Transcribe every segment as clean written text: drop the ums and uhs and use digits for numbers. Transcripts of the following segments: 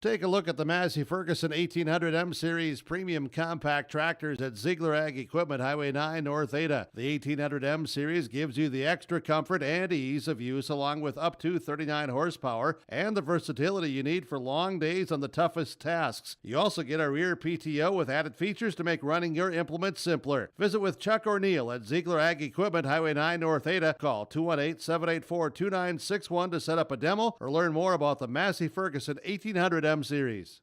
Take a look at the Massey Ferguson 1800M Series premium compact tractors at Ziegler Ag Equipment, Highway 9 North Ada. The 1800M Series gives you the extra comfort and ease of use along with up to 39 horsepower and the versatility you need for long days on the toughest tasks. You also get a rear PTO with added features to make running your implement simpler. Visit with Chuck or Neil at Ziegler Ag Equipment, Highway 9 North Ada. Call 218-784-2961 to set up a demo or learn more about the Massey Ferguson 1800M Series.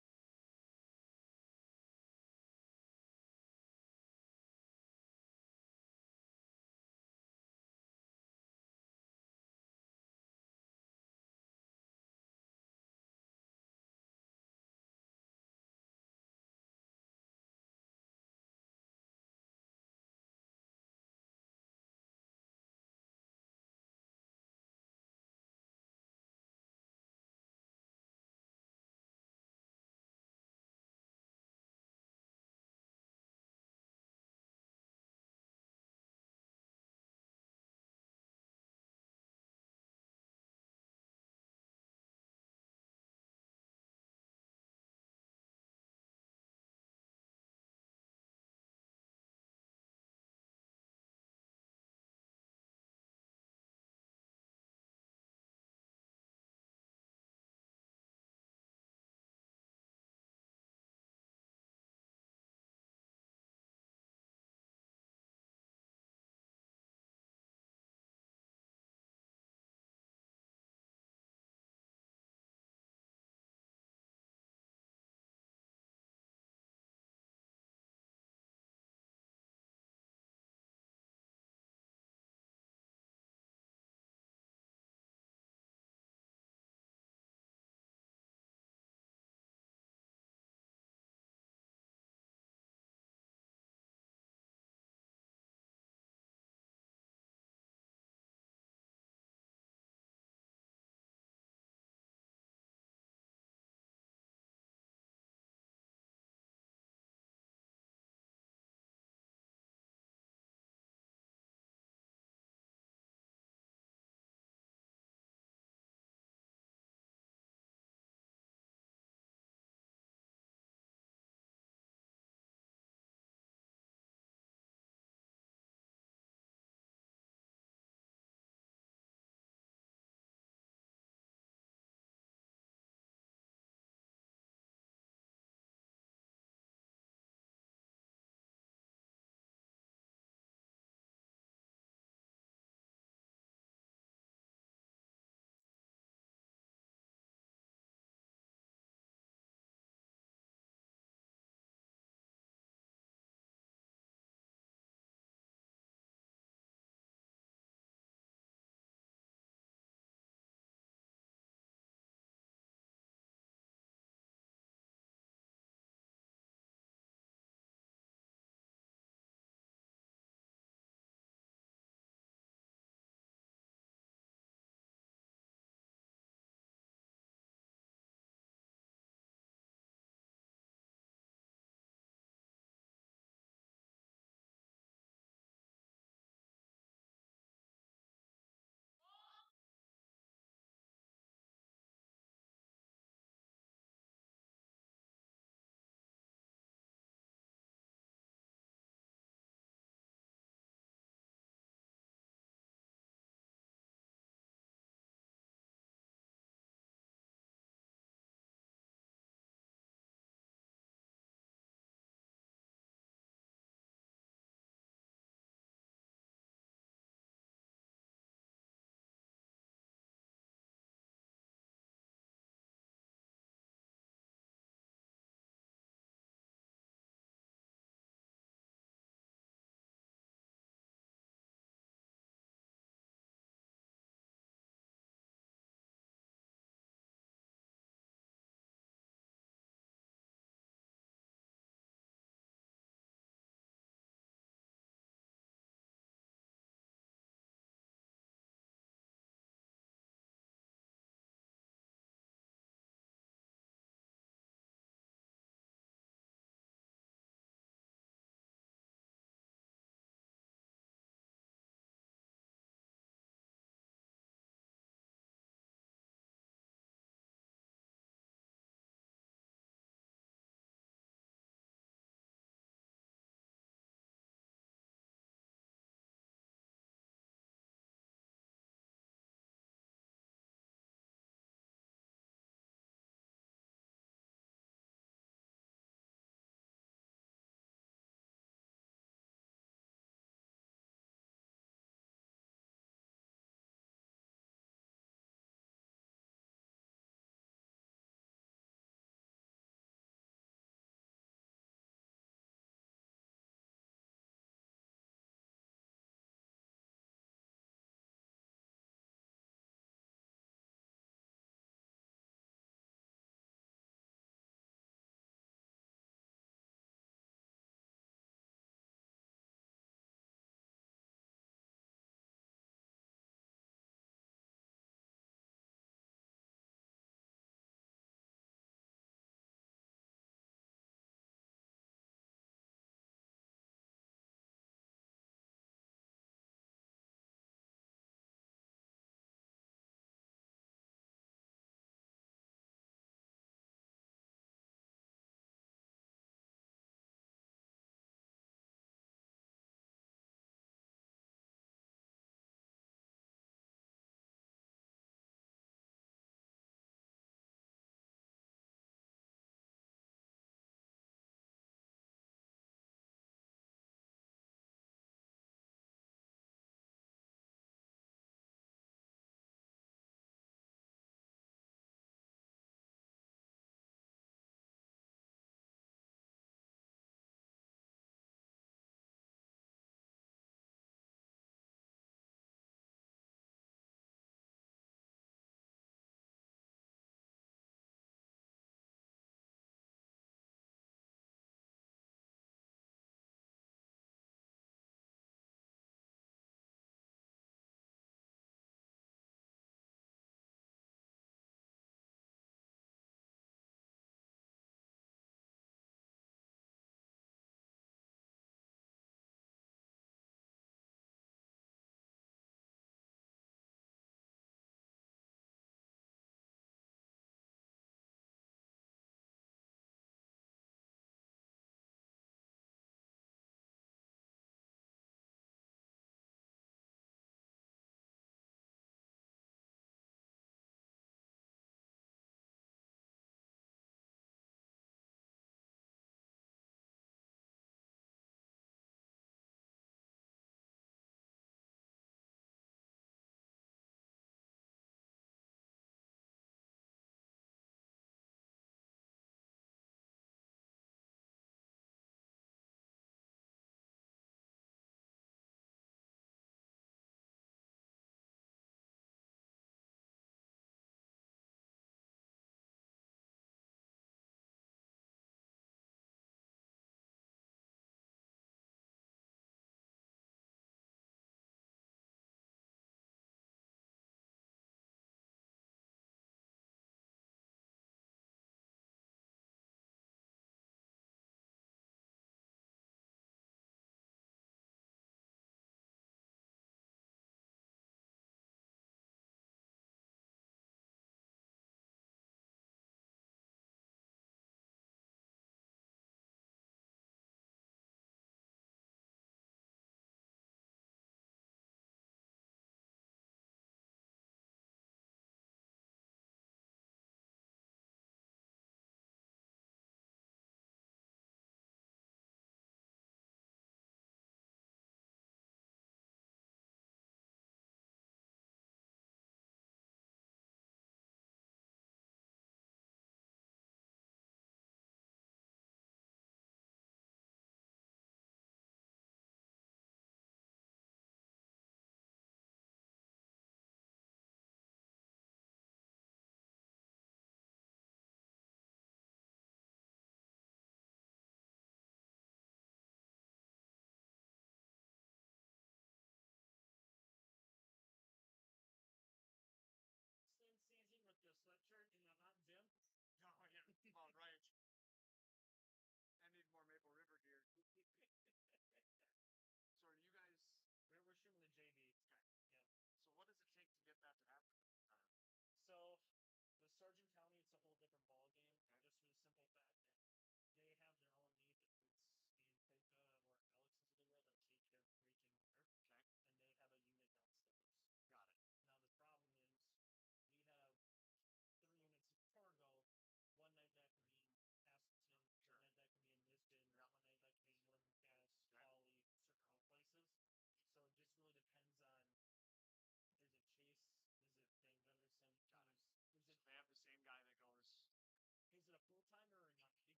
full time or not? Because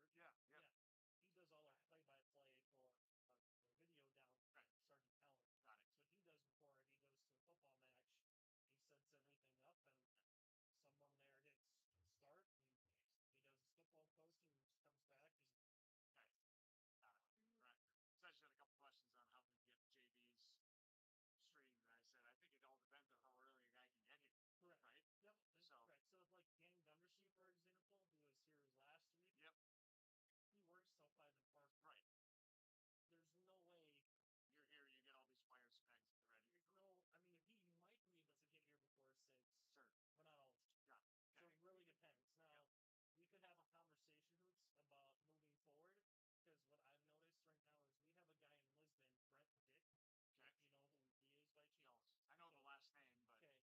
in Sargent County, like Nick on the football team first. Yeah, yeah. He does all our play by play for the video down Right. Sargent County. Got it. So he does before he goes to a football match. He sets everything up, and someone there hits start, and he does his football posting, and just comes back and Okay. Got it. Right. So I just had a couple questions on how to get JB's stream, and I said I think it all depends on how early a guy can get here. correct. Right. Yep. So correct. So if like Dan Gunderson, for example, who was here last week, yep. he works till 5 o'clock. Right. There's no way You're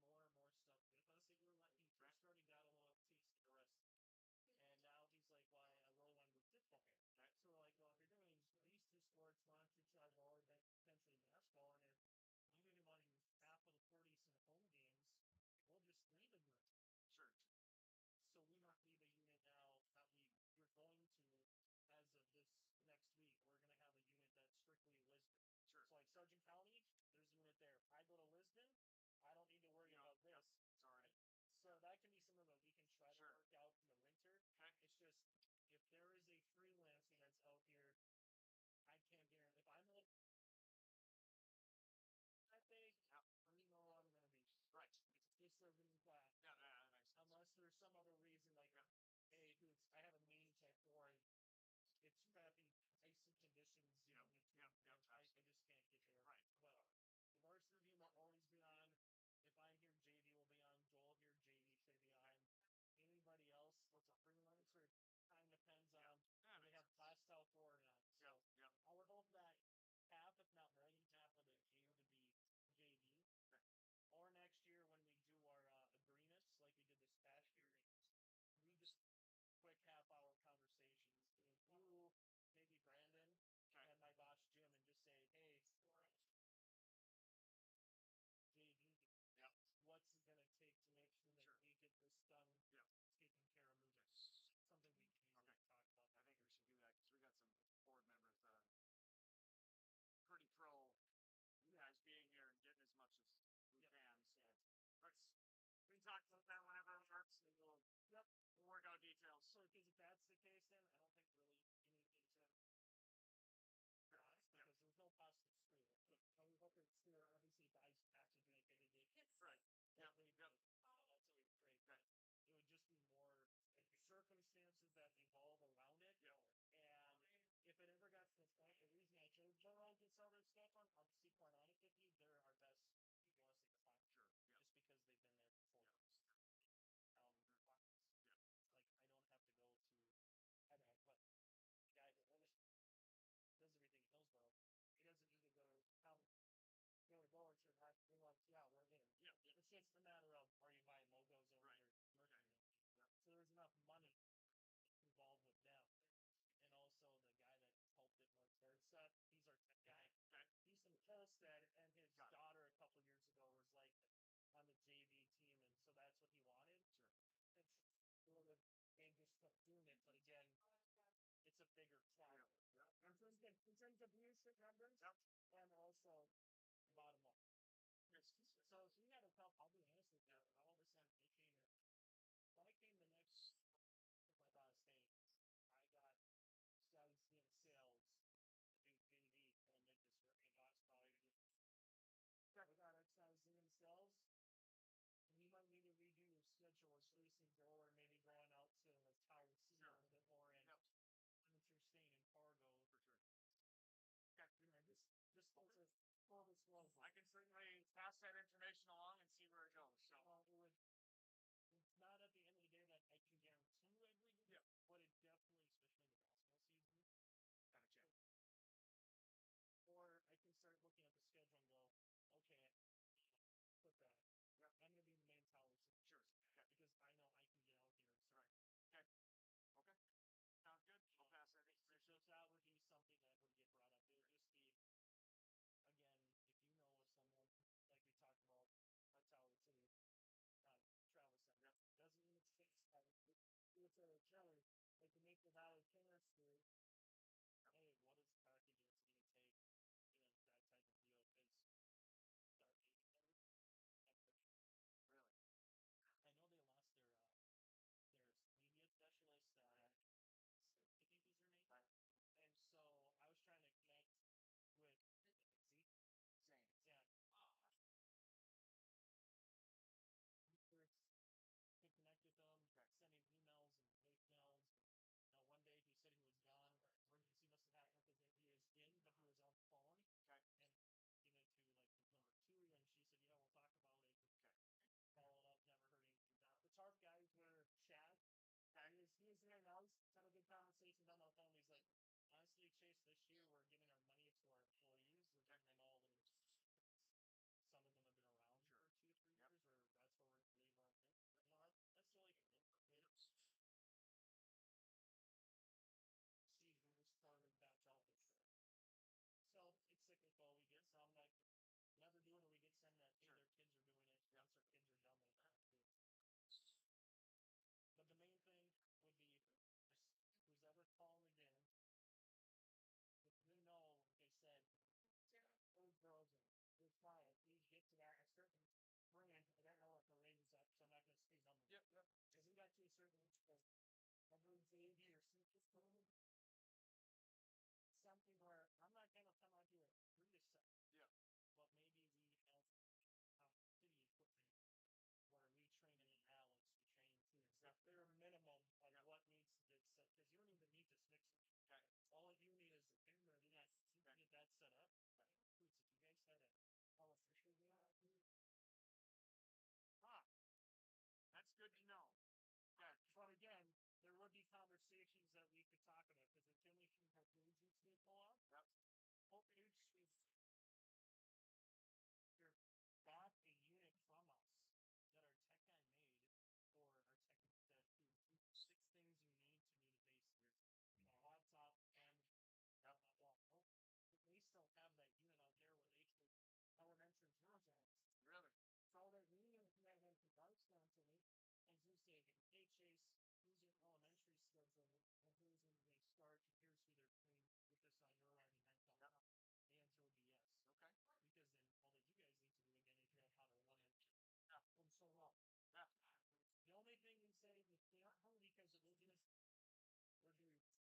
here, you get all these players pegged ready. no. I mean, he might be able to get here before 6. Sure. But not all. Yeah. So Okay. it really depends. Now, we could have a conversation about moving forward because what I've noticed right now is we have a guy in Lisbon, Brent Dick. Okay. You know who he is by No, chance? I know the last name, but Okay. He's been doing more and more stuff with us. He first started, got a little taste of the rest. And now he's like, well, I really want to do football. okay. So we're like, well, if you're doing these two sports, why don't you try volleyball, potentially basketball? And if you didn't want to use half of the 40s in the home games, we'll just leave it. Sure. So we don't need a unit now that we're going to, as of this next week, we're going to have a unit that's strictly Lisbon. Sure. So like Sargent County, there's a unit there. I go to Lisbon, I don't need to worry about this. It's already. So that can be something that we can try to Sure. work out in the winter. Okay. It's just if there is a freelancer that's out here, I can't guarantee if I'm like that day, you know I'm gonna be Right. it's just a really class. Yeah, that makes sense. Unless there's some other reason like hey dude, I have a meeting check for it. It's crappy icy conditions, you know. I just can't get there. Right. But the varsity will always be on. If I hear JD will be on, Joel here, JD should be on. Anybody else that's a freelancer, kind of depends on they have class out for or not. So I would hope that half, if not more than half of the team to be JD. Or next year when we do our agreements, like we did this past year, we just quick half-hour conversations. You, maybe Brandon, and my boss Jim, and just say, hey, JD, what's it gonna take to make sure that we get this done? Taking care of moving. Something we can easily talk about. I think we should do that because we got some board members that are pretty pro you guys being here and getting as much as we can. So we can talk about that whenever it works, and we'll work out details. So because if that's the case, then I don't think really you need to because there's no positive school. I was hoping school obviously guys actually make it. Right. That's always great. Right. It would just be more circumstances that evolve around it. And if it ever got to the point, the reason I chose Burrow to sell their stuff on, I'll just be quite honest with you, they're our best people at the time. Sure. Just because they've been there before. Like I don't have to go to I don't know, but the guy that does everything in Hillsborough, he doesn't need to go to go to have we're in. It's just a matter of are you buying logos over your merchandise. So there's enough money involved with them. And also the guy that helped it with third set, he's our tech guy. He's in Holstead, and his daughter a couple years ago was like on the JV team, and so that's what he wanted. Sure. It's a little bit dangerous stuff doing it, but again, it's a bigger cloud. In terms of viewership numbers, and also bottom up. So we had a tough. I'll be honest with you. All of a sudden, it came. When I came the next, my last day, I got started seeing sales. The BD and make this working box probably. We got started seeing sales. And you might need to redo your schedule, releasing goal, or maybe going out to the Tower C a little bit more. And if you're staying in Fargo, for sure. Just full disclosure. I can certainly pass that information along and see where it goes. So it's not at the end of the day that I can guarantee you every day, but it definitely, especially in the basketball season, gotta check. Or I can start looking at the schedule and go, okay, put that. I'm gonna be the main tower. Sure. Because I know I can get out here. So. Okay. Sounds good. I'll pass that information. So that would be something that would get brought up. It would just be, again, if you know of someone, like we talked about, agents they pull off. Yep. Whole age is you're bought a unit from us that our tech guy made for our tech that do 6 things you need to need a base here. A laptop and blah blah blah. Oh, they still have that unit out there where they can elementary projects. Really? So they're meeting with that at the guards down to me and you say, hey Chase, who's your elementary skills and who's when they start, here's who they're playing with this on your line and that coming up. The answer would be yes. Okay. Because then all that you guys need to do again is figure out how to run it. Yeah. And so on. Yeah. The only thing you say is they aren't home because it will just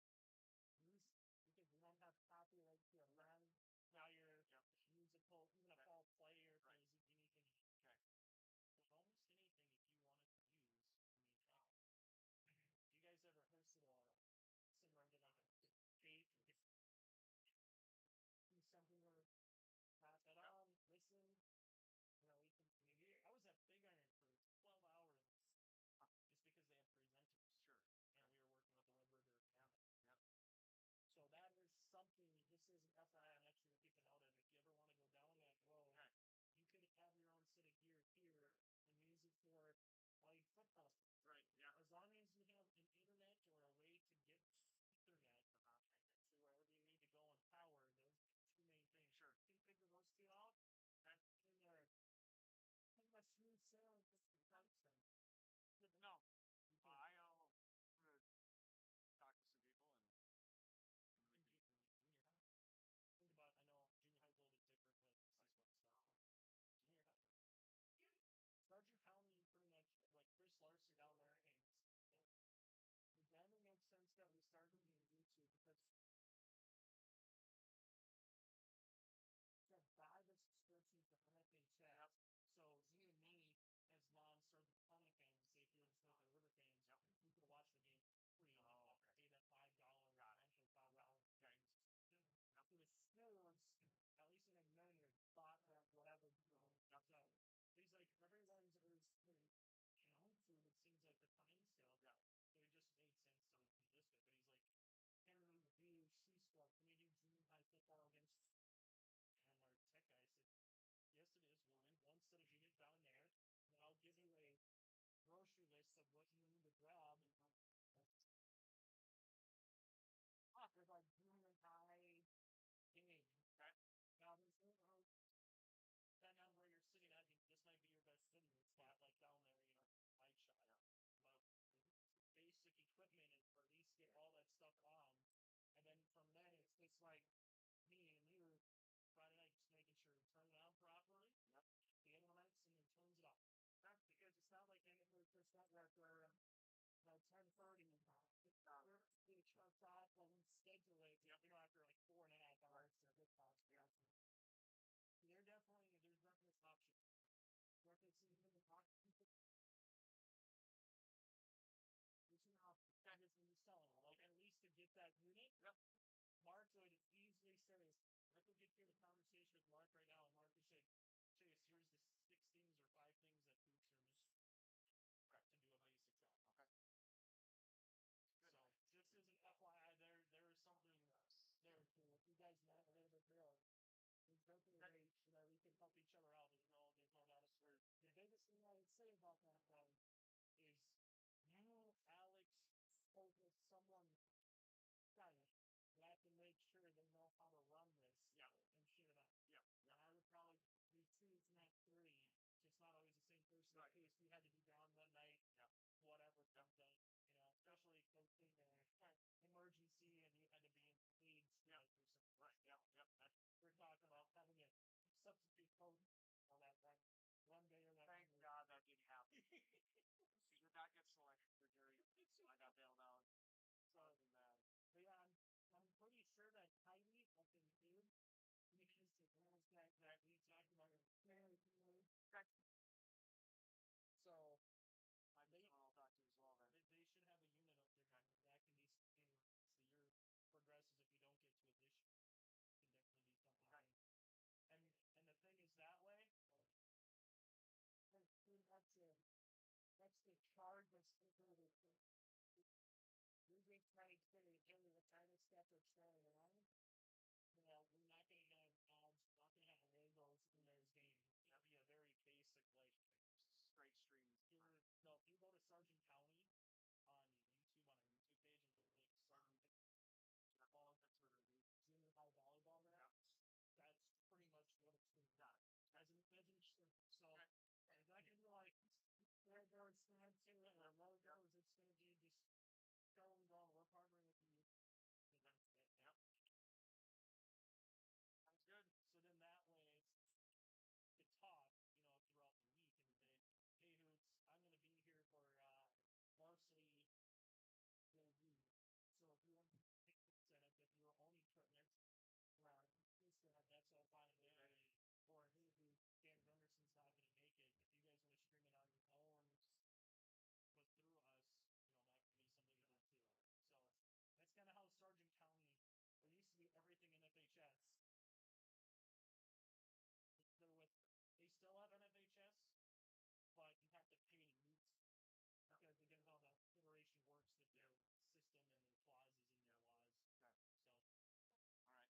we're doing because we don't have copyright to around now you're musical, even a fall play or anything. Okay. But almost anything if you wanted to use, I mean, you guys ever hosted a similar to like a debate? Do something where pass that on, listen. You know, we can. I was at Big Iron for 12 hours, just because they had presenters. Sure. And we were working with the Red River family. Yep. So that is something. This is an FYI. I'm actually keeping out of. If you ever want to go down that road, you could have your own set of gear here and use it for playing football. Right. Yeah. As long as you have an internet or a way to get internet to wherever you need to go and power, those are the 2 main things. Sure. Can you figure those 2 out? That's in there. I think that's smooth sailing just the function. No. I'm gonna talk to some people and think about. I know junior high is a little bit different with seasonal stuff. Junior high. Sergeant County pretty much like Chris Larson down there and then it makes sense that we started doing YouTube because buy the subscription for anything chat. So you and me as non-sort of County fans, say if you're just like the River fans, we could watch the game free and pay that $5 or $5 games. To the schools, at least in a million, thought that whatever. So he's like everyone's food. It seems like the time scale. Yeah. So it just made sense to do this way. But he's like, can we do C-Sport? Can we do junior high football against? And our tech guy said, yes, it is. We'll win one set of units down there. And I'll give you a grocery list of what you need to grab. There's like junior high game. Okay. Now, there's depending on where you're sitting at, this might be your best sitting spot, like down there, light shot. Yeah. But basic equipment and at least get all that stuff on. And then from then, it's just like me and you. Friday night, just making sure to turn it on properly. Yep. The elements and then turns it off. That's because it's not like any other network where 10:30 we chuck off and schedule it. Yep. After like 4.5 hours to this house. Yeah. There's definitely an option. What they see in the box. It's an option. That is when you're selling it. Like at least to get that unit. Yep. Mark would easily say. I could get through the conversation with Mark right now, and Mark would say, Chase, here's the 6 things or 5 things that troops are missing to do a basic job. Okay. Good. So, just as an FYI, there is something there too. If you guys know a little bit more, there's definitely a way we can help each other out as well. There's no doubt. The biggest thing I would say about that, though, is you, Alex, spoke with someone, you have to make sure they know how to run this and share that. Yeah. And I would probably do 2, not 3. It's not always the same person. In case we had to be gone one night, whatever comes up, especially if there's an emergency and you had to be in Leeds. Right. Yeah. We're talking about having a substitute coach on that one day or that. Thank God that didn't happen. She did not get selected for jury. I got bailed out. So but yeah, I'm pretty sure that Heidi up in here because the girls that we talked about so I'll talk to you as well then. They should have a unit up there that can be so your progresses if you don't get to it this year. Can definitely be something. Okay. And the thing is that way that's the charge that's we get trying to carry the kind of stuff that's going on. You know, we're not going to have ads, we're not going to have logos in those games. It'll be a very basic, like, Straight stream. no, if you go to Sargent County on YouTube, on our YouTube page, and look like Sargent Volleyball, that's where the junior high volleyball there. That's pretty much what it's going to be. As an so it's not going to be like scoreboards stand to it or logos. It's going to be just going on. We're partnering with you. That's it. Yep. Sounds good. So then that way it's to talk, you know, throughout the week and say, hey Hoots, I'm gonna be here for varsity review. So if you want to set up if you're only equipment that's all fine and good. Or hey Dan Gunderson's not gonna make it. If you guys want to stream it on your own but through us, you know, that could be something to do too. So that's kinda how Sargent County there used to be everything in FHS. They still have an FHS, but you have to pay to use because again how the federation works with their system and their clauses in their laws. Okay. So all right.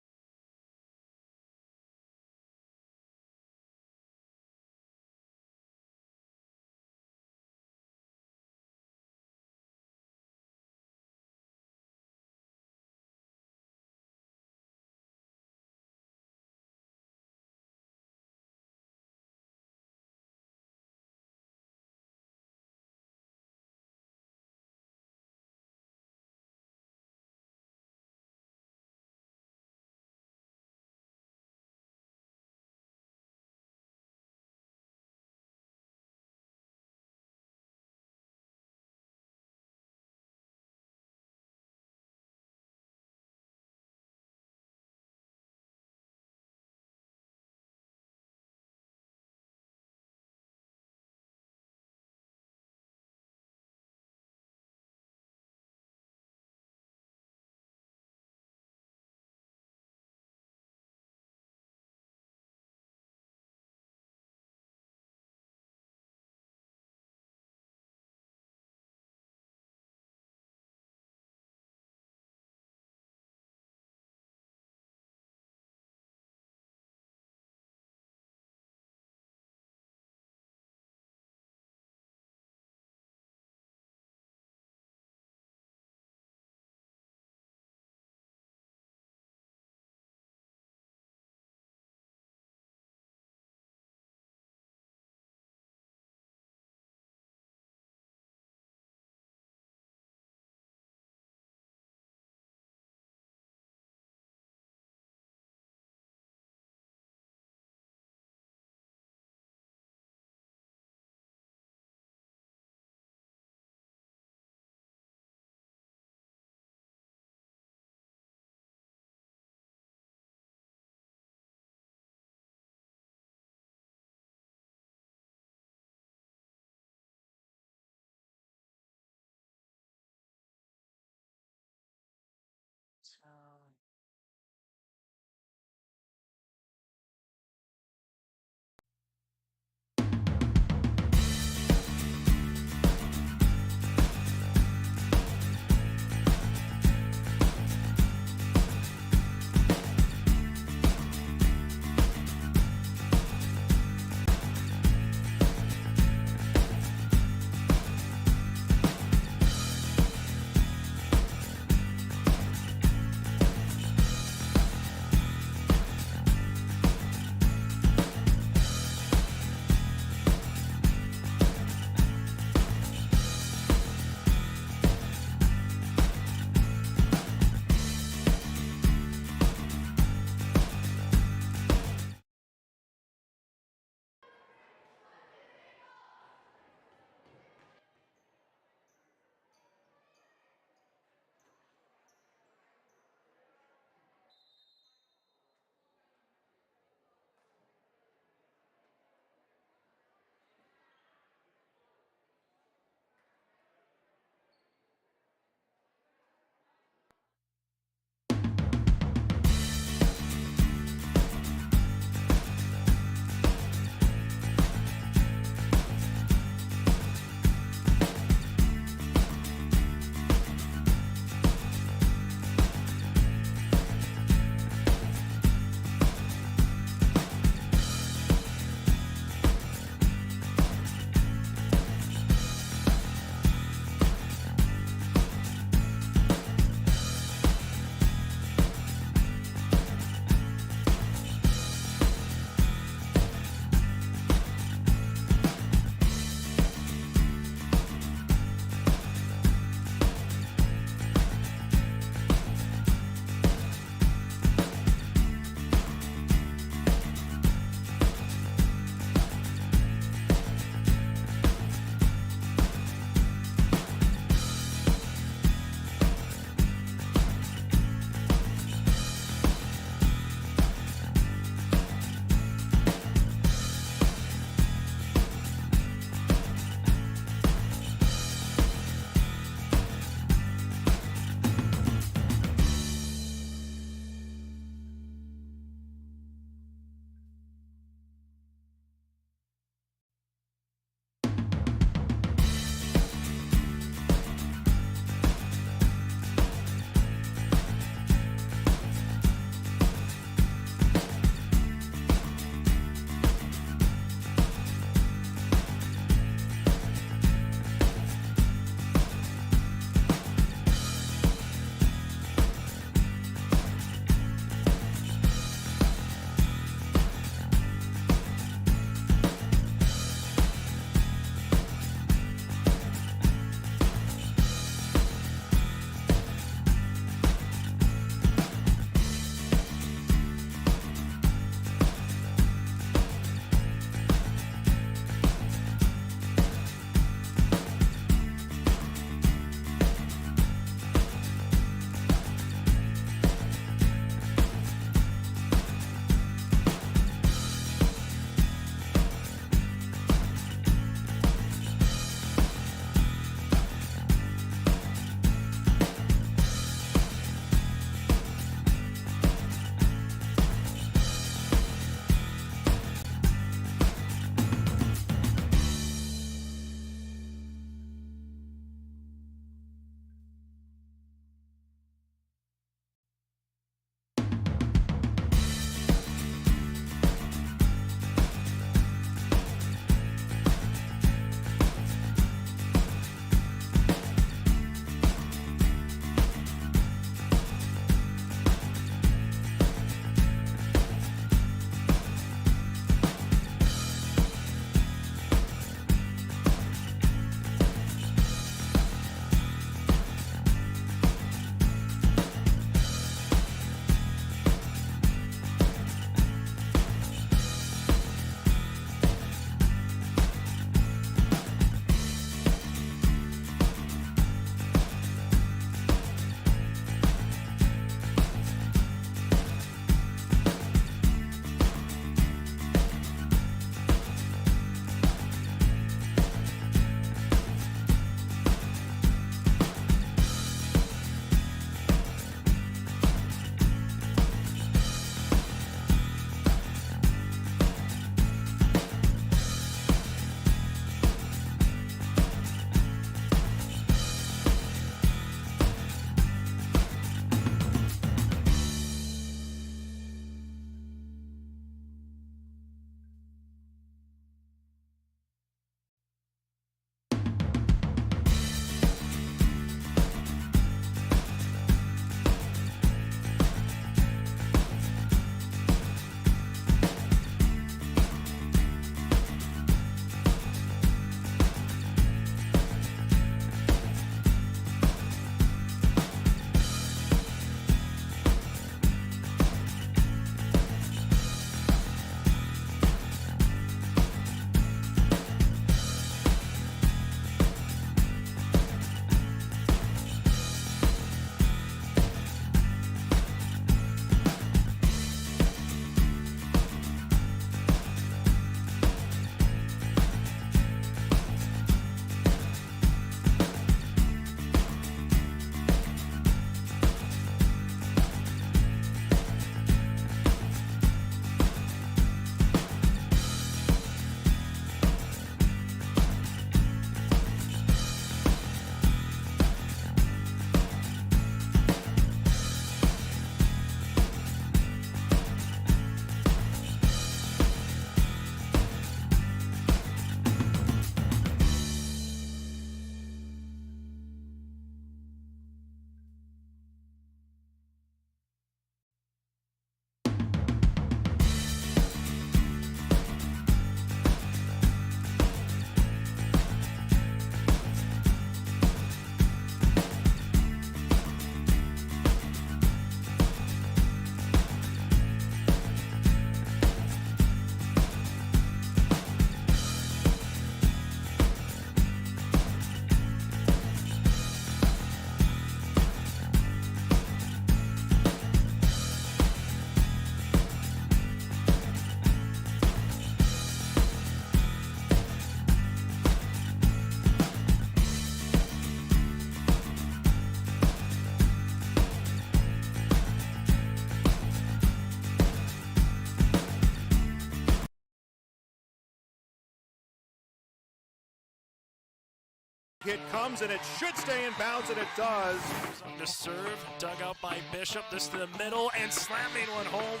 It comes and it should stay in bounds, and it does. On the serve, dug out by Bishop. This to the middle and slamming one home.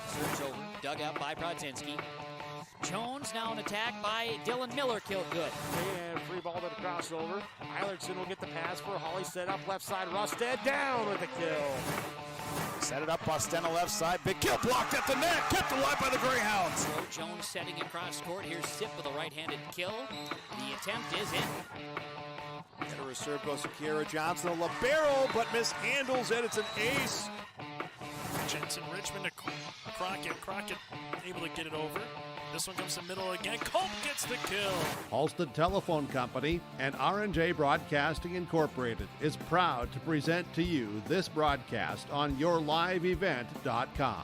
Serves over, dug out by Brodzinski. Jones now an attack by Dylan Miller, killed good. And free ball to the crossover. Eilertson will get the pass for Holly, set up left side. Rusted down with the kill. Set it up, Bostena left side. Big kill blocked at the net. Kept alive by the Greyhounds. So Jones setting across court. Here's Sip with a right-handed kill. The attempt is in. And a serve goes to Kiera Johnson, a libero, but mishandles it. It's an ace. Jensen Richmond to Crockett. Crockett able to get it over. This one comes to middle again. Cope gets the kill. Halsted Telephone Company and R&J Broadcasting Incorporated is proud to present to you this broadcast on yourliveevent.com.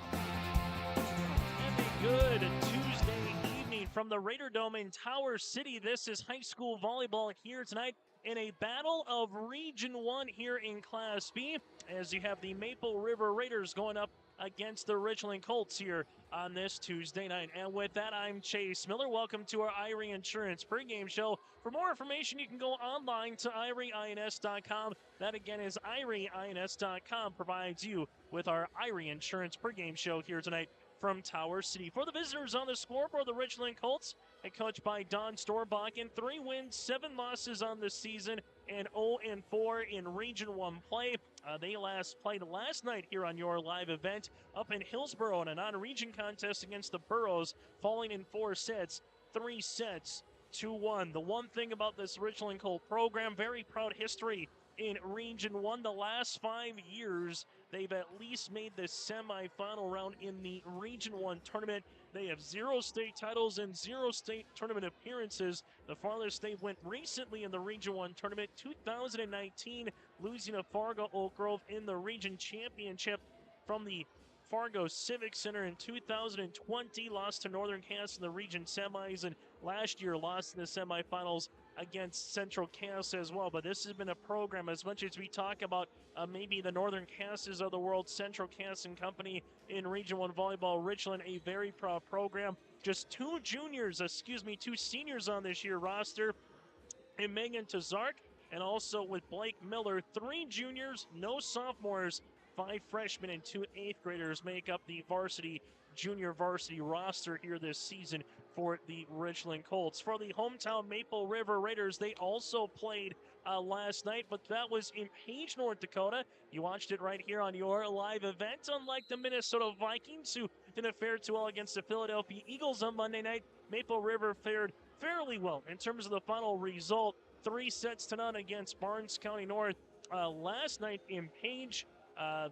And a good Tuesday evening from the Raider Dome in Tower City. This is high school volleyball here tonight in a battle of Region 1 here in Class B, as you have the Maple River Raiders going up against the Richland Colts here on this Tuesday night. And with that, I'm Chase Miller. Welcome to our Irie Insurance pregame show. For more information, you can go online to irieins.com. That again is irieins.com, provides you with our Irie Insurance pregame show here tonight from Tower City. For the visitors on the scoreboard, the Richland Colts, coached by Don Storbach, 3 wins, 7 losses on the season, and 0-4 in Region 1 play. They last played last night here on your live event up in Hillsboro in a non-region contest against the Burros, falling in 4 sets, 3 sets, 2-1. The one thing about this Richland Colt program, very proud history in Region 1. The last 5 years, they've at least made the semifinal round in the Region 1 tournament. They have 0 state titles and 0 state tournament appearances. The farthest they went recently in the Region 1 tournament, 2019, losing to Fargo Oak Grove in the region championship from the Fargo Civic Center. In 2020, lost to Northern Cass in the region semis, and last year lost in the semifinals against Central Cass as well. But this has been a program, as much as we talk about maybe the Northern Casses of the world, Central Cass and Company in Region 1 volleyball, Richland, a very proud program. Just 2 seniors on this year roster, and Megan Tazark, and also with Blake Miller, 3 juniors, no sophomores, 5 freshmen, and 2 8th graders make up the junior varsity roster here this season for the Richland Colts. For the hometown Maple River Raiders, they also played last night, but that was in Page, North Dakota. You watched it right here on your live event. Unlike the Minnesota Vikings, who didn't fare too well against the Philadelphia Eagles on Monday night, Maple River fared fairly well in terms of the final result. 3-0 against Barnes County North last night in Page.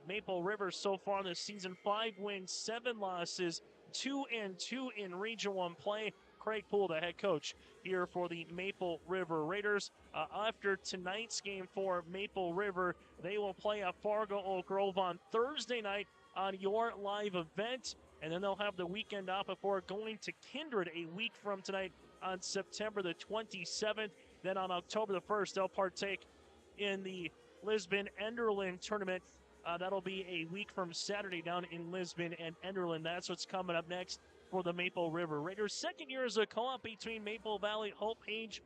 Maple River so far this season, 5 wins, 7 losses, 2-2 in Region 1 play. Craig Poole, the head coach here for the Maple River Raiders. After tonight's game for Maple River, they will play at Fargo Oak Grove on Thursday night on your live event, and then they'll have the weekend off before going to Kindred a week from tonight on September the 27th. Then on October the 1st, they'll partake in the Lisbon Enderlin tournament. That'll be a week from Saturday down in Lisbon and Enderlin. That's what's coming up next for the Maple River Raiders. Second year as a co-op between Maple Valley Hope Page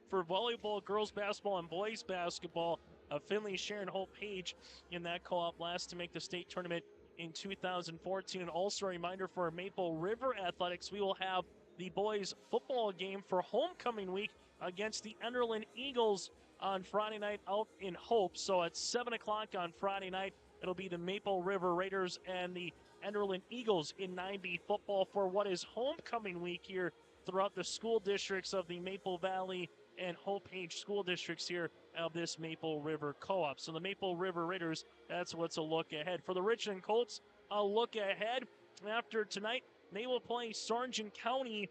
for volleyball, girls basketball, and boys basketball. Finley Sharon Hope Page in that co-op, last to make the state tournament in 2014. And also a reminder for Maple River Athletics, we will have the boys football game for homecoming week against the Enderlin Eagles on Friday night out in Hope. So at 7 o'clock on Friday night, it'll be the Maple River Raiders and the Enderlin Eagles in 9B football for what is homecoming week here throughout the school districts of the Maple Valley and Hope Page school districts here of this Maple River co-op. So the Maple River Raiders, that's what's a look ahead. For the Richland Colts, a look ahead after tonight, they will play Sargent County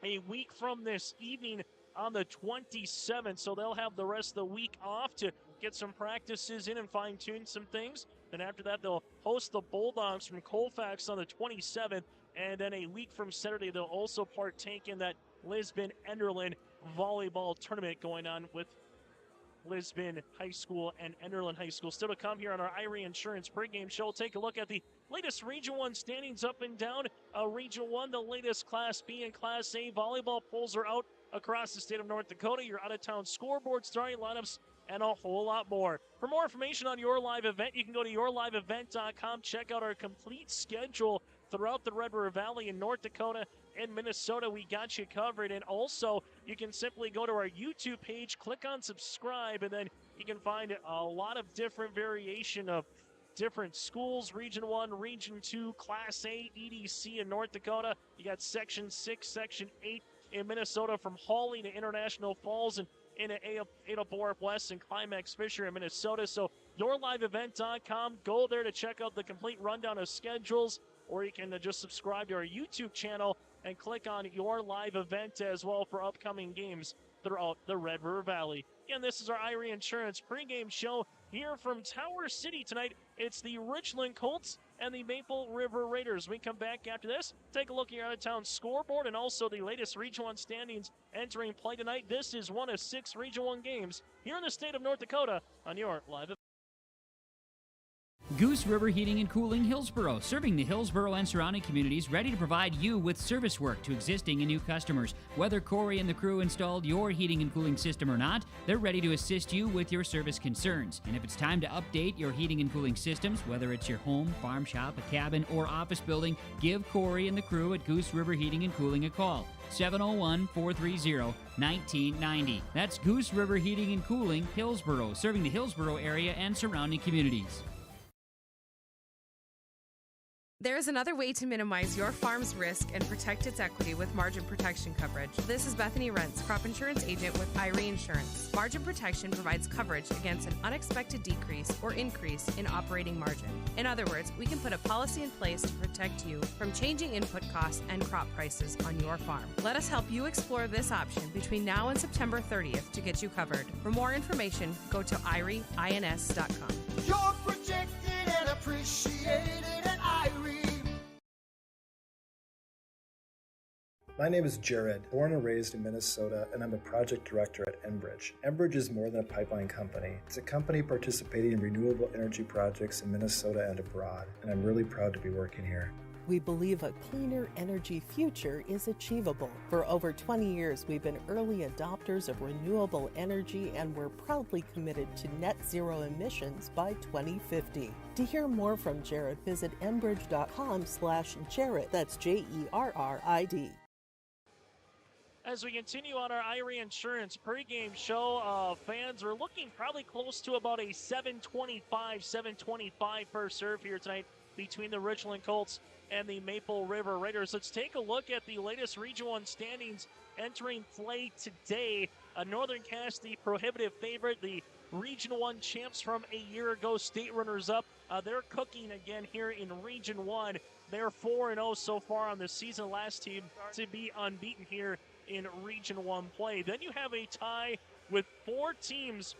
a week from this evening on the 27th, so they'll have the rest of the week off to get some practices in and fine-tune some things. Then after that, they'll host the Bulldogs from Colfax on the 27th, and then a week from Saturday, they'll also partake in that Lisbon Enderlin volleyball tournament going on with Lisbon High School and Enderlin High School. Still to come here on our Irie Insurance pregame show. We'll take a look at the latest Region 1 standings up and down. Region 1, the latest Class B and Class A volleyball polls are out across the state of North Dakota, your out-of-town scoreboard, starting lineups, and a whole lot more. For more information on your live event, you can go to yourliveevent.com. Check out our complete schedule throughout the Red River Valley in North Dakota and Minnesota. We got you covered. And also, you can simply go to our YouTube page, click on subscribe, and then you can find a lot of different variation of different schools, Region 1, Region 2, Class A, EDC in North Dakota. You got Section 6, Section 8 in Minnesota, from Hawley to International Falls, and in Ada Borup West and Climax Fisher in Minnesota. So yourliveevent.com, go there to check out the complete rundown of schedules, or you can just subscribe to our YouTube channel and click on Your Live Event as well for upcoming games throughout the Red River Valley. Again, this is our Irie Insurance pregame show here from Tower City tonight. It's the Richland Colts and the Maple River Raiders. We come back after this, take a look at your out-of-town scoreboard and also the latest Region 1 standings entering play tonight. This is one of 6 Region 1 games here in the state of North Dakota on your Live Event. Goose River Heating and Cooling, Hillsboro, serving the Hillsboro and surrounding communities, ready to provide you with service work to existing and new customers. Whether Corey and the crew installed your heating and cooling system or not, they're ready to assist you with your service concerns. And if it's time to update your heating and cooling systems, whether it's your home, farm shop, a cabin, or office building, give Corey and the crew at Goose River Heating and Cooling a call. 701-430-1990. That's Goose River Heating and Cooling, Hillsboro, serving the Hillsboro area and surrounding communities. There is another way to minimize your farm's risk and protect its equity with margin protection coverage. This is Bethany Rentz, crop insurance agent with Irie Insurance. Margin protection provides coverage against an unexpected decrease or increase in operating margin. In other words, we can put a policy in place to protect you from changing input costs and crop prices on your farm. Let us help you explore this option between now and September 30th to get you covered. For more information, go to irieins.com. You're protected and appreciated at Irie. My name is Jared, born and raised in Minnesota, and I'm a project director at Enbridge. Enbridge is more than a pipeline company. It's a company participating in renewable energy projects in Minnesota and abroad, and I'm really proud to be working here. We believe a cleaner energy future is achievable. For over 20 years, we've been early adopters of renewable energy, and we're proudly committed to net zero emissions by 2050. To hear more from Jared, visit enbridge.com/Jared. That's JERRID. As we continue on our Irie Insurance pregame show, fans are looking probably close to about a 725 per serve here tonight between the Richland Colts and the Maple River Raiders. Let's take a look at the latest Region 1 standings entering play today. Northern Cass, the prohibitive favorite, the Region 1 champs from a year ago, state runners-up. They're cooking again here in Region 1. They're 4-0 so far on the season. Last team to be unbeaten here in Region 1 play. Then you have a tie with 4 teams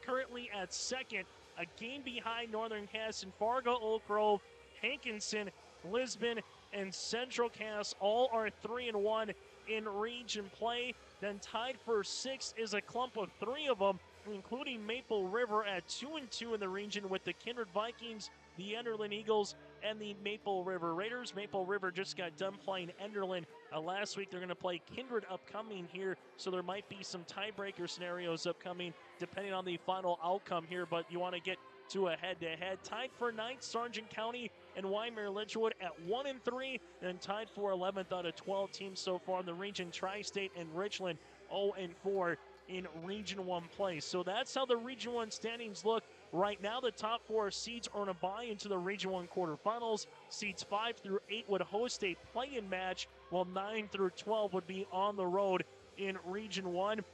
currently at second, a game behind Northern Cass and Fargo, Oak Grove, Hankinson, Lisbon, and Central Cass. All are 3-1 in region play. Then tied for 6th is a clump of 3 of them, including Maple River at 2-2 in the region with the Kindred Vikings, the Enderlin Eagles, and the Maple River Raiders. Maple River just got done playing Enderlin last week. They're going to play Kindred upcoming here, so there might be some tiebreaker scenarios upcoming depending on the final outcome here, but you want to get to a head-to-head. Tied for 9th, Sargent County and Weimar-Litchwood at 1-3, and tied for 11th out of 12 teams so far in the region. Tri-State and Richland 0-4 in Region 1 play. So that's how the Region 1 standings look. Right now, the top 4 seeds earn a bye into the Region 1 quarterfinals. Seeds 5 through 8 would host a play-in match, while 9 through 12 would be on the road in Region 1.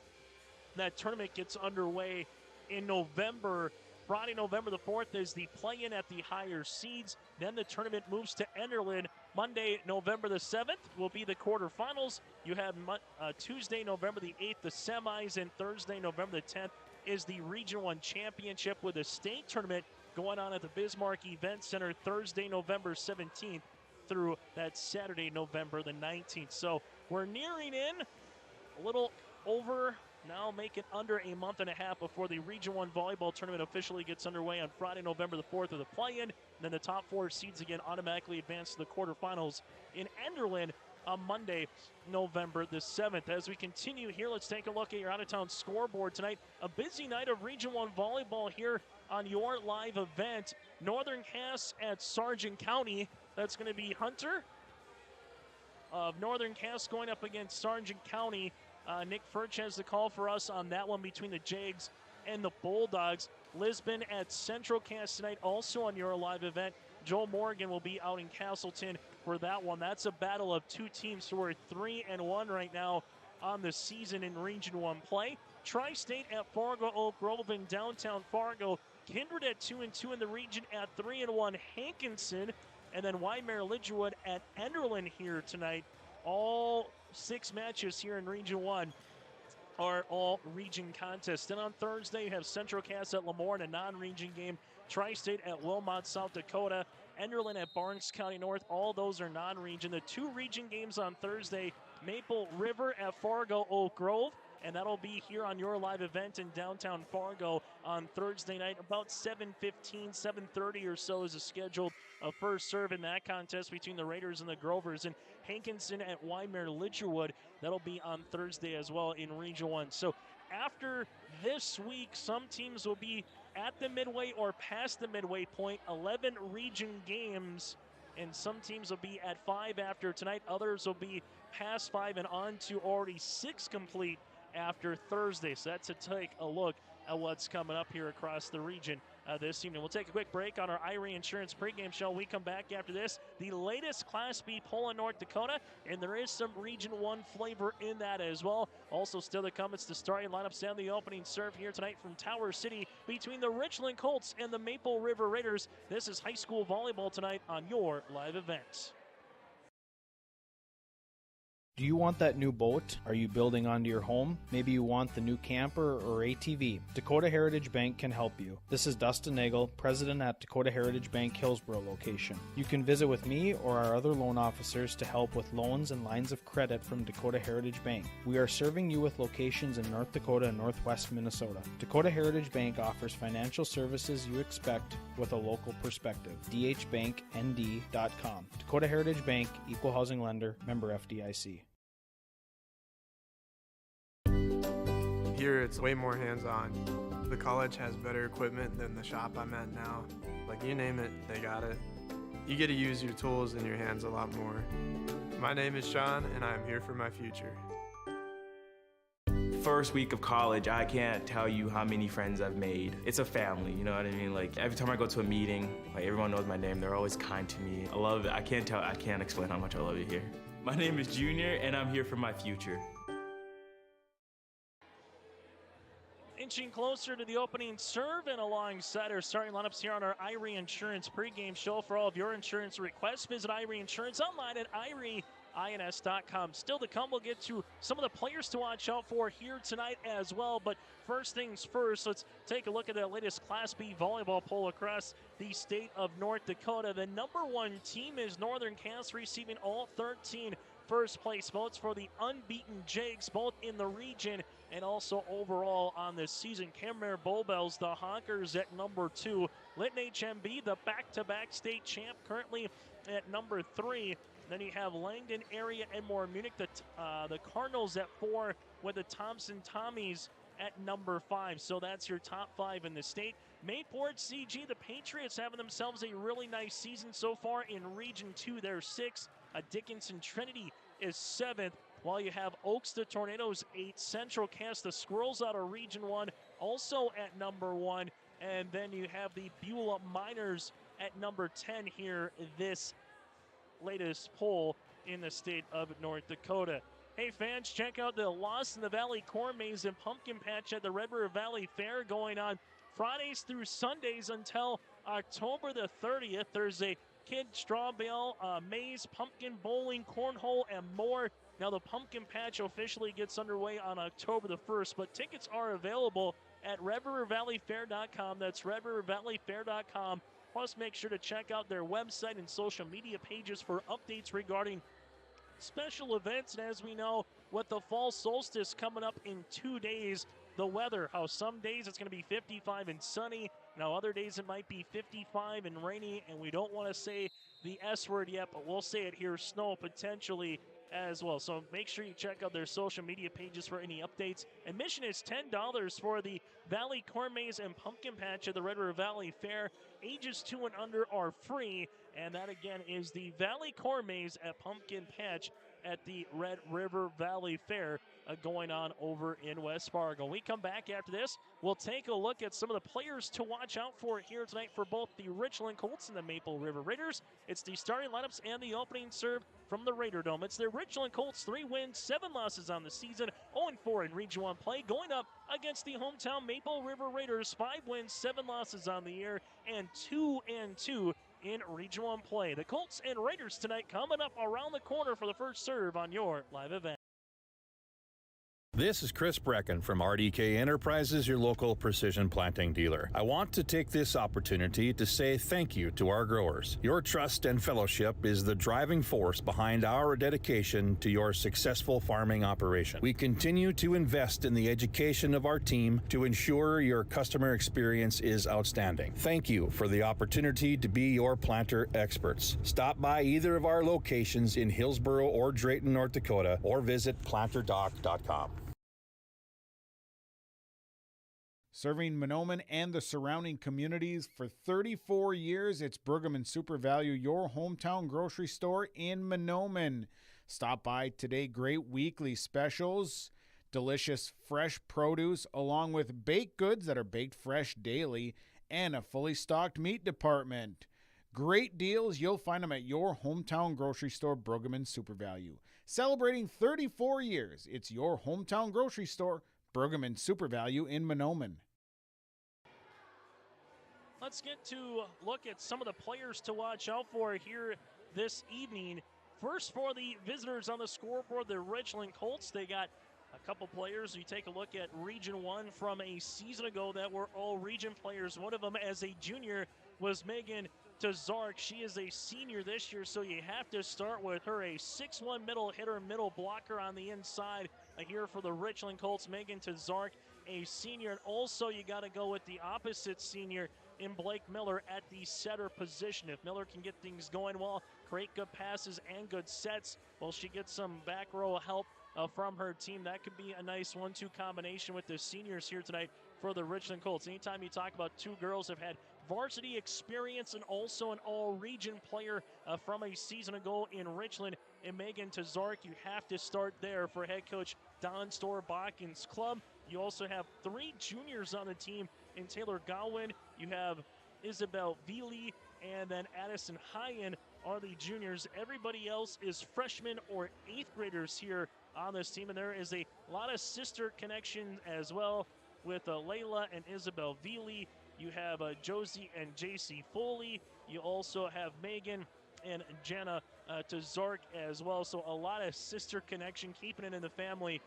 That tournament gets underway in November. Friday, November the 4th is the play-in at the higher seeds. Then the tournament moves to Enderlin. Monday, November the 7th will be the quarterfinals. You have Tuesday, November the 8th, the semis, and Thursday, November the 10th is the Region 1 Championship with a state tournament going on at the Bismarck Event Center Thursday, November 17th through that Saturday, November the 19th. So we're nearing in a little over, now make it under a month and a half before the Region 1 Volleyball Tournament officially gets underway on Friday, November the 4th of the play-in. Then the top 4 seeds again automatically advance to the quarterfinals in Enderlin on Monday, November the 7th. As we continue here, let's take a look at your out-of-town scoreboard tonight. A busy night of Region 1 volleyball here on your live event. Northern Cass at Sargent County. That's going to be Hunter of Northern Cass going up against Sargent County. Nick Furch has the call for us on that one between the Jags and the Bulldogs. Lisbon at Central Cass tonight, also on your live event. Joel Morgan will be out in Castleton for that one. That's a battle of two teams who are 3-1 right now on the season in Region 1 play. Tri-State at Fargo Oak Grove in downtown Fargo. Kindred at 2-2 in the region at 3-1. Hankinson, and then Waimea Lidgerwood at Enderlin here tonight. All 6 matches here in Region 1 are all region contests. Then on Thursday, you have Central Cass at Lemoore in a non-region game. Tri-State at Wilmot, South Dakota. Enderlin at Barnes County North. All those are non-region. The 2 region games on Thursday, Maple River at Fargo Oak Grove. And that'll be here on your live event in downtown Fargo on Thursday night. About 7:15, 7:30 or so is the scheduled first serve in that contest between the Raiders and the Grovers. And Hankinson at Waimea Lidgerwood, that'll be on Thursday as well in Region 1. So after this week, some teams will be at the midway or past the midway point. 11 region games, and some teams will be at 5 after tonight. Others will be past 5 and on to already 6 complete after Thursday. So that's to take a look at what's coming up here across the region this evening. We'll take a quick break on our Irie Insurance pregame show. We come back after this. The latest Class B poll in North Dakota, and there is some Region 1 flavor in that as well. Also still to come, it's the starting lineups and the opening serve here tonight from Tower City between the Richland Colts and the Maple River Raiders. This is high school volleyball tonight on your live event. Do you want that new boat? Are you building onto your home? Maybe you want the new camper or ATV. Dakota Heritage Bank can help you. This is Dustin Nagel, president at Dakota Heritage Bank Hillsboro location. You can visit with me or our other loan officers to help with loans and lines of credit from Dakota Heritage Bank. We are serving you with locations in North Dakota and Northwest Minnesota. Dakota Heritage Bank offers financial services you expect with a local perspective. dhbanknd.com. Dakota Heritage Bank, equal housing lender, member FDIC. Here it's way more hands-on. The college has better equipment than the shop I'm at now. Like, you name it, they got it. You get to use your tools and your hands a lot more. My name is Sean, and I'm here for my future. First week of college, I can't tell you how many friends I've made. It's a family, you know what I mean? Like, every time I go to a meeting, like, everyone knows my name. They're always kind to me. I love it. I can't explain how much I love it here. My name is Junior, and I'm here for my future. Inching closer to the opening serve and alongside our starting lineups here on our Irie Insurance pregame show. For all of your insurance requests, visit Irie Insurance online at IRIEINS.com. Still to come, we'll get to some of the players to watch out for here tonight as well. But first things first, let's take a look at the latest Class B volleyball poll across the state of North Dakota. The number 1 team is Northern Cass, receiving all 13 first place votes for the unbeaten Jags, both in the region and also overall on this season. Camrare Bullbells, the Honkers, at number 2. Lytton HMB, the back-to-back state champ, currently at number 3. Then you have Langdon Area and Moore Munich, the Cardinals at 4, with the Thompson Tommies at number 5. So that's your top 5 in the state. Mayport CG, the Patriots, having themselves a really nice season so far in Region 2. They're 6. Dickinson Trinity is 7th, while you have Oaks, the Tornadoes, 8. Central Cass, the Squirrels, out of Region 1, also at number 1. And then you have the Beulah Miners at number 10 here, this latest poll in the state of North Dakota. Hey fans, check out the Lost in the Valley Corn Maze and Pumpkin Patch at the Red River Valley Fair, going on Fridays through Sundays until October the 30th. There's a kid straw bale, maze, pumpkin bowling, cornhole, and more. Now the Pumpkin Patch officially gets underway on October the 1st, but tickets are available at RedRiverValleyFair.com. That's RedRiverValleyFair.com. Plus, make sure to check out their website and social media pages for updates regarding special events. And as we know, with the fall solstice coming up in 2 days, the weather, how some days it's going to be 55 and sunny. Now other days it might be 55 and rainy, and we don't want to say the S word yet, but we'll say it here, snow potentially as well. So make sure you check out their social media pages for any updates. Admission is $10 for the Valley Corn Maze and Pumpkin Patch at the Red River Valley Fair. Ages 2 and under are free, and that again is the Valley Corn Maze at Pumpkin Patch at the Red River Valley Fair going on over in West Fargo. We come back after this. We'll take a look at some of the players to watch out for here tonight for both the Richland Colts and the Maple River Raiders. It's the starting lineups and the opening serve from the Raider Dome. It's the Richland Colts, 3 wins, 7 losses on the season, 0-4 in Region 1 play, going up against the hometown Maple River Raiders, 5 wins, 7 losses on the year, and 2-2 in Region 1 play. The Colts and Raiders tonight coming up around the corner for the first serve on your live event. This is Chris Brecken from RDK Enterprises, your local precision planting dealer. I want to take this opportunity to say thank you to our growers. Your trust and fellowship is the driving force behind our dedication to your successful farming operation. We continue to invest in the education of our team to ensure your customer experience is outstanding. Thank you for the opportunity to be your planter experts. Stop by either of our locations in Hillsboro or Drayton, North Dakota, or visit planterdoc.com. Serving Mahnomen and the surrounding communities for 34 years, it's Brigham and Super Value, your hometown grocery store in Mahnomen. Stop by today. Great weekly specials, delicious fresh produce, along with baked goods that are baked fresh daily, and a fully stocked meat department. Great deals. You'll find them at your hometown grocery store, Brigham and Super Value. Celebrating 34 years, it's your hometown grocery store, Brigham and Super Value in Mahnomen. Let's get to look at some of the players to watch out for here this evening. First, for the visitors on the scoreboard, the Richland Colts. They got a couple players. You take a look at Region 1 from a season ago that were all region players. One of them, as a junior, was Megan Tazark. She is a senior this year, so you have to start with her. A 6'1" middle hitter, middle blocker on the inside here for the Richland Colts. Megan Tazark, a senior. And also you got to go with the opposite senior in Blake Miller at the setter position. If Miller can get things going well, create good passes and good sets, well, she gets some back row help from her team. That could be a nice 1-2 combination with the seniors here tonight for the Richland Colts. Anytime you talk about two girls have had varsity experience and also an all-region player from a season ago in Richland, and Megan Tazark, you have to start there for head coach Don Storbachen's club. You also have 3 juniors on the team in Taylor Gowan. You have Isabel Veely, and then Addison Hyen are the juniors. Everybody else is freshmen or 8th graders here on this team, and there is a lot of sister connection as well with Layla and Isabel Veely. You have Josie and JC Foley. You also have Megan and Jenna Tazark as well. So a lot of sister connection, keeping it in the family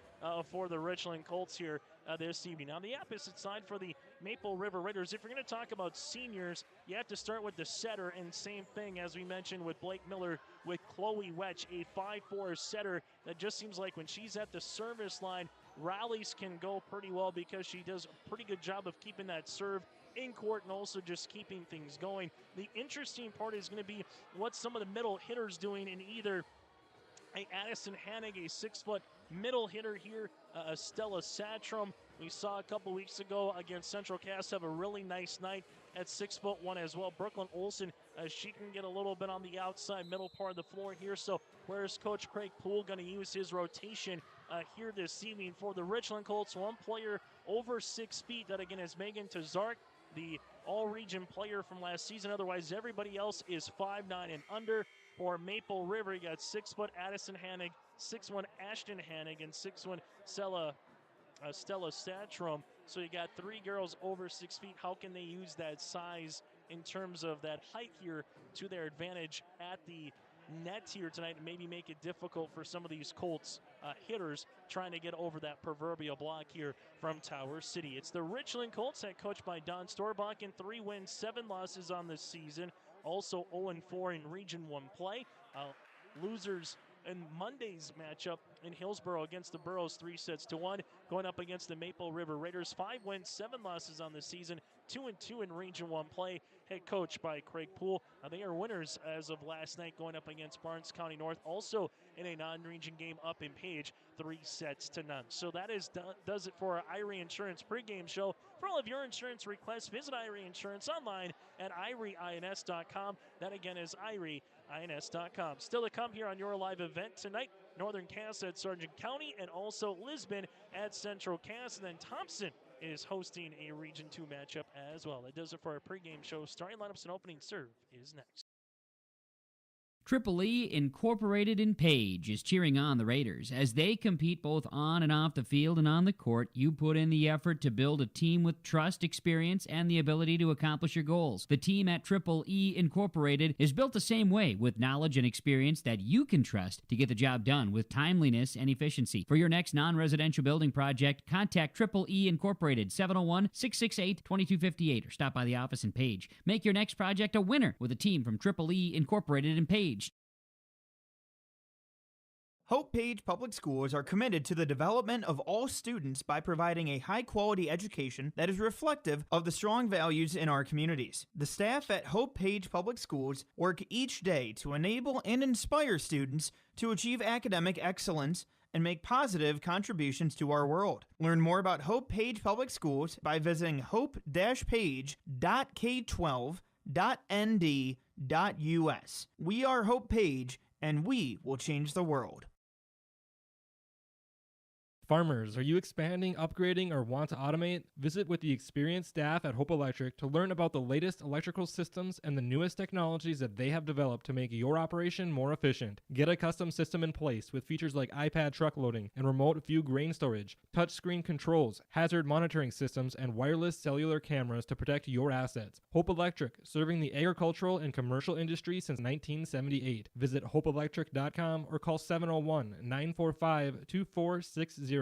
for the Richland Colts here this evening. On the opposite side for the Maple River Raiders, if you're going to talk about seniors, you have to start with the setter, and same thing as we mentioned with Blake Miller with Chloe Wetch, a 5'4" setter that just seems like when she's at the service line, rallies can go pretty well because she does a pretty good job of keeping that serve in court and also just keeping things going. The interesting part is going to be what some of the middle hitters doing in either Addison Hannig, a 6-foot middle hitter here, Stella Satrom. We saw a couple weeks ago against Central Cass have a really nice night at 6'1" as well. Brooklyn Olson, she can get a little bit on the outside middle part of the floor here. So where's Coach Craig Poole going to use his rotation here this evening for the Richland Colts? One player over 6 feet, that again is Megan Tazark, the all-region player from last season. Otherwise, everybody else is 5'9" and under. For Maple River, you got 6-foot Addison Hannig, 6'1" Ashton Hannig, and 6'1" Stella Statrom. So you got 3 girls over 6 feet. How can they use that size in terms of that height here to their advantage at the net here tonight, and maybe make it difficult for some of these Colts hitters trying to get over that proverbial block here from Tower City? It's the Richland Colts, head coached by Don Storbachen. 3 wins, 7 losses on this season. Also 0-4 in Region 1 play. Losers in Monday's matchup in Hillsboro against the Burros 3-1, going up against the Maple River Raiders. 5 wins, 7 losses on the season, 2-2 in Region 1 play. head coach by Craig Poole. They are winners as of last night, going up against Barnes County North, also in a non-region game up in Page, 3-0. So that does it for our Irie Insurance pregame show. For all of your insurance requests, visit Irie Insurance online at irieins.com. That again is irieins.com. Still to come here on your live event tonight, Northern Cass at Sargent County, and also Lisbon at Central Cass, and then Thompson is hosting a Region 2 matchup as well. That does it for our pregame show. Starting lineups and opening serve is next. Triple E Incorporated in Page is cheering on the Raiders. As they compete both on and off the field and on the court, you put in the effort to build a team with trust, experience, and the ability to accomplish your goals. The team at Triple E Incorporated is built the same way, with knowledge and experience that you can trust to get the job done with timeliness and efficiency. For your next non-residential building project, contact Triple E Incorporated, 701-668-2258, or stop by the office in Page. Make your next project a winner with a team from Triple E Incorporated in Page. Hope Page Public Schools are committed to the development of all students by providing a high-quality education that is reflective of the strong values in our communities. The staff at Hope Page Public Schools work each day to enable and inspire students to achieve academic excellence and make positive contributions to our world. Learn more about Hope Page Public Schools by visiting hope-page.k12.nd.us. We are Hope Page, and we will change the world. Farmers, are you expanding, upgrading, or want to automate? Visit with the experienced staff at Hope Electric to learn about the latest electrical systems and the newest technologies that they have developed to make your operation more efficient. Get a custom system in place with features like iPad truck loading and remote view grain storage, touchscreen controls, hazard monitoring systems, and wireless cellular cameras to protect your assets. Hope Electric, serving the agricultural and commercial industry since 1978. Visit hopeelectric.com or call 701-945-2460.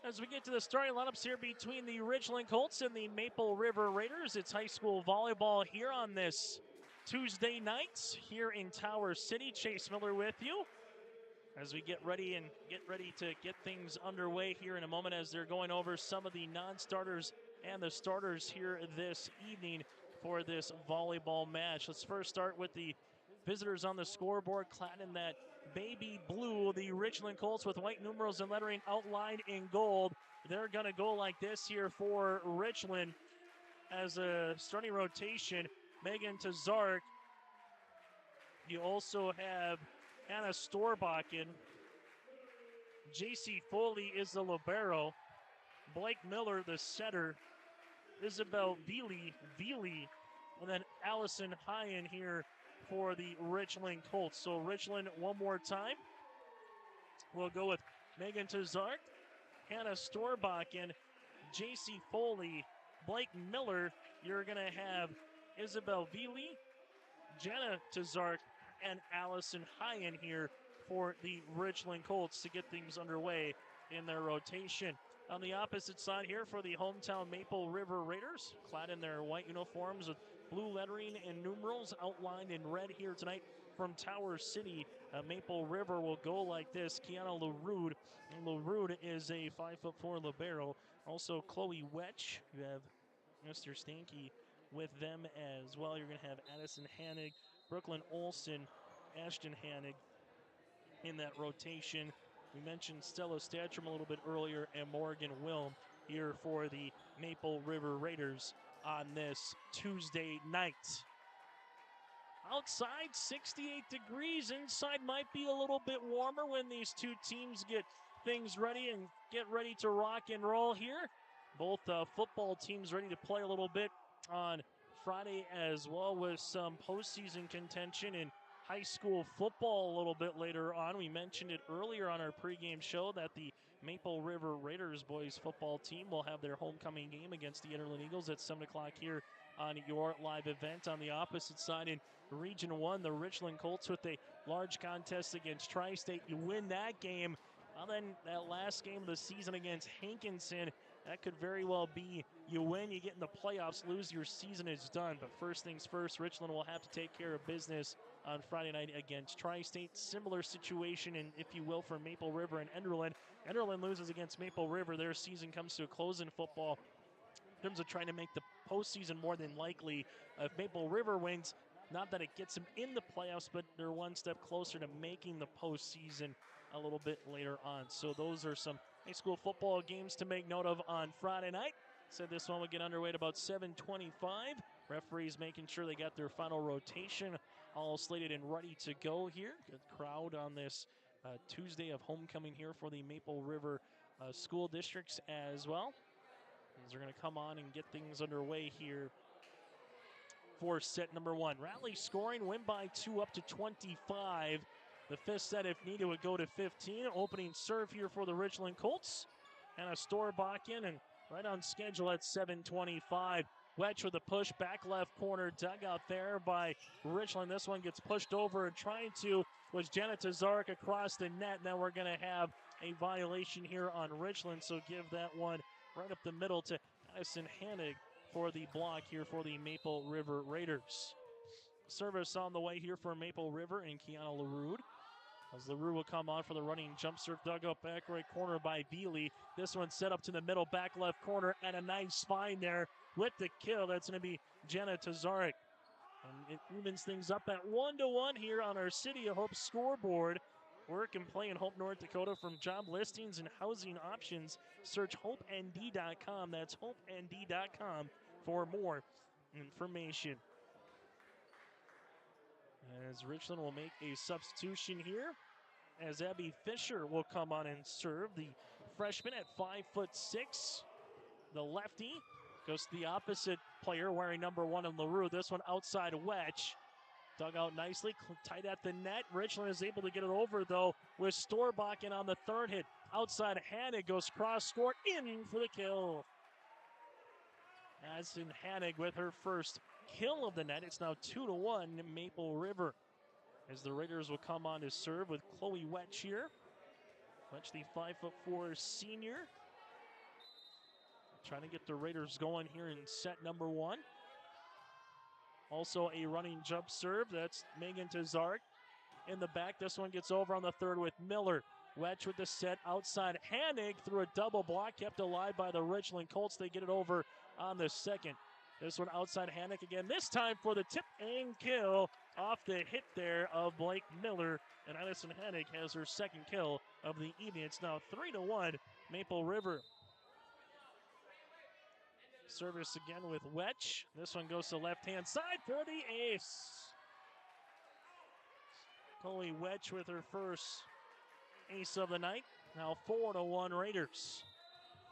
As we get to the starting lineups here between the Richland Colts and the Maple River Raiders, it's high school volleyball here on this Tuesday night here in Tower City. Chase Miller with you as we get ready to get things underway here in a moment, as they're going over some of the non-starters and the starters here this evening for this volleyball match. Let's first start with the visitors on the scoreboard, clad in that baby blue, the Richland Colts with white numerals and lettering outlined in gold. They're going to go like this here for Richland as a starting rotation. Megan Tazark. You also have Anna Storbakken. JC Foley is the libero. Blake Miller, the setter. Isabel Veely, and then Allison Hyen here for the Richland Colts. So Richland one more time. We'll go with Megan Tazark, Hannah Storbakken, JC Foley, Blake Miller. You're going to have Isabel Veely, Jenna Tazark, and Allison Hyen here for the Richland Colts to get things underway in their rotation. On the opposite side here for the hometown Maple River Raiders, clad in their white uniforms with blue lettering and numerals outlined in red here tonight from Tower City. Maple River will go like this. Kiana LaRude. LaRude is a 5'4" libero. Also Chloe Wetch. You have Mr. Stanky with them as well. You're going to have Addison Hanig, Brooklyn Olson, Ashton Hanig in that rotation. We mentioned Stella Statrum a little bit earlier, and Morgan Wilm here for the Maple River Raiders on this Tuesday night. Outside, 68 degrees. Inside might be a little bit warmer when these two teams get things ready and get ready to rock and roll here. Both football teams ready to play a little bit on Friday as well, with some postseason contention in high school football a little bit later on. We mentioned it earlier on our pregame show that the Maple River Raiders boys football team will have their homecoming game against the Interland Eagles at 7 o'clock here on your live event. On the opposite side in Region 1, the Richland Colts with a large contest against Tri-State. You win that game, well, then that last game of the season against Hankinson, that could very well be you win, you get in the playoffs, lose, your season is done. But first things first, Richland will have to take care of business on Friday night against Tri-State. Similar situation, and if you will, for Maple River and Enderlin. Enderlin loses against Maple River. Their season comes to a close in football in terms of trying to make the postseason more than likely. If Maple River wins, not that it gets them in the playoffs, but they're one step closer to making the postseason a little bit later on. So those are some high school football games to make note of on Friday night. Said this one would get underway at about 7:25. Referees making sure they got their final rotation all slated and ready to go here. Good crowd on this Tuesday of homecoming here for the Maple River school districts as well. They're going to come on and get things underway here for set number one. Rally scoring, win by 2 up to 25. The fifth set, if needed, would go to 15. Opening serve here for the Richland Colts. And a Storbakken, and right on schedule at 7:25. Wedge with a push, back left corner, dugout there by Richland. This one gets pushed over, and trying to was Janet Tazarek across the net. Now we're going to have a violation here on Richland, so give that one right up the middle to Addison Hannig for the block here for the Maple River Raiders. Service on the way here for Maple River and Kiana LaRue. As LaRue will come on for the running jump serve, dugout back right corner by Beely. This one set up to the middle, back left corner, and a nice find there with the kill. That's going to be Jenna Tazarek. And it evens things up at 1-1 here on our City of Hope scoreboard. Work and play in Hope, North Dakota. From job listings and housing options, search HopeND.com. That's HopeND.com for more information. As Richland will make a substitution here, as Abby Fisher will come on and serve. The freshman at 5'6", the lefty goes to the opposite player wearing number 1 in LaRue. This one outside wedge. Dug out nicely, tight at the net. Richland is able to get it over, though, with Storbakken on the third hit. Outside Hannig goes cross court in for the kill. Addison Hannig with her first kill of the net. It's now 2-1 Maple River. As the Raiders will come on to serve with Chloe Wetch here. Wetch, the 5'4" senior. Trying to get the Raiders going here in set number one. Also a running jump serve. That's Megan Tazarek in the back. This one gets over on the third with Miller. Wetch with the set outside. Hannig through a double block, kept alive by the Richland Colts. They get it over on the second. This one outside Hannig again, this time for the tip and kill off the hit there of Blake Miller. And Addison Hannig has her second kill of the evening. It's now 3-1 Maple River. Service again with Wetch. This one goes to left-hand side for the ace. Chloe Wetch with her first ace of the night. Now 4-1 Raiders.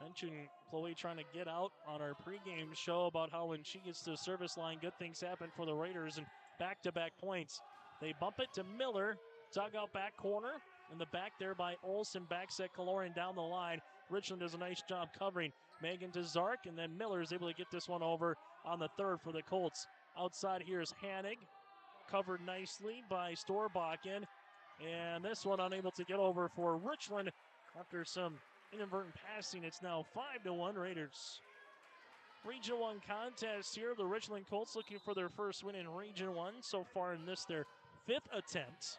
Mentioned Chloe trying to get out on our pregame show about how when she gets to the service line, good things happen for the Raiders, and back-to-back points. They bump it to Miller, dugout back corner, in the back there by Olsen, back set Kalorian down the line. Richland does a nice job covering. Megan Tazarek, and then Miller is able to get this one over on the third for the Colts. Outside here is Hannig, covered nicely by Storbakken, and this one unable to get over for Richland after some inadvertent passing. It's now 5-1 Raiders. Region 1 contest here. The Richland Colts looking for their first win in Region 1 so far in this, their 5th attempt.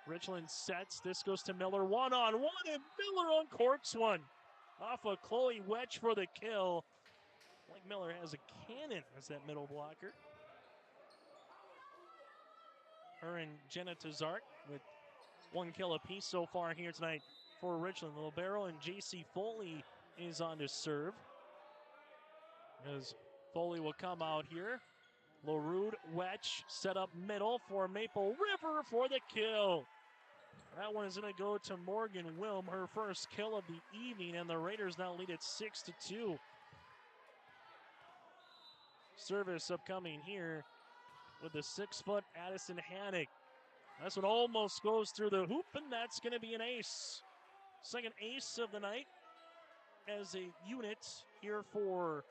Richland sets. This goes to Miller. One-on-one, and Miller uncorks one. Off of Chloe Wetch for the kill. Like Miller has a cannon as that middle blocker. Her and Jenna Tazarek with one kill apiece so far here tonight for Richland. Libero and J.C. Foley is on to serve. As Foley will come out here. LaRue, Wetch set up middle for Maple River for the kill. That one is going to go to Morgan Wilm, her first kill of the evening, and the Raiders now lead at 6-2. Service upcoming here with the 6-foot Addison Hannig. This one almost goes through the hoop, and that's going to be an ace. Second ace of the night as a unit here for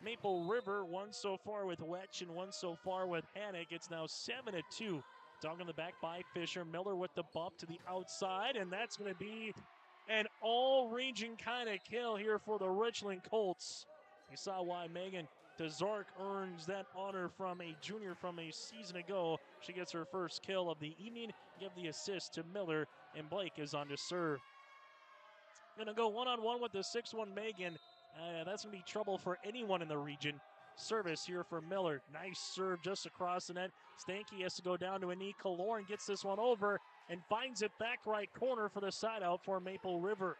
Maple River. One so far with Wetch and one so far with Hannig. It's now 7-2. Dog on the back by Fisher. Miller with the bump to the outside, and that's going to be an all-region kind of kill here for the Richland Colts. You saw why Megan Tazarek earns that honor from a junior from a season ago. She gets her first kill of the evening. Give the assist to Miller, and Blake is on to serve. Going to go one-on-one with the 6'1" Megan, That's going to be trouble for anyone in the region. Service here for Miller. Nice serve just across the net. Stanky has to go down to a knee. Kaloran gets this one over and finds it back right corner for the side out for Maple River.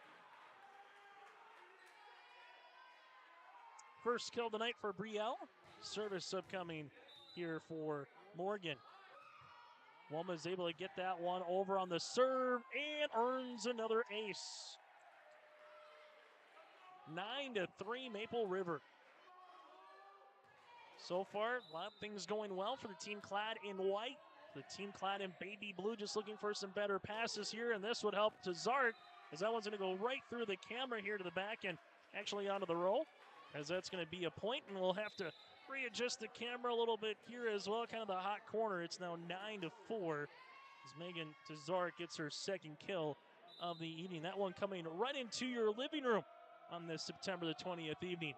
First kill tonight for Brielle. Service upcoming here for Morgan. Woma is able to get that one over on the serve and earns another ace. 9-3 Maple River. So far, a lot of things going well for the team clad in white. The team clad in baby blue just looking for some better passes here, and this would help to Zark, as that one's going to go right through the camera here to the back and actually onto the roll, as that's going to be a point, and we'll have to readjust the camera a little bit here as well, kind of the hot corner. It's now 9-4 as Megan Tazark gets her second kill of the evening. That one coming right into your living room on this September the 20th evening.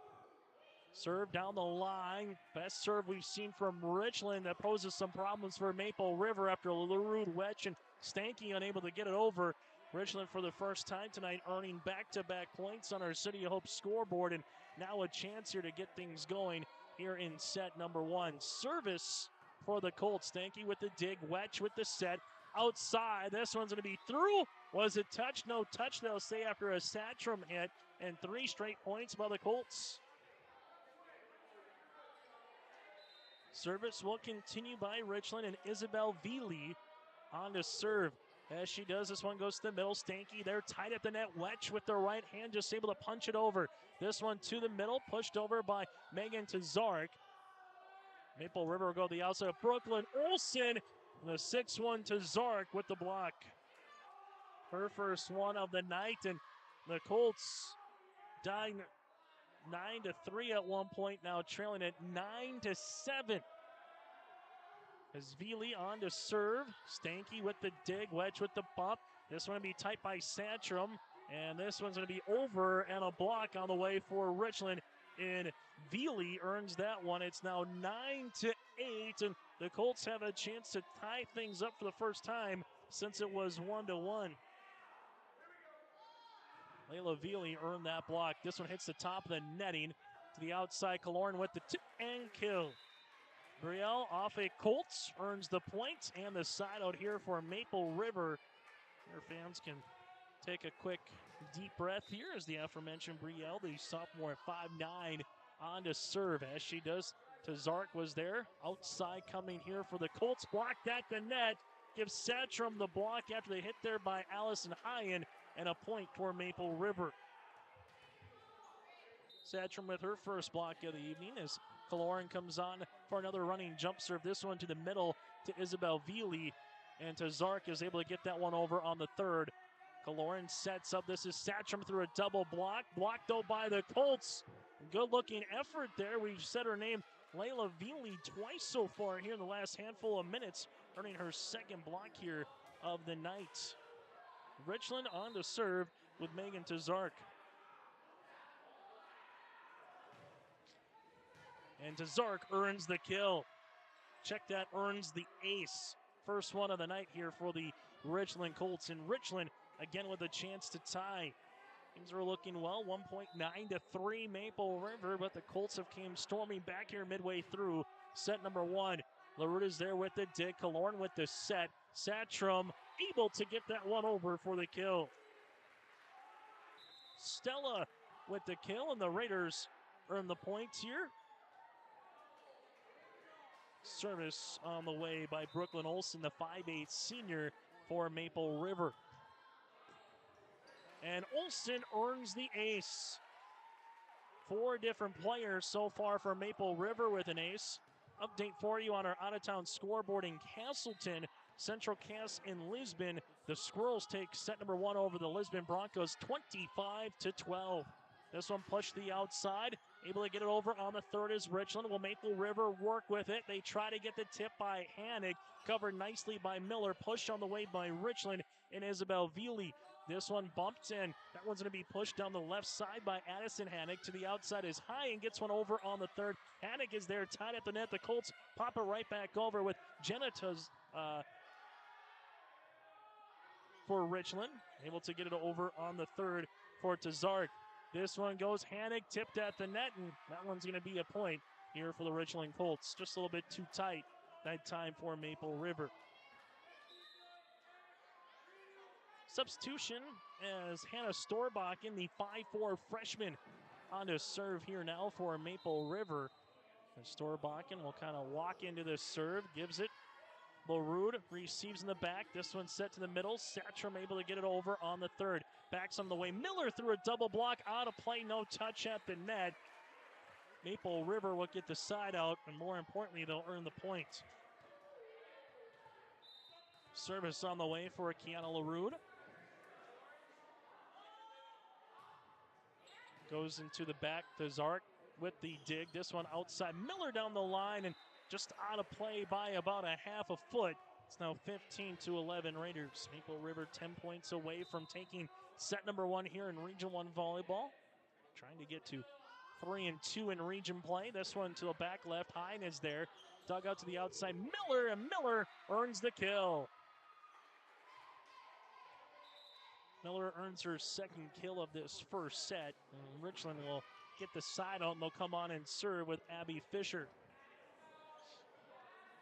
Serve down the line. Best serve we've seen from Richland that poses some problems for Maple River after LaRue, Wetch, and Stanky unable to get it over. Richland for the first time tonight earning back-to-back points on our City of Hope scoreboard, and now a chance here to get things going here in set number one. Service for the Colts. Stanky with the dig. Wetch with the set. Outside. This one's going to be through. Was it touch? No touch, they'll say, after a Satcham hit, and 3 straight points by the Colts. Service will continue by Richland, and Isabel Veely on to serve. As she does, this one goes to the middle. Stanky there, tight at the net. Wetch with the right hand, just able to punch it over. This one to the middle, pushed over by Megan Tazark. Maple River will go to the outside. Brooklyn Olsen, the 6-1 Tazark with the block. Her first one of the night, and the Colts dying 9-3 at one point, now trailing at 9-7. As Veely on to serve. Stanky with the dig. Wedge with the bump. This one will be tight by Satcham. And this one's going to be over and a block on the way for Richland. And Veely earns that one. It's now 9-8. And the Colts have a chance to tie things up for the first time since it was 1-1. Layla Veely earned that block. This one hits the top of the netting to the outside. Kaloran with the tip and kill. Brielle off a Colts earns the point and the side out here for Maple River. Your fans can take a quick deep breath here as the aforementioned Brielle, the sophomore at 5'9", on to serve as she does. Tazark was there. Outside coming here for the Colts. Blocked at the net. Gives Satcham the block after they hit there by Allison Hyen, and a point for Maple River. Satcham with her first block of the evening as Kaloran comes on for another running jump serve. This one to the middle to Isabel Veely, and Tazark is able to get that one over on the third. Kaloran sets up. This is Satcham through a double block. Blocked though by the Colts. Good looking effort there. We've said her name, Layla Veely, twice so far here in the last handful of minutes, earning her second block here of the night. Richland on to serve with Megan Tazark. And Tazark earns the kill. Check that, earns the ace. First one of the night here for the Richland Colts. And Richland again with a chance to tie. Things are looking well, 1.9-3 Maple River, but the Colts have came storming back here midway through set number one. LaRuta's there with the dig. Kaloran with the set. Satcham able to get that one over for the kill. Stella with the kill, and the Raiders earn the points here. Service on the way by Brooklyn Olsen, the 5'8" senior for Maple River. And Olsen earns the ace. 4 different players so far for Maple River with an ace. Update for you on our out-of-town scoreboard in Castleton. Central Cass in Lisbon. The Squirrels take set number 1 over the Lisbon Broncos 25-12. This one pushed the outside. Able to get it over on the third is Richland. Will Maple River work with it? They try to get the tip by Hannig. Covered nicely by Miller. Pushed on the way by Richland and Isabel Veely. This one bumped in. That one's going to be pushed down the left side by Addison Hannig. To the outside is High and gets one over on the third. Hannig is there tied at the net. The Colts pop it right back over with Genitas for Richland. Able to get it over on the third for Tazark. This one goes Hanig, tipped at the net, and that one's going to be a point here for the Richland Colts. Just a little bit too tight that time for Maple River. Substitution as Hannah Storbach in the 5'4" freshman on to serve here now for Maple River. And Storbakken will kind of walk into this serve, gives it. LaRude receives in the back. This one set to the middle. Satcham able to get it over on the third. Backs on the way. Miller through a double block. Out of play. No touch at the net. Maple River will get the side out, and more importantly, they'll earn the point. Service on the way for Kiana LaRude. Goes into the back to Zark with the dig. This one outside. Miller down the line and just out of play by about a half a foot. It's now 15-11 Raiders. Maple River 10 points away from taking set number 1 here in Region 1 volleyball. Trying to get to 3-2 in region play. This one to the back left. Hine is there. Dug out to the outside. Miller, and Miller earns the kill. Miller earns her second kill of this first set. And Richland will get the side out, and they'll come on and serve with Abby Fisher.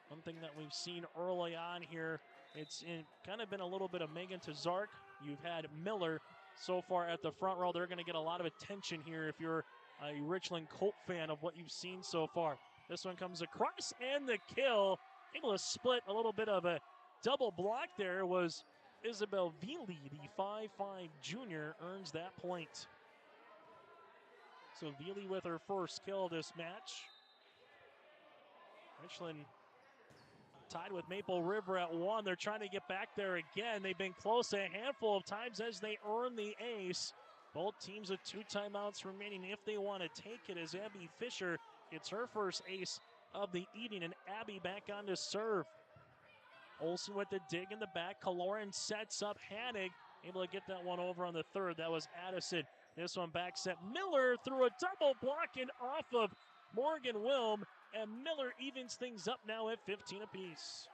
One thing that we've seen early on here, it's kind of been a little bit of Megan Tazark. You've had Miller so far at the front row. They're going to get a lot of attention here if you're a Richland Colt fan of what you've seen so far. This one comes across, and the kill. Able to split a little bit of a double block there was Isabel Vili, the 5'5" junior, earns that point. So Vili with her first kill of this match. Richland tied with Maple River at 1. They're trying to get back there again. They've been close a handful of times as they earn the ace. Both teams with 2 timeouts remaining if they want to take it, as Abby Fisher gets her first ace of the evening, and Abby back on to serve. Olsen with the dig in the back. Kaloran sets up Hanig, able to get that one over on the third. That was Addison. This one back set. Miller through a double block and off of Morgan Wilm, and Miller evens things up now at 15 apiece.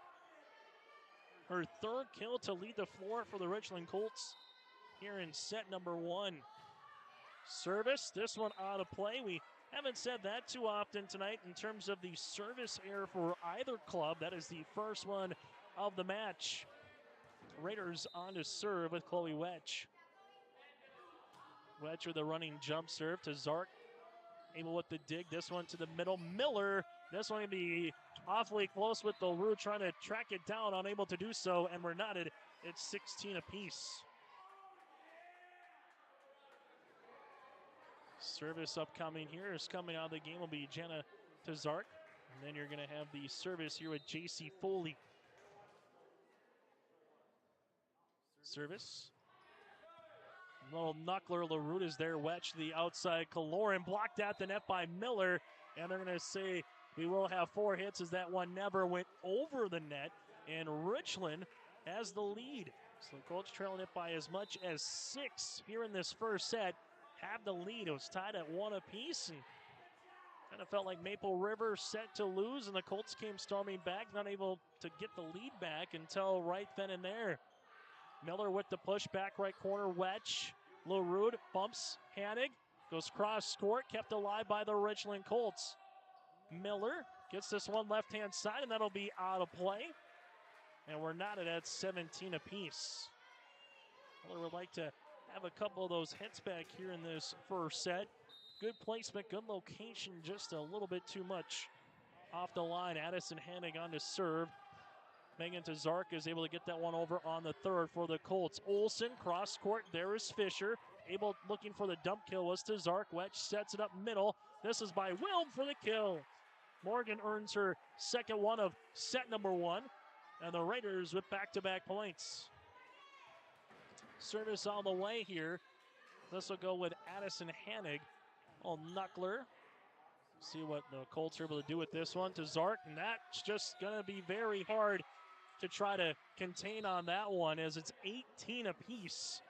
Her third kill to lead the floor for the Richland Colts here in set number 1. Service, this one out of play. We haven't said that too often tonight in terms of the service error for either club. That is the first one of the match. Raiders on to serve with Chloe Wedge. Wedge with a running jump serve to Zark. Able with the dig, this one to the middle. Miller, this one going to be awfully close with the LaRue trying to track it down, unable to do so, and we're knotted. It's 16 apiece. Service upcoming here is coming out of the game will be Jenna Tazark. And then you're going to have the service here with JC Foley. Service. Little knuckler, LaRue is there, wedge to the outside. Kaloran blocked at the net by Miller. And they're going to say we will have 4 hits as that one never went over the net. And Richland has the lead. So the Colts trailing it by as much as 6 here in this first set. Have the lead. It was tied at 1 apiece, and kind of felt like Maple River set to lose, and the Colts came storming back, not able to get the lead back until right then and there. Miller with the push, back right corner, wedge. LaRue bumps Hanig, goes cross court, kept alive by the Richland Colts. Miller gets this one left-hand side, and that'll be out of play. And we're knotted at 17 apiece. Miller would like to have a couple of those hits back here in this first set. Good placement, good location, just a little bit too much off the line. Addison Hanig on to serve. Megan Tazark is able to get that one over on the third for the Colts. Olsen, cross court, there is Fisher. Looking for the dump kill was Tazark. Wedge sets it up middle. This is by Wilm for the kill. Morgan earns her second one of set number 1. And the Raiders with back-to-back points. Service all the way here. This will go with Addison Hanig. Oh, knuckler. See what the Colts are able to do with this one to Zark. And that's just going to be very hard to try to contain on that one, as it's 18 apiece.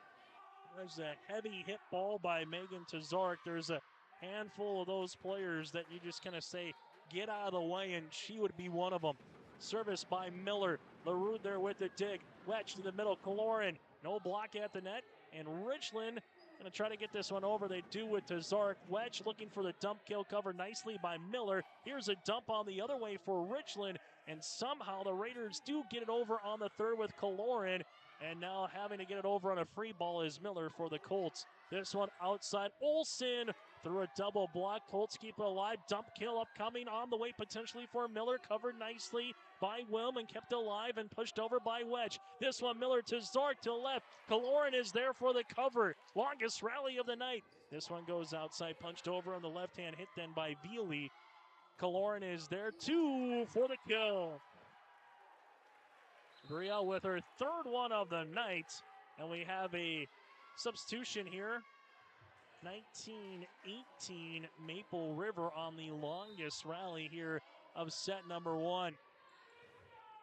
There's a heavy hit ball by Megan Tazark. There's a handful of those players that you just kind of say, get out of the way, and she would be one of them. Service by Miller. LaRue there with the dig. Wedge to the middle. Kaloran. No block at the net. And Richland Going to try to get this one over. They do with Tazark. Wedge looking for the dump kill, covered nicely by Miller. Here's a dump on the other way for Richland, and somehow the Raiders do get it over on the third with Kaloran, and now having to get it over on a free ball is Miller for the Colts. This one outside, Olsen through a double block. Colts keep it alive. Dump kill upcoming on the way potentially for Miller. Covered nicely by Wilm and kept alive and pushed over by Wedge. This one Miller to Zark to left. Kaloran is there for the cover. Longest rally of the night. This one goes outside, punched over on the left hand, hit then by Veely. Kaloran is there too for the kill. Brielle with her third one of the night. And we have a substitution here. 19-18 Maple River on the longest rally here of set number one.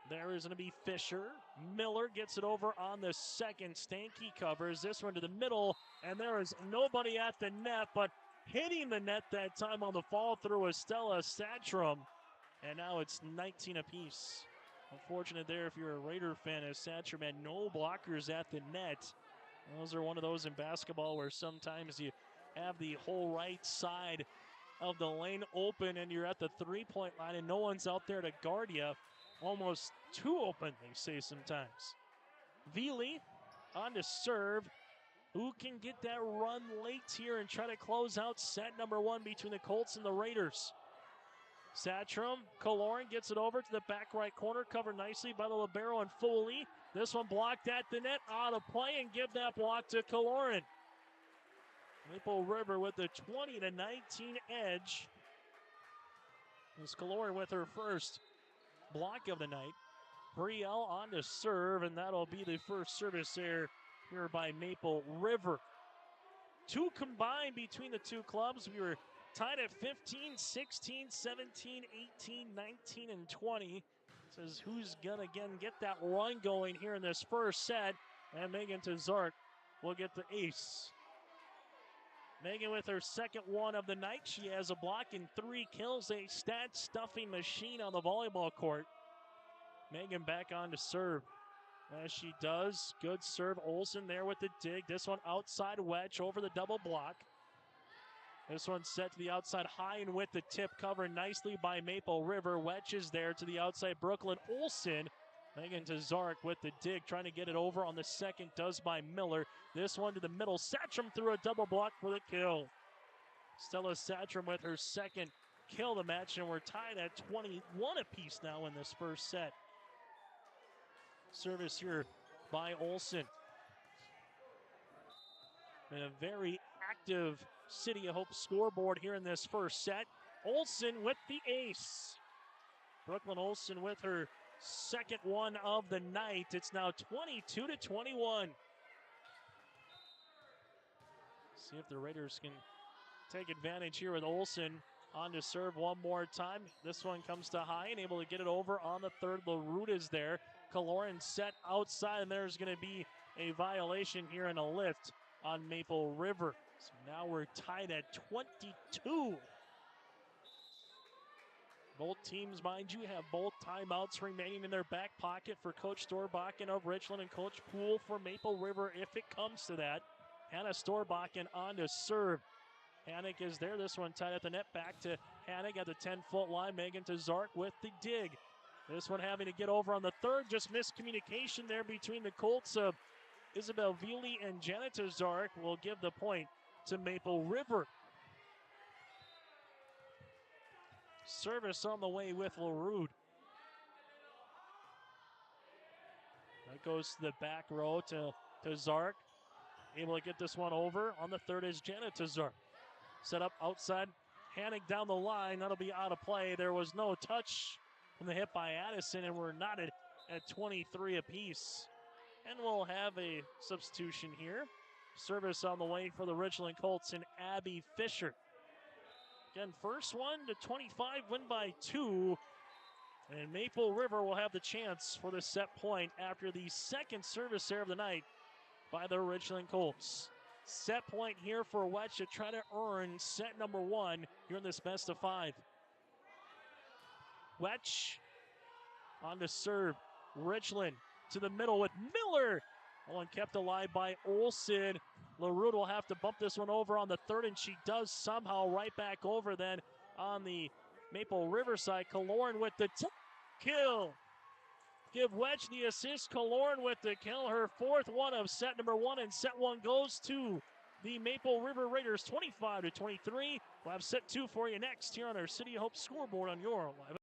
There is going to be Fisher. Miller gets it over on the second. Stanky covers this one to the middle, and there is nobody at the net, but hitting the net that time on the fall through was Stella Satchram. And now it's 19 apiece. Unfortunate there if you're a Raider fan, as Satchram had no blockers at the net. Those are one of those in basketball where sometimes you have the whole right side of the lane open and you're at the three-point line and no one's out there to guard you. Almost too open, they say sometimes. Veely on to serve. Who can get that run late here and try to close out set number one between the Colts and the Raiders? Satchram, Kaloran gets it over to the back right corner, covered nicely by the libero and Foley. This one blocked at the net, out of play, and give that block to Kaloran. Maple River with the 20-19 edge. It's Kaloran with her first block of the night. Brielle on to serve, and that'll be the first service there here by Maple River. Two combined between the two clubs. We were tied at 15, 16, 17, 18, 19, and 20. Says who's gonna again get that run going here in this first set, and Megan Tazark will get the ace. Megan with her second one of the night. She has a block and 3 kills, a stat-stuffing machine on the volleyball court. Megan back on to serve. As she does, good serve. Olsen there with the dig. This one outside wedge over the double block. This one set to the outside high and with the tip, covered nicely by Maple River. Wedge is there to the outside. Brooklyn Olsen. Megan Tazark with the dig, trying to get it over on the second, does by Miller. This one to the middle. Satchram through a double block for the kill. Stella Satchram with her second kill of the match, and we're tied at 21 apiece now in this first set. Service here by Olsen. And a very active City of Hope scoreboard here in this first set. Olsen with the ace. Brooklyn Olsen with her second one of the night. It's now 22-21. See if the Raiders can take advantage here with Olsen on to serve one more time. This one comes to high and able to get it over on the third. LaRute is there. Kaloran set outside, and there's going to be a violation here and a lift on Maple River. So now we're tied at 22. Both teams, mind you, have both timeouts remaining in their back pocket for Coach Storbakken of Richland and Coach Poole for Maple River if it comes to that. Hannah Storbakken on to serve. Hannick is there. This one tied at the net. Back to Hannick at the 10-foot line. Megan Tazark with the dig. This one having to get over on the third. Just miscommunication there between the Colts of Isabel Veely and Janet Tazark will give the point to Maple River. Service on the way with LaRute. That goes to the back row to Tazark. Able to get this one over. On the third is Janet Tazark. Set up outside. Hannick down the line. That'll be out of play. There was no touch from the hit by Addison, and we're knotted at 23 apiece. And we'll have a substitution here. Service on the way for the Richland Colts and Abby Fisher. Again, first one to 25, win by 2. And Maple River will have the chance for the set point after the second service error of the night by the Richland Colts. Set point here for Wedge to try to earn set number 1 here in this best of 5. Wedge on to serve. Richland to the middle with Miller. One kept alive by Olsen. LaRue will have to bump this one over on the third, and she does somehow right back over then on the Maple River side. Kaloran with the kill. Give Wedge the assist. Kaloran with the kill. Her fourth one of set number one, and set one goes to the Maple River Raiders 25-23. We'll have set two for you next here on our City of Hope scoreboard on your live.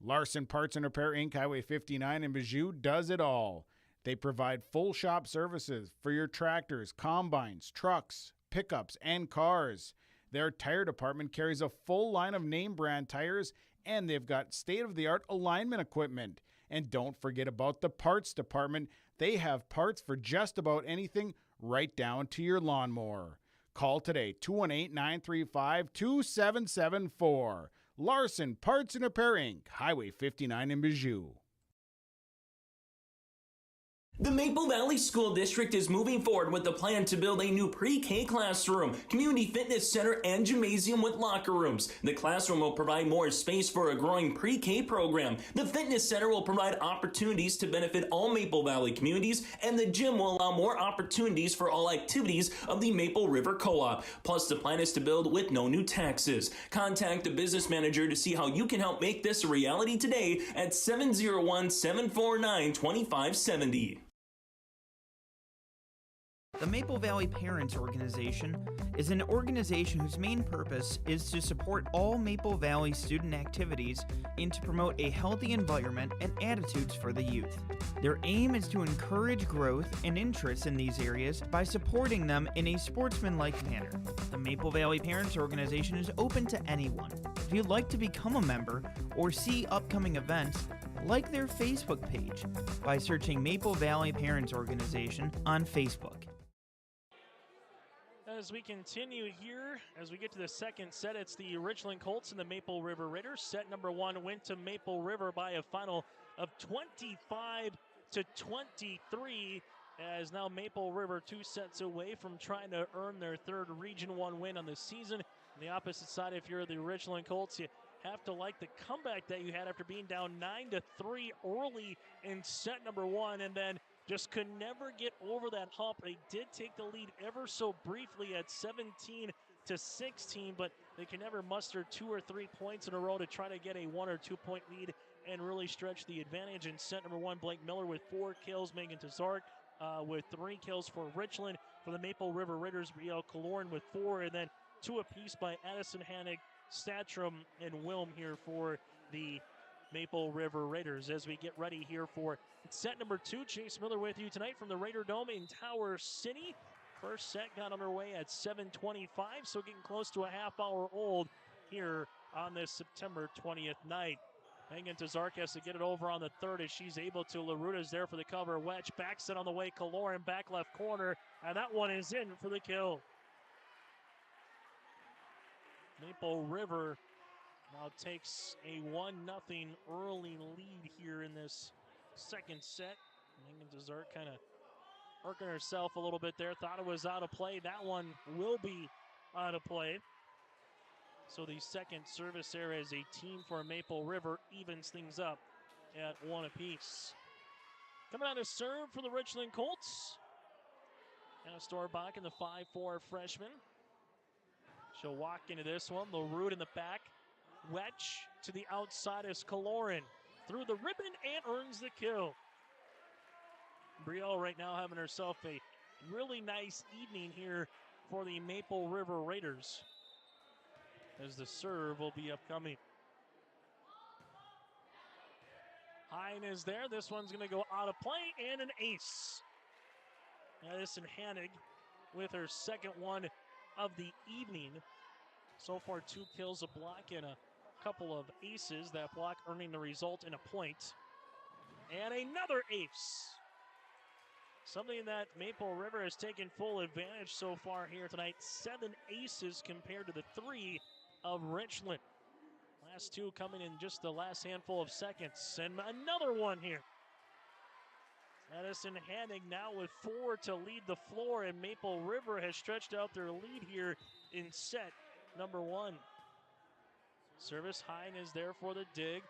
Larson Parts and Repair Inc., Highway 59 in Bijou does it all. They provide full shop services for your tractors, combines, trucks, pickups, and cars. Their tire department carries a full line of name brand tires, and they've got state-of-the-art alignment equipment. And don't forget about the parts department. They have parts for just about anything, right down to your lawnmower. Call today, 218-935-2774. Larson Parts and Repair Inc., Highway 59 in Bijou. The Maple Valley School District is moving forward with the plan to build a new pre-K classroom, community fitness center, and gymnasium with locker rooms. The classroom will provide more space for a growing pre-K program. The fitness center will provide opportunities to benefit all Maple Valley communities, and the gym will allow more opportunities for all activities of the Maple River Co-op. Plus, the plan is to build with no new taxes. Contact the business manager to see how you can help make this a reality today at 701-749-2570. The Maple Valley Parents Organization is an organization whose main purpose is to support all Maple Valley student activities and to promote a healthy environment and attitudes for the youth. Their aim is to encourage growth and interest in these areas by supporting them in a sportsmanlike manner. The Maple Valley Parents Organization is open to anyone. If you'd like to become a member or see upcoming events, like their Facebook page by searching Maple Valley Parents Organization on Facebook. As we continue here, as we get to the second set, it's the Richland Colts and the Maple River Raiders. Set number one went to Maple River by a final of 25-23, as now Maple River 2 sets away from trying to earn their third Region 1 win on the season. On the opposite side, if you're the Richland Colts, you have to like the comeback that you had after being down 9-3 early in set number one, and then just could never get over that hump. They did take the lead ever so briefly at 17-16, but they can never muster 2 or 3 points in a row to try to get a 1 or 2 point lead and really stretch the advantage. In set number one, Blake Miller with 4 kills, Megan Tazark with 3 kills for Richland. For the Maple River Raiders, Brielle Kaloran with 4, and then 2 apiece by Addison Hannig, Statrum, and Wilm here for the Maple River Raiders. As we get ready here for set number 2, Chase Miller with you tonight from the Raider Dome in Tower City. First set got underway at 7:25, so getting close to a half hour old here on this September 20th night. Megan Tazark has to get it over on the third as she's able to. LaRuta's there for the cover. Wedge back set on the way. Kaloran back left corner, and that one is in for the kill. Maple River now takes a 1-0 early lead here in this second set. Megan Tazark kind of working herself a little bit there. Thought it was out of play. That one will be out of play. So the second service error as a team for Maple River evens things up at 1 apiece. Coming on to serve for the Richland Colts, Anna Storbach in the 5'4" freshman. She'll walk into this one. LaRue in the back. Wedge to the outside as Kaloran through the ribbon and earns the kill. Brielle right now having herself a really nice evening here for the Maple River Raiders, as the serve will be upcoming. Hine is there. This one's going to go out of play, and an ace. Addison Hannig with her second one of the evening. So far, 2 kills, a block, and a couple of aces. That block earning the result in a point. And another ace. Something that Maple River has taken full advantage so far here tonight. 7 aces compared to the 3 of Richland. Last 2 coming in just the last handful of seconds. And another one here. Addison Hannig now with 4 to lead the floor, and Maple River has stretched out their lead here in set number 1. Service, Hine is there for the dig.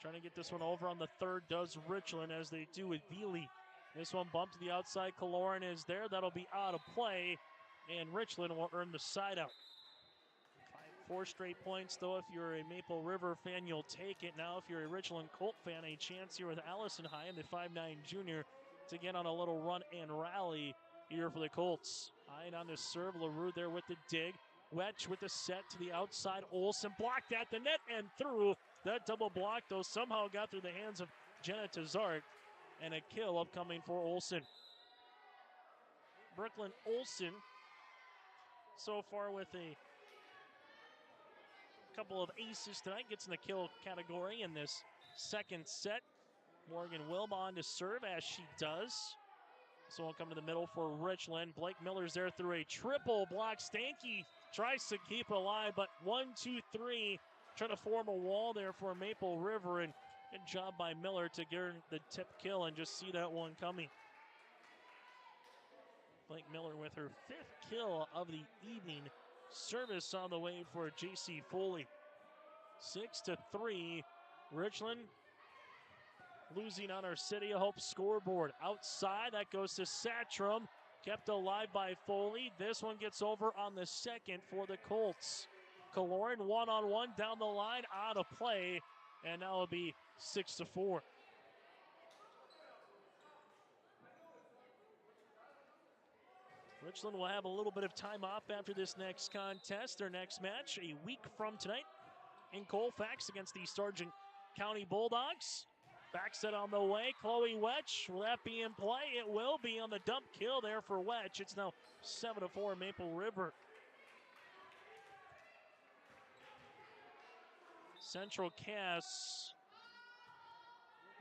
Trying to get this one over on the third does Richland, as they do with Veely This one bumped to the outside. Kaloran is there. That'll be out of play, and Richland will earn the side out. 4 straight points, though. If you're a Maple River fan, you'll take it. Now, if you're a Richland Colt fan, a chance here with Allison High and the 5'9 junior to get on a little run and rally here for the Colts. High on the serve. LaRue there with the dig. Wetch with the set to the outside. Olsen blocked at the net and through. That double block, though, somehow got through the hands of Jenna Tazark. And a kill upcoming for Olsen. Brooklyn Olsen so far with a couple of aces tonight. Gets in the kill category in this second set. Morgan Wilma on to serve as she does. So we'll come to the middle for Richland. Blake Miller's there through a triple block. Stanky tries to keep it alive, but 1, 2, 3 trying to form a wall there for Maple River, and good job by Miller to get the tip kill and just see that one coming. Blake Miller with her 5th kill of the evening. Service on the way for J.C. Foley. 6-3. Richland losing on our City of Hope scoreboard. Outside, that goes to Satrum. Kept alive by Foley. This one gets over on the second for the Colts. Kaloran one-on-one down the line, out of play. And now it'll be 6-4. Richland will have a little bit of time off after this next contest. Their next match a week from tonight in Colfax against the Sargent County Bulldogs. Back set on the way. Chloe Wetch, will that be in play? It will be on the dump kill there for Wetch. It's now 7-4 Maple River. Central Cass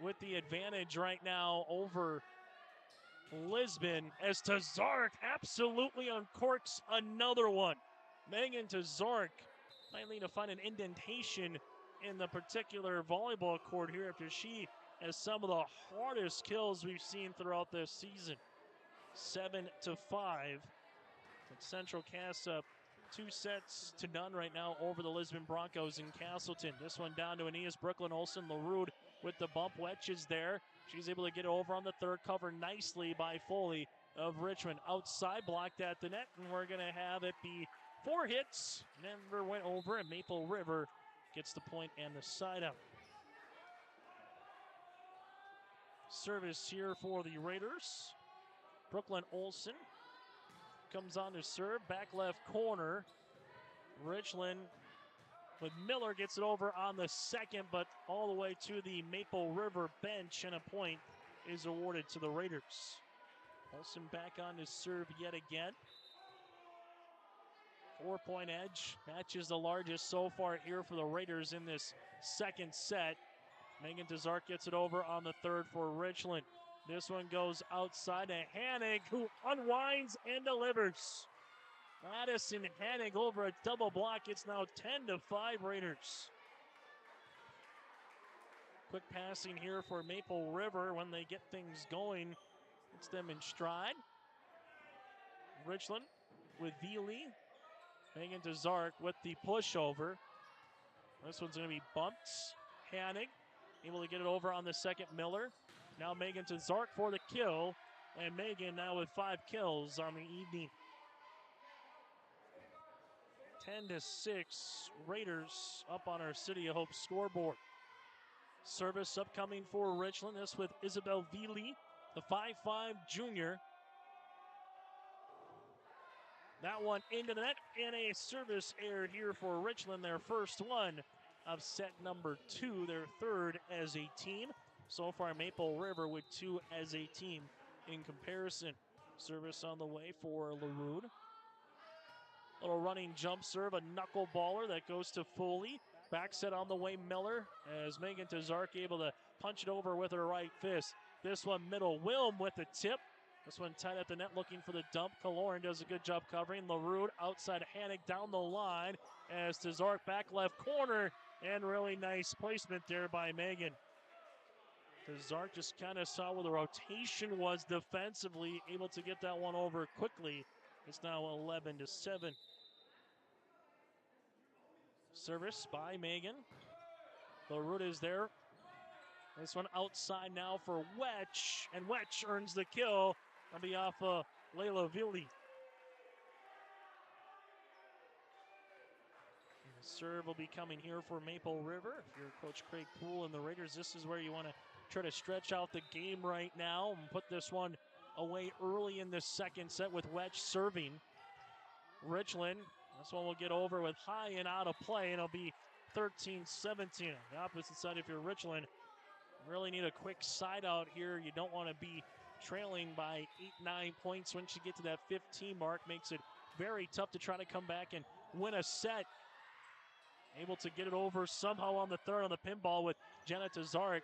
with the advantage right now over Lisbon as Tazark absolutely uncorks another one. Megan Tazark finally to find an indentation in the particular volleyball court here after she has some of the hardest kills we've seen throughout this season. 7-5. But Central Cass up 2-0 right now over the Lisbon Broncos in Castleton. This one down to Aeneas Brooklyn Olsen. LaRue with the bump. Wetch is there. She's able to get over on the third, covered nicely by Foley of Richmond. Outside, blocked at the net, and we're going to have it be 4 hits. Never went over, and Maple River gets the point and the side out. Service here for the Raiders. Brooklyn Olsen comes on to serve, back left corner. Richland with Miller gets it over on the second, but all the way to the Maple River bench, and a point is awarded to the Raiders. Olsen back on to serve yet again. 4-point edge. Match is the largest so far here for the Raiders in this second set. Megan Tazark gets it over on the third for Richland. This one goes outside to Hanig, who unwinds and delivers. Addison Hanig over a double block. It's now 10-5 Raiders. Quick passing here for Maple River when they get things going. It's them in stride. Richland with Veely. Megan Tazark with the pushover. This one's going to be bumped. Hanig able to get it over on the second. Miller. Now Megan Tazark for the kill. And Megan now with 5 kills on the evening. 10-6, Raiders up on our City of Hope scoreboard. Service upcoming for Richland. This with Isabel Veely, the 5'5 junior. That one into the net, and a service error here for Richland, their first one of set number 2, their third as a team. So far, Maple River with 2 as a team in comparison. Service on the way for LaRue. Little running jump serve, a knuckleballer that goes to Foley. Back set on the way, Miller, as Megan Tazark able to punch it over with her right fist. This one middle, Wilm with the tip. This one tight at the net looking for the dump. Kaloran does a good job covering. LaRue outside Hanig down the line as Tazark back left corner, and really nice placement there by Megan. Tazark just kind of saw where the rotation was defensively, able to get that one over quickly. It's now 11-7. Service by Megan. LaRue is there This one outside now for Wetch, and Wetch earns the kill. That'll be off Layla Villi. Serve will be coming here for Maple River. If you're Coach Craig Poole and the Raiders, this is where you want to try to stretch out the game right now and put this one away early in the second set with Wetch serving. Richland, this one will get over with high and out of play, and it'll be 13-17. The opposite side, if you're Richland, really need a quick side out here. You don't want to be trailing by 8-9 points once you get to that 15 mark. Makes it very tough to try to come back and win a set. Able to get it over somehow on the third on the pinball with Jenna Tazarek.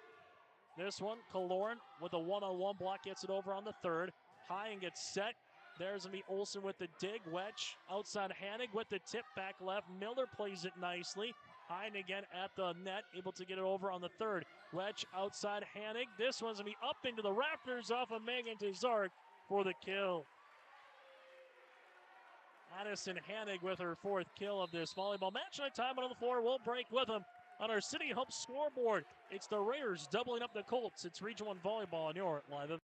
This one, Kaloran with a one-on-one block gets it over on the third. High and gets set. There's going to be Olsen with the dig. Wetch outside Hanig with the tip back left. Miller plays it nicely. High and again at the net, able to get it over on the third. Wetch outside Hanig. This one's going to be up into the rafters off of Megan Tazarek for the kill. Addison Hanig with her fourth kill of this volleyball match. Night time on the floor. We'll break with them on our City Hope scoreboard. It's the Raiders doubling up the Colts. It's Region 1 Volleyball on your live event.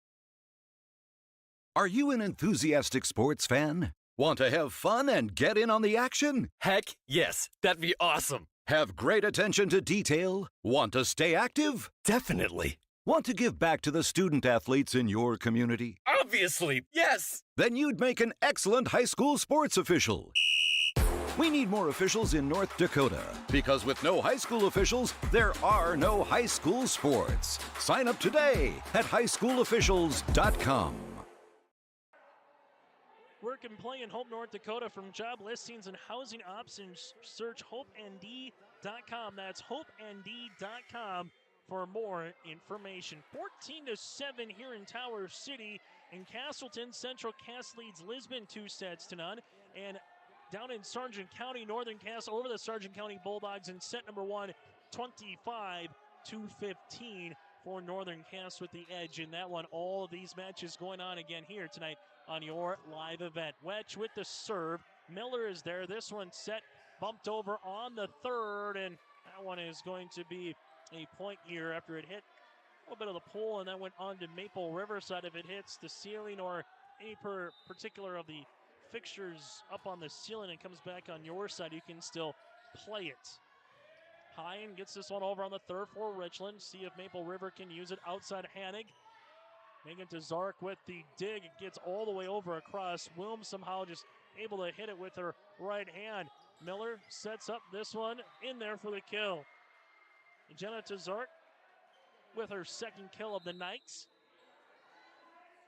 Are you an enthusiastic sports fan? Want to have fun and get in on the action? Heck, yes. That'd be awesome. Have great attention to detail? Want to stay active? Definitely. Want to give back to the student athletes in your community? Obviously, yes. Then you'd make an excellent high school sports official. We need more officials in North Dakota, because with no high school officials, there are no high school sports. Sign up today at highschoolofficials.com. Work and play in Hope, North Dakota. From job listings and housing options, search hopeND.com. That's hopeND.com for more information. 14-7 here in Tower City. In Castleton, Central Cass leads Lisbon 2-0. And down in Sargent County, Northern Cass over the Sargent County Bulldogs in set number 1, 25-15 for Northern Cass with the edge in that one. All of these matches going on again here tonight on your live event. Wetch with the serve. Miller is there. This one set, bumped over on the third, and that one is going to be a point here after it hit a little bit of the pole and then went on to Maple Riverside. If it hits the ceiling or any particular of the fixtures up on the ceiling and comes back on your side, you can still play it. Hine gets this one over on the third for Richland. See if Maple River can use it outside Hanig. Megan Tazarek with the dig. It gets all the way over across. Wilms somehow just able to hit it with her right hand. Miller sets up this one in there for the kill. Jenna Tazarek with her second kill of the night.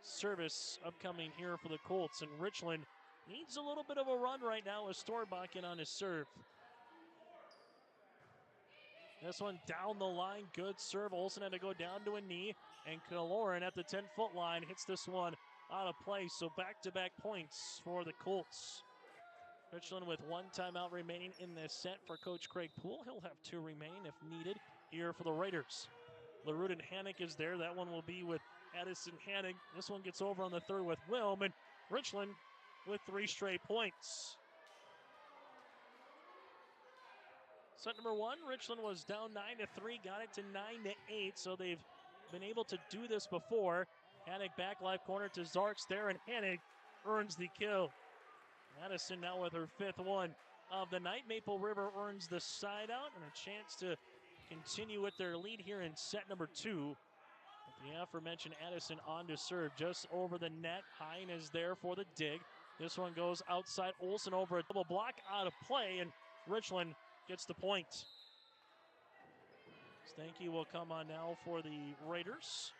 Service upcoming here for the Colts, and Richland needs a little bit of a run right now with Storbakken on his serve. This one down the line, good serve. Olsen had to go down to a knee, and Kaloran at the 10-foot line hits this one out of play. So back-to-back points for the Colts. Richland with one timeout remaining in this set for Coach Craig Poole. He'll have two remain if needed here for the Raiders. LaRudin Hanik is there. That one will be with Addison Hanig. This one gets over on the third with Wilm, and Richland with 3 straight points. Set number 1, Richland was down 9-3, got it to 9-8, so they've been able to do this before. Hanig back live corner to Zarks there, and Hanig earns the kill. Addison now with her 5th one of the night. Maple River earns the side out and a chance to continue with their lead here in set number 2. The aforementioned Addison on to serve just over the net. Hine is there for the dig. This one goes outside. Olsen over a double block out of play, and Richland gets the point. Stanky will come on now for the Raiders.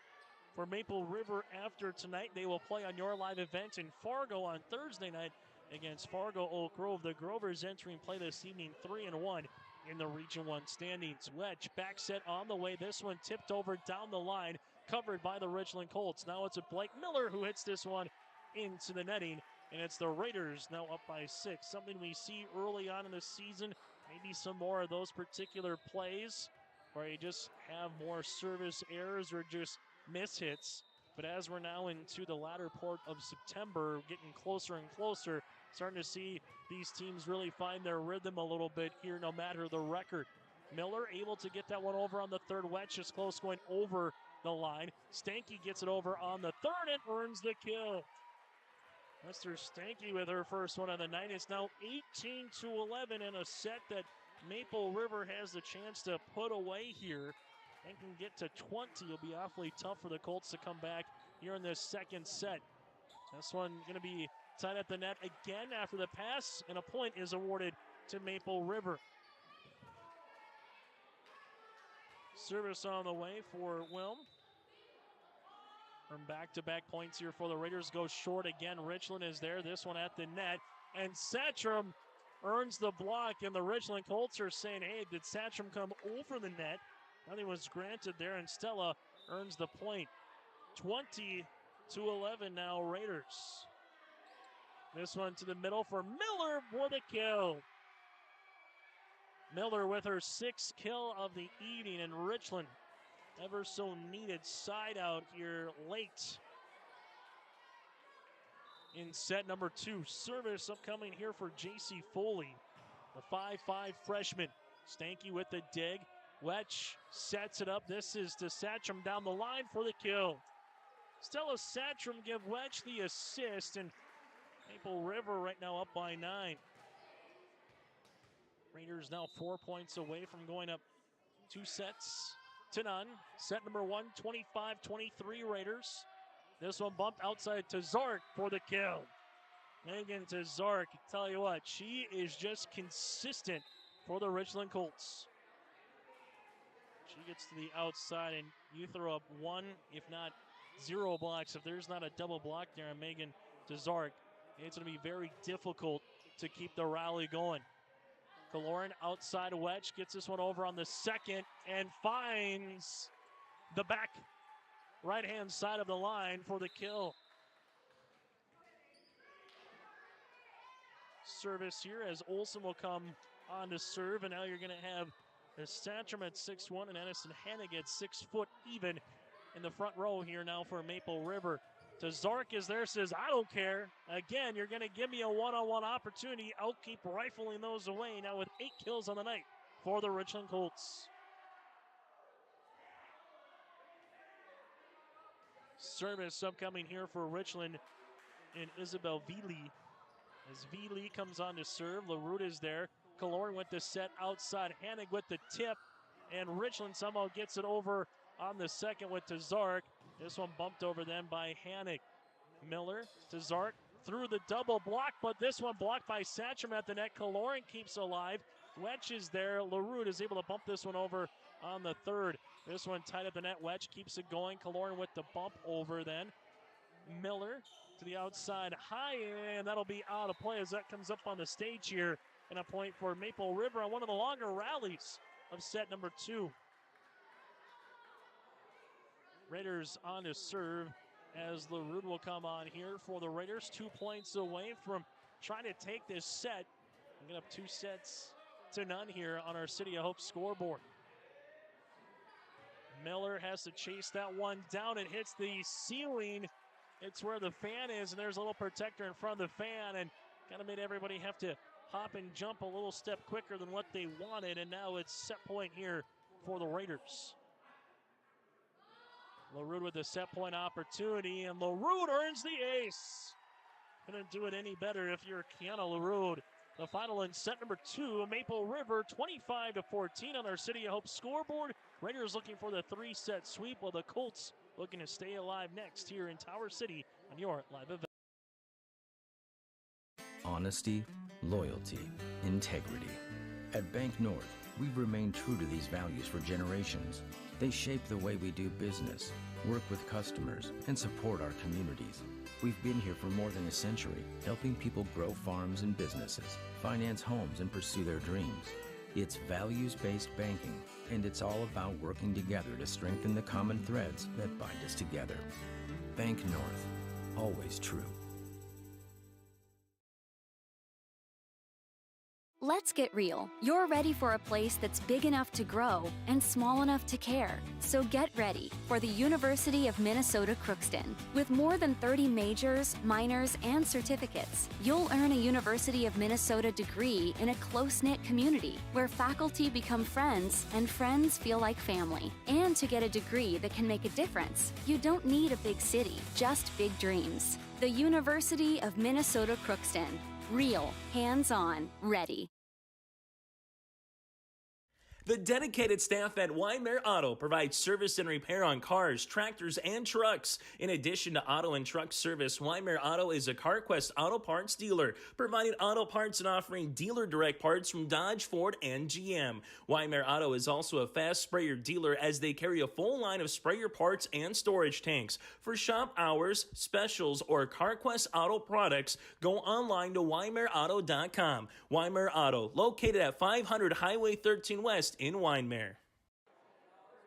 For Maple River after tonight, they will play on your live event in Fargo on Thursday night against Fargo Oak Grove. The Grovers entering play this evening 3-1 in the Region 1 standings. Wedge back set on the way. This one tipped over down the line, covered by the Richland Colts. Now it's a Blake Miller who hits this one into the netting, and it's the Raiders now up by 6. Something we see early on in the season, maybe some more of those particular plays where you just have more service errors or just mishits. But as we're now into the latter part of September, getting closer and closer, starting to see these teams really find their rhythm a little bit here, no matter the record. Miller able to get that one over on the third. Wetch just close, going over the line. Stanky gets it over on the third and earns the kill. Mr. Stanky with her first one of the night. It's now 18-11 in a set that Maple River has the chance to put away here and can get to 20. It'll be awfully tough for the Colts to come back here in this second set. This one going to be tied at the net again after the pass, and a point is awarded to Maple River. Service on the way for Wilm. From back-to-back points here for the Raiders. Goes short again. Richland is there. This one at the net. And Satcham earns the block. And the Richland Colts are saying, hey, did Satcham come over the net? Nothing was granted there. And Stella earns the point. 20-11 now, Raiders. This one to the middle for Miller for the kill. Miller with her 6th kill of the evening. And Richland, ever so needed side out here late in set number 2. Service upcoming here for J.C. Foley, the 5'5 freshman. Stanky with the dig. Wetch sets it up. This is to Satcham down the line for the kill. Stella Satcham give Wetch the assist, and Maple River right now up by 9. Raiders now 4 points away from going up 2 sets to none. Set number 1, 25-23 Raiders. This one bumped outside to Zark for the kill. Megan to Zark, tell you what, she is just consistent for the Richland Colts. She gets to the outside, and you throw up 1, if not 0 blocks. If there's not a double block there on Megan to Zark, it's going to be very difficult to keep the rally going. Kaloran outside Wedge gets this one over on the second and finds the back right-hand side of the line for the kill. Service here as Olsen will come on to serve, and now you're going to have Satcham at 6'1" and Edison Hennig at 6 foot even in the front row here now for Maple River. To Zark is there, says, I don't care. Again, you're going to give me a one-on-one opportunity. I'll keep rifling those away now with 8 kills on the night for the Richland Colts. Service upcoming here for Richland in Isabel Vili. As Vili comes on to serve, LaRute is there. Kaloran with the set outside, Hennig with the tip, and Richland somehow gets it over on the second with Zark. This one bumped over then by Hennig. Miller to Zark through the double block, but this one blocked by Satcham at the net. Kaloran keeps alive. Wedge is there. LaRute is able to bump this one over on the third. This one tight at the net. Wedge keeps it going. Kaloran with the bump over then. Miller to the outside high, and that'll be out of play as that comes up on the stage here. And a point for Maple River on one of the longer rallies of set number 2. Raiders on to serve as LaRute will come on here for the Raiders. 2 points away from trying to take this set. We get up 2 sets to none here on our City of Hope scoreboard. Miller has to chase that one down. It hits the ceiling. It's where the fan is, and there's a little protector in front of the fan, and kind of made everybody have to hop and jump a little step quicker than what they wanted, and now it's set point here for the Raiders. LaRute with the set point opportunity, and LaRute earns the ace. Couldn't do it any better if you're Kiana LaRute. The final in set number 2, Maple River 25-14 on our City of Hope scoreboard. Raiders looking for the 3-set sweep, while the Colts looking to stay alive next here in Tower City on your live event. Honesty, loyalty, integrity. At Bank North, we've remained true to these values for generations. They shape the way we do business, work with customers, and support our communities. We've been here for more than a century, helping people grow farms and businesses, finance homes, and pursue their dreams. It's values-based banking, and it's all about working together to strengthen the common threads that bind us together. Bank North, always true. Let's get real. You're ready for a place that's big enough to grow and small enough to care. So get ready for the University of Minnesota Crookston. With more than 30 majors, minors, and certificates, you'll earn a University of Minnesota degree in a close-knit community where faculty become friends and friends feel like family. And to get a degree that can make a difference, you don't need a big city, just big dreams. The University of Minnesota Crookston. Real, hands-on, ready. The dedicated staff at Weimar Auto provides service and repair on cars, tractors, and trucks. In addition to auto and truck service, Weimar Auto is a CarQuest auto parts dealer, providing auto parts and offering dealer direct parts from Dodge, Ford, and GM. Weimar Auto is also a fast sprayer dealer as they carry a full line of sprayer parts and storage tanks. For shop hours, specials, or CarQuest auto products, go online to WeimarAuto.com. Weimar Auto, located at 500 Highway 13 West in Weimar.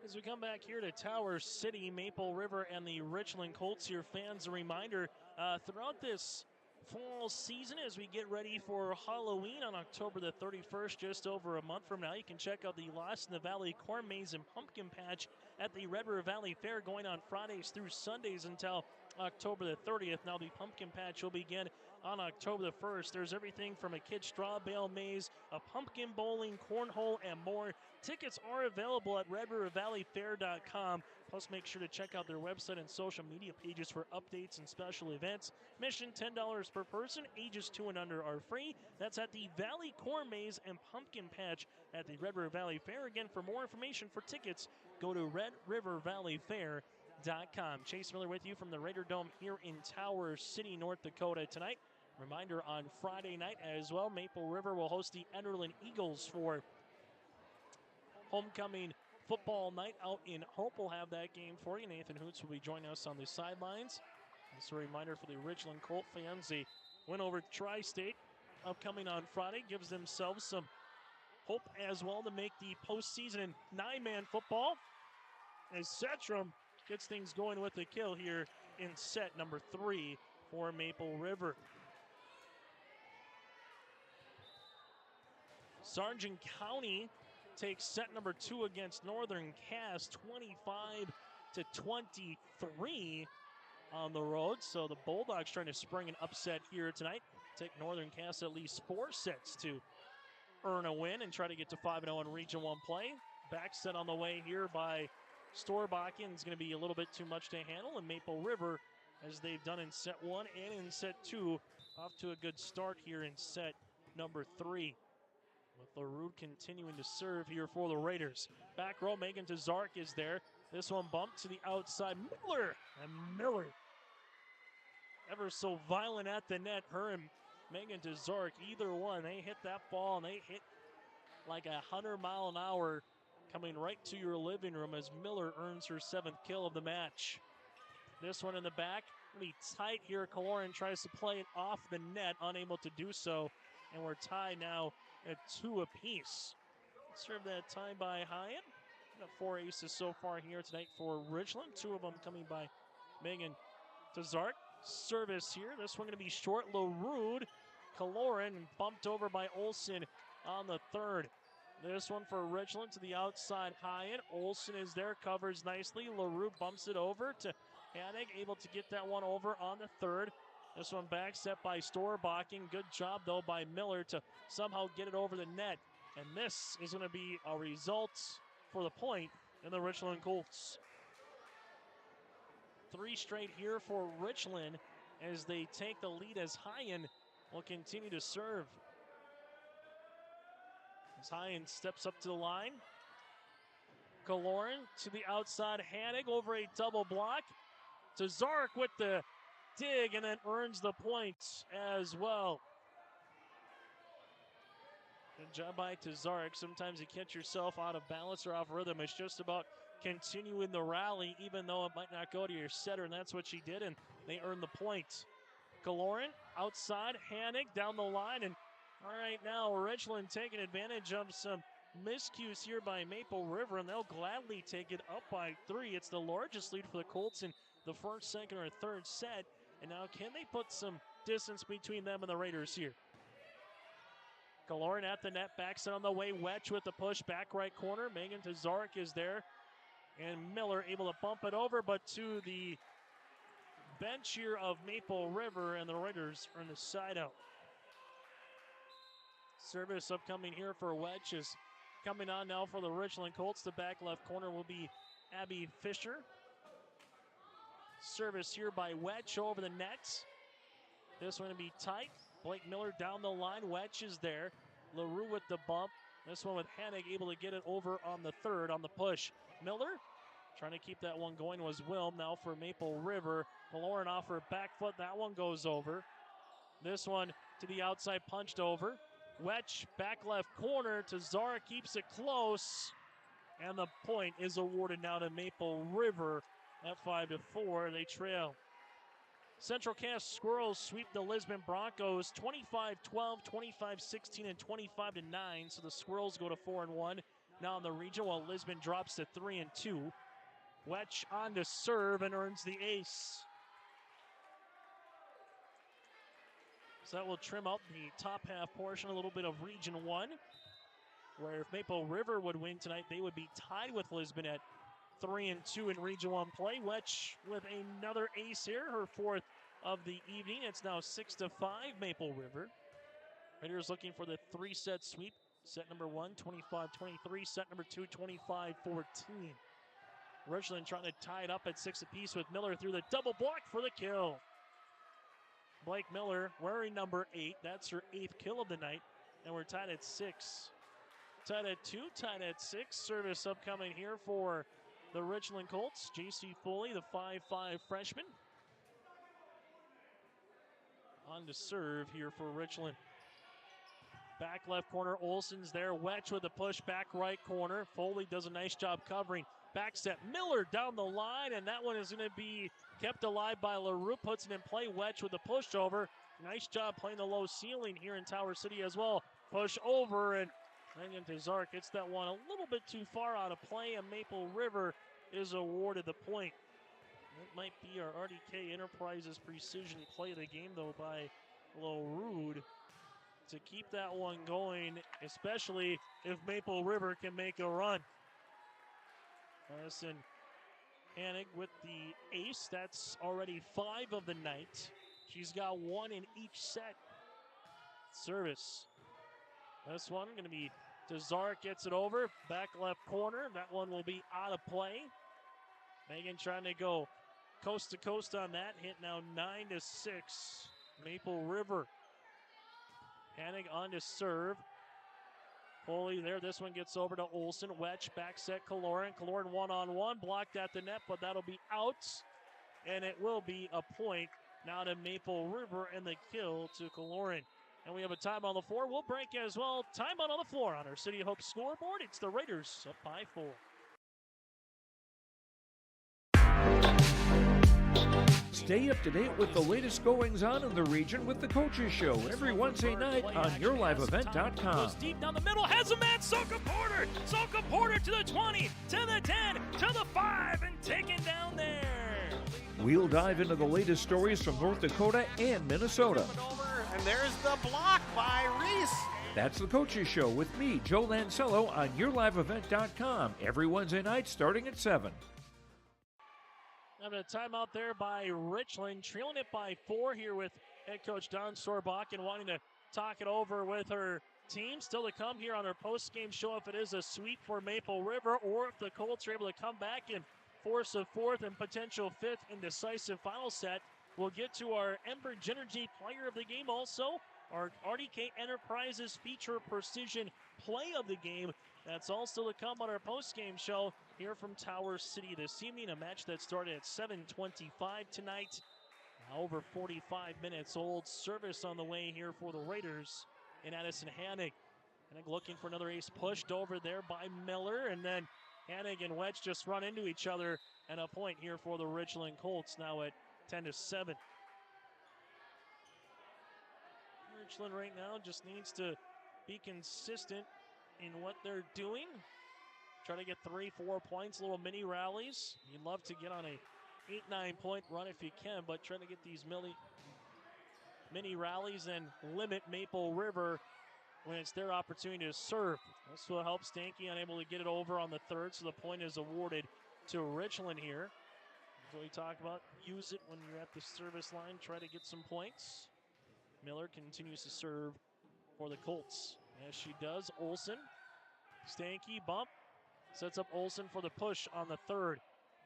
As we come back here to Tower City, Maple River and the Richland Colts here, fans, a reminder, throughout this fall season as we get ready for Halloween on October the 31st, just over a month from now, you can check out the Lost in the Valley Corn Maze and Pumpkin Patch at the Red River Valley Fair going on Fridays through Sundays until October the 30th. Now the Pumpkin Patch will begin on October the 1st. There's everything from a kid straw bale maze, a pumpkin bowling, cornhole, and more. Tickets are available at RedRiverValleyFair.com. Plus, make sure to check out their website and social media pages for updates and special events. Admission $10 per person. Ages 2 and under are free. That's at the Valley Corn Maze and Pumpkin Patch at the Red River Valley Fair. Again, for more information for tickets, go to RedRiverValleyFair.com. Chase Miller with you from the Raider Dome here in Tower City, North Dakota tonight. Reminder on Friday night as well, Maple River will host the Enderlin Eagles for homecoming football night out in Hope. We'll have that game for you. Nathan Hoots will be joining us on the sidelines. Just a reminder for the Richland Colt fans, the win over Tri-State upcoming on Friday gives themselves some hope as well to make the postseason in 9-man football, as Setrum gets things going with a kill here in set number 3 for Maple River. Sargent County takes set number 2 against Northern Cass, 25-23 on the road. So the Bulldogs trying to spring an upset here tonight. Take Northern Cass at least 4 sets to earn a win and try to get to 5-0 in Region 1 play. Back set on the way here by Storbakken is going to be a little bit too much to handle, and Maple River, as they've done in set 1 and in set 2, off to a good start here in set number 3. With LaRue continuing to serve here for the Raiders. Back row, Megan Tazark is there. This one bumped to the outside. Miller! And Miller, ever so violent at the net. Her and Megan Tazark, either one, they hit that ball and they hit like 100 mile an hour coming right to your living room as Miller earns her 7th kill of the match. This one in the back, really tight here. Kaloran tries to play it off the net, unable to do so. And we're tied now at 2 apiece. Serve that time by Hyatt. Got 4 aces so far here tonight for Richland. 2 of them coming by Megan Tazark. Service here. This one going to be short. LaRue, Kaloran, bumped over by Olsen on the 3rd. This one for Richland to the outside. Hyatt. Olsen is there, covers nicely. LaRue bumps it over to Hanig, able to get that one over on the 3rd. This one back set by Storbakken. Good job, though, by Miller to somehow get it over the net. And this is going to be a result for the point in the Richland Colts. 3 straight here for Richland as they take the lead as Hyen will continue to serve. As Hyen steps up to the line. Kaloran to the outside. Hanig over a double block. Tazark with the dig and then earns the point as well. Good job by Tazark. Sometimes you catch yourself out of balance or off rhythm. It's just about continuing the rally, even though it might not go to your setter, and that's what she did, and they earned the point. Kaloran outside, Hanig down the line, and all right, now Richland taking advantage of some miscues here by Maple River, and they'll gladly take it up by 3. It's the largest lead for the Colts in the 1st, 2nd, or 3rd set. And now can they put some distance between them and the Raiders here? Kaloran at the net, backs it on the way. Wetch with the push, back right corner. Megan Tazarek is there. And Miller able to bump it over, but to the bench here of Maple River, and the Raiders are in the side out. Service upcoming here for Wetch is coming on now for the Richland Colts. The back left corner will be Abby Fisher. Service here by Wetch over the net. This one to be tight. Blake Miller down the line. Wetch is there. LaRue with the bump. This one with Hennig able to get it over on the third on the push. Miller trying to keep that one going was Wilm. Now for Maple River. Lauren off her back foot. That one goes over. This one to the outside, punched over. Wetch back left corner. Zara keeps it close. And the point is awarded now to Maple River at 5-4. They trail. Central Cass Squirrels sweep the Lisbon Broncos 25-12, 25-16, and 25-9. So the Squirrels go to 4-1 now in the region, while Lisbon drops to 3-2. Wetch on to serve and earns the ace. So that will trim out the top half portion, a little bit of Region 1, where if Maple River would win tonight, they would be tied with Lisbon at 3-2 in Region 1 play. Wetch with another ace here, her fourth of the evening. It's now 6-5 Maple River. Raiders looking for the three-set sweep. Set number 1, 25-23. Set number 2, 25-14. Richland trying to tie it up at 6 apiece with Miller through the double block for the kill. Blake Miller wearing number 8. That's her 8th kill of the night. And we're tied at 6. Tied at 2, tied at 6. Service upcoming here for the Richland Colts. J.C. Foley, the 5'5 freshman. On to serve here for Richland. Back left corner, Olsen's there. Wetch with the push, back right corner. Foley does a nice job covering. Back set, Miller down the line, and that one is going to be kept alive by LaRue. Puts it in play. Wetch with the pushover. Nice job playing the low ceiling here in Tower City as well. Push over, and Megan Tazarek gets that one a little bit too far out of play, and Maple River is awarded the point. It might be our RDK Enterprises precision play of the game, though, by LaRue to keep that one going, especially if Maple River can make a run. Madison Hennig with the ace. That's already 5 of the night. She's got 1 in each set. Service. This one going to be Tazarek, gets it over. Back left corner. That one will be out of play. Megan trying to go coast to coast on that. Hit now 9-6. Maple River. Hennig on to serve. Foley there. This one gets over to Olsen. Wetch back set Kaloran. Kaloran one-on-one. Blocked at the net, but that'll be out. And it will be a point now to Maple River and the kill to Kaloran. And we have a time on the floor. We'll break as well. Time on the floor on our City of Hope scoreboard. It's the Raiders up by 4. Stay up to date with the latest goings-on in the region with the Coaches Show every Wednesday night on YourLiveEvent.com. Goes deep down the middle, has a man, Soka Porter! Soka Porter to the 20, to the 10, to the 5, and taken down there. We'll dive into the latest stories from North Dakota and Minnesota. And there's the block by Reese. That's the Coaches Show with me, Joe Lancello, on YourLiveEvent.com every Wednesday night starting at 7. Having a timeout there by Richland, trailing it by 4 here with head coach Don Sorbach and wanting to talk it over with her team. Still to come here on our post-game show if it is a sweep for Maple River or if the Colts are able to come back and force a 4th and potential 5th and decisive final set. We'll get to our Enbridge Energy Player of the Game also. Our RDK Enterprises feature precision play of the game. That's all still to come on our post-game show here from Tower City this evening. A match that started at 7:25 tonight. Now over 45 minutes old. Service on the way here for the Raiders in Addison Hennig. Hennig looking for another ace, pushed over there by Miller. And then Hennig and Wetch just run into each other. And a point here for the Richland Colts now at 10-7. Richland right now just needs to be consistent in what they're doing. Try to get 3-4 points, little mini rallies. You'd love to get on a 8-9 point run if you can, but try to get these mini rallies and limit Maple River when it's their opportunity to serve. This will help Stanky, unable to get it over on the third, so the point is awarded to Richland here. So we talk about use it when you're at the service line, try to get some points. Miller continues to serve for the Colts. As she does, Olsen. Stanky bump. Sets up Olsen for the push on the third.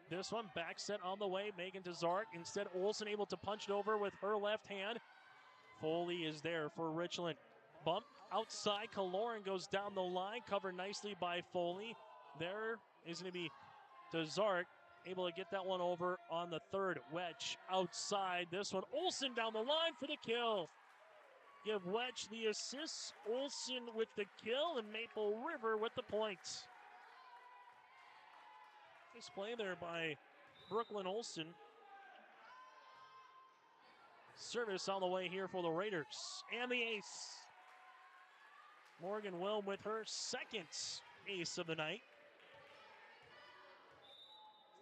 This one, back set on the way. Megan Tazark. Instead, Olsen able to punch it over with her left hand. Foley is there for Richland. Bump outside. Kaloran goes down the line. Covered nicely by Foley. There is going to be Tazark able to get that one over on the third. Wedge outside. This one, Olsen down the line for the kill. Give Wedge the assist. Olsen with the kill, and Maple River with the points. Nice play there by Brooklyn Olsen. Service on the way here for the Raiders. And the ace. Morgan Wilm with her second ace of the night.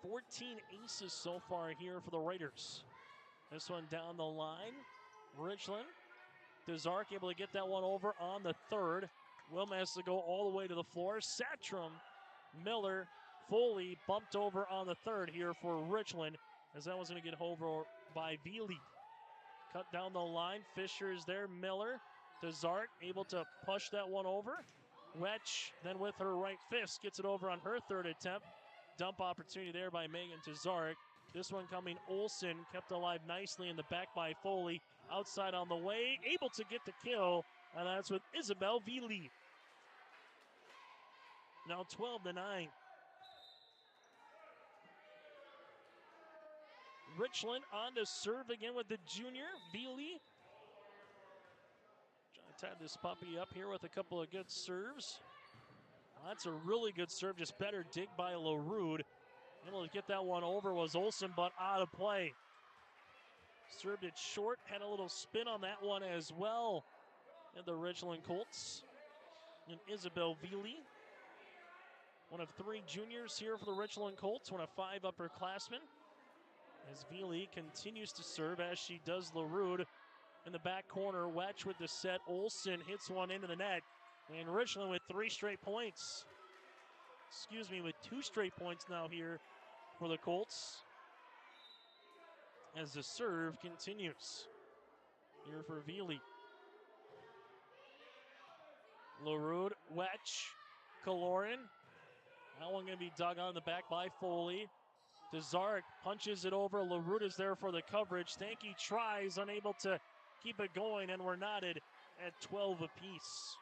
14 aces so far here for the Raiders. This one down the line. Richland. Tazark able to get that one over on the third. Wilm has to go all the way to the floor. Satcham, Miller, Foley bumped over on the third here for Richland, as that was going to get over by Veely. Cut down the line. Fisher is there. Miller. Tazark able to push that one over. Wetch then with her right fist gets it over on her third attempt. Dump opportunity there by Megan Tazark. This one coming, Olsen kept alive nicely in the back by Foley. Outside on the way, able to get the kill, and that's with Isabel Veely. Now 12-9. Richland on to serve again with the junior, Veely. Trying to tie this puppy up here with a couple of good serves. That's a really good serve, just better dig by LaRude. Able to get that one over was Olsen, but out of play. Served it short, had a little spin on that one as well. And the Richland Colts. And Isabel Veely, one of 3 juniors here for the Richland Colts, one of 5 upperclassmen. As Veely continues to serve, as she does LaRude in the back corner. Wetch with the set. Olsen hits one into the net. And Richland with 3 straight points. Excuse me, with 2 straight points now here for the Colts. As the serve continues here for Veely. LaRude, Wetch, Kaloran. That one going to be dug on the back by Foley. Tazark punches it over. LaRude is there for the coverage. Stanky tries, unable to keep it going, and we're knotted at 12 apiece.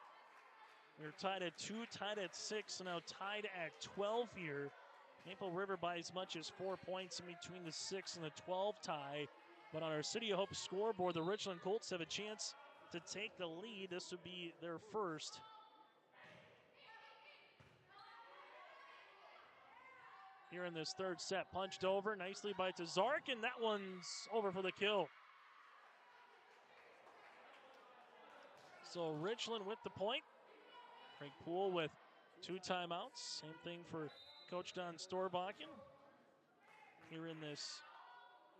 We're tied at 2, tied at 6, and now tied at 12 here. Maple River by as much as 4 points in between the 6 and the 12 tie. But on our City of Hope scoreboard, the Richland Colts have a chance to take the lead. This would be their first. Here in this third set, punched over nicely by Tazark, and that one's over for the kill. So Richland with the point. Craig Poole with 2 timeouts. Same thing for Coach Don Storbakken. Here in this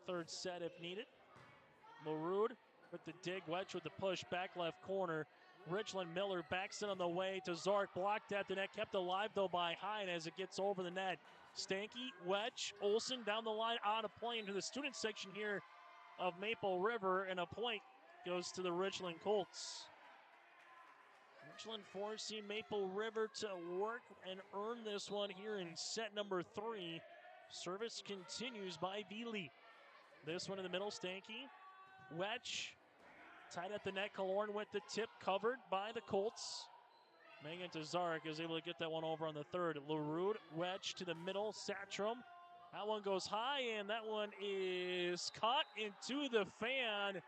third set if needed. LaRude with the dig, Wedge with the push, back left corner. Richland Miller backs it on the way. Tazark blocked at the net, kept alive though by Hine as it gets over the net. Stanky, Wedge, Olsen down the line, out of play into the student section here of Maple River, and a point goes to the Richland Colts. Richland forcing Maple River to work and earn this one here in set number 3. Service continues by Veely. This one in the middle, Stanky. Wedge, tied at the net. Kaloran with the tip, covered by the Colts. Megan Tazark is able to get that one over on the third. LaRude, Wedge to the middle, Satcham. That one goes high, and that one is caught into the fan.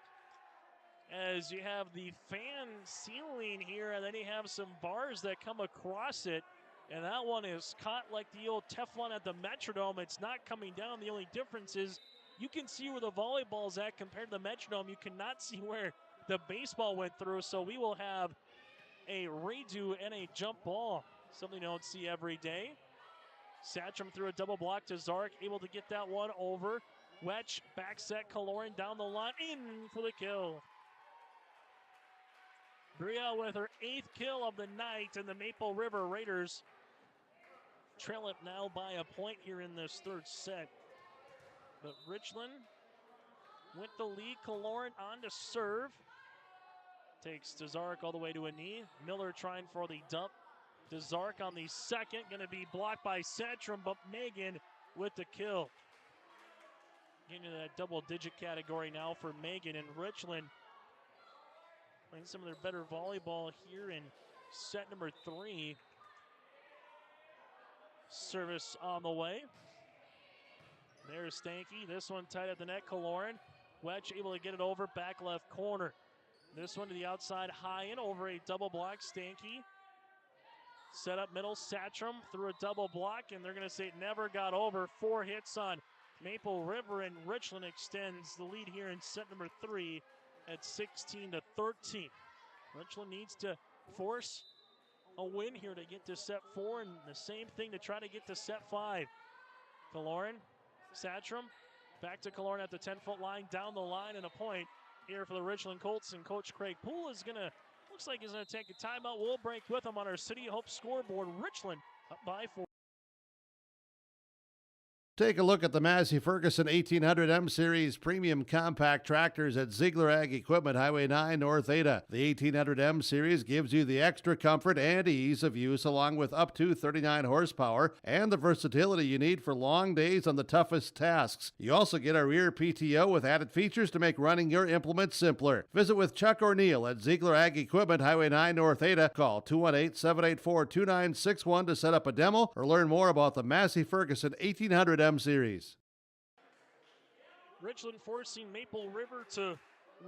As you have the fan ceiling here, and then you have some bars that come across it. And that one is caught like the old Teflon at the Metrodome. It's not coming down. The only difference is you can see where the volleyball's at compared to the Metrodome. You cannot see where the baseball went through. So we will have a redo and a jump ball. Something you don't see every day. Satcham through a double block to Zark, able to get that one over. Wetch, back set, Kaloran down the line, in for the kill. Bria with her 8th kill of the night, and the Maple River Raiders trail it now by a point here in this third set. But Richland with the lead. Kaloran on to serve. Takes Tazarek all the way to a knee. Miller trying for the dump. Tazarek on the second. Going to be blocked by Santrum, but Megan with the kill. Getting into that double-digit category now for Megan and Richland. Playing some of their better volleyball here in set number 3. Service on the way. There's Stanky. This one tight at the net. Kaloran. Wedge able to get it over. Back left corner. This one to the outside. High in over a double block. Stanky. Set up middle. Satcham through a double block. And they're going to say it never got over. 4 hits on Maple River, and Richland extends the lead here in set number 3 at 16-13. Richland needs to force a win here to get to set 4, and the same thing to try to get to set 5. Kaloran, Satcham, back to Kaloran at the 10-foot line, down the line, and a point here for the Richland Colts. And Coach Craig Poole is going to, looks like he's going to take a timeout. We'll break with him on our City Hope scoreboard. Richland up by 4. Take a look at the Massey Ferguson 1800 M Series premium compact tractors at Ziegler Ag Equipment, Highway 9 North Ada. The 1800 M Series gives you the extra comfort and ease of use, along with up to 39 horsepower and the versatility you need for long days on the toughest tasks. You also get a rear PTO with added features to make running your implement simpler. Visit with Chuck or Neil at Ziegler Ag Equipment, Highway 9 North Ada. Call 218-784-2961 to set up a demo or learn more about the Massey Ferguson 1800 M Series. Richland forcing Maple River to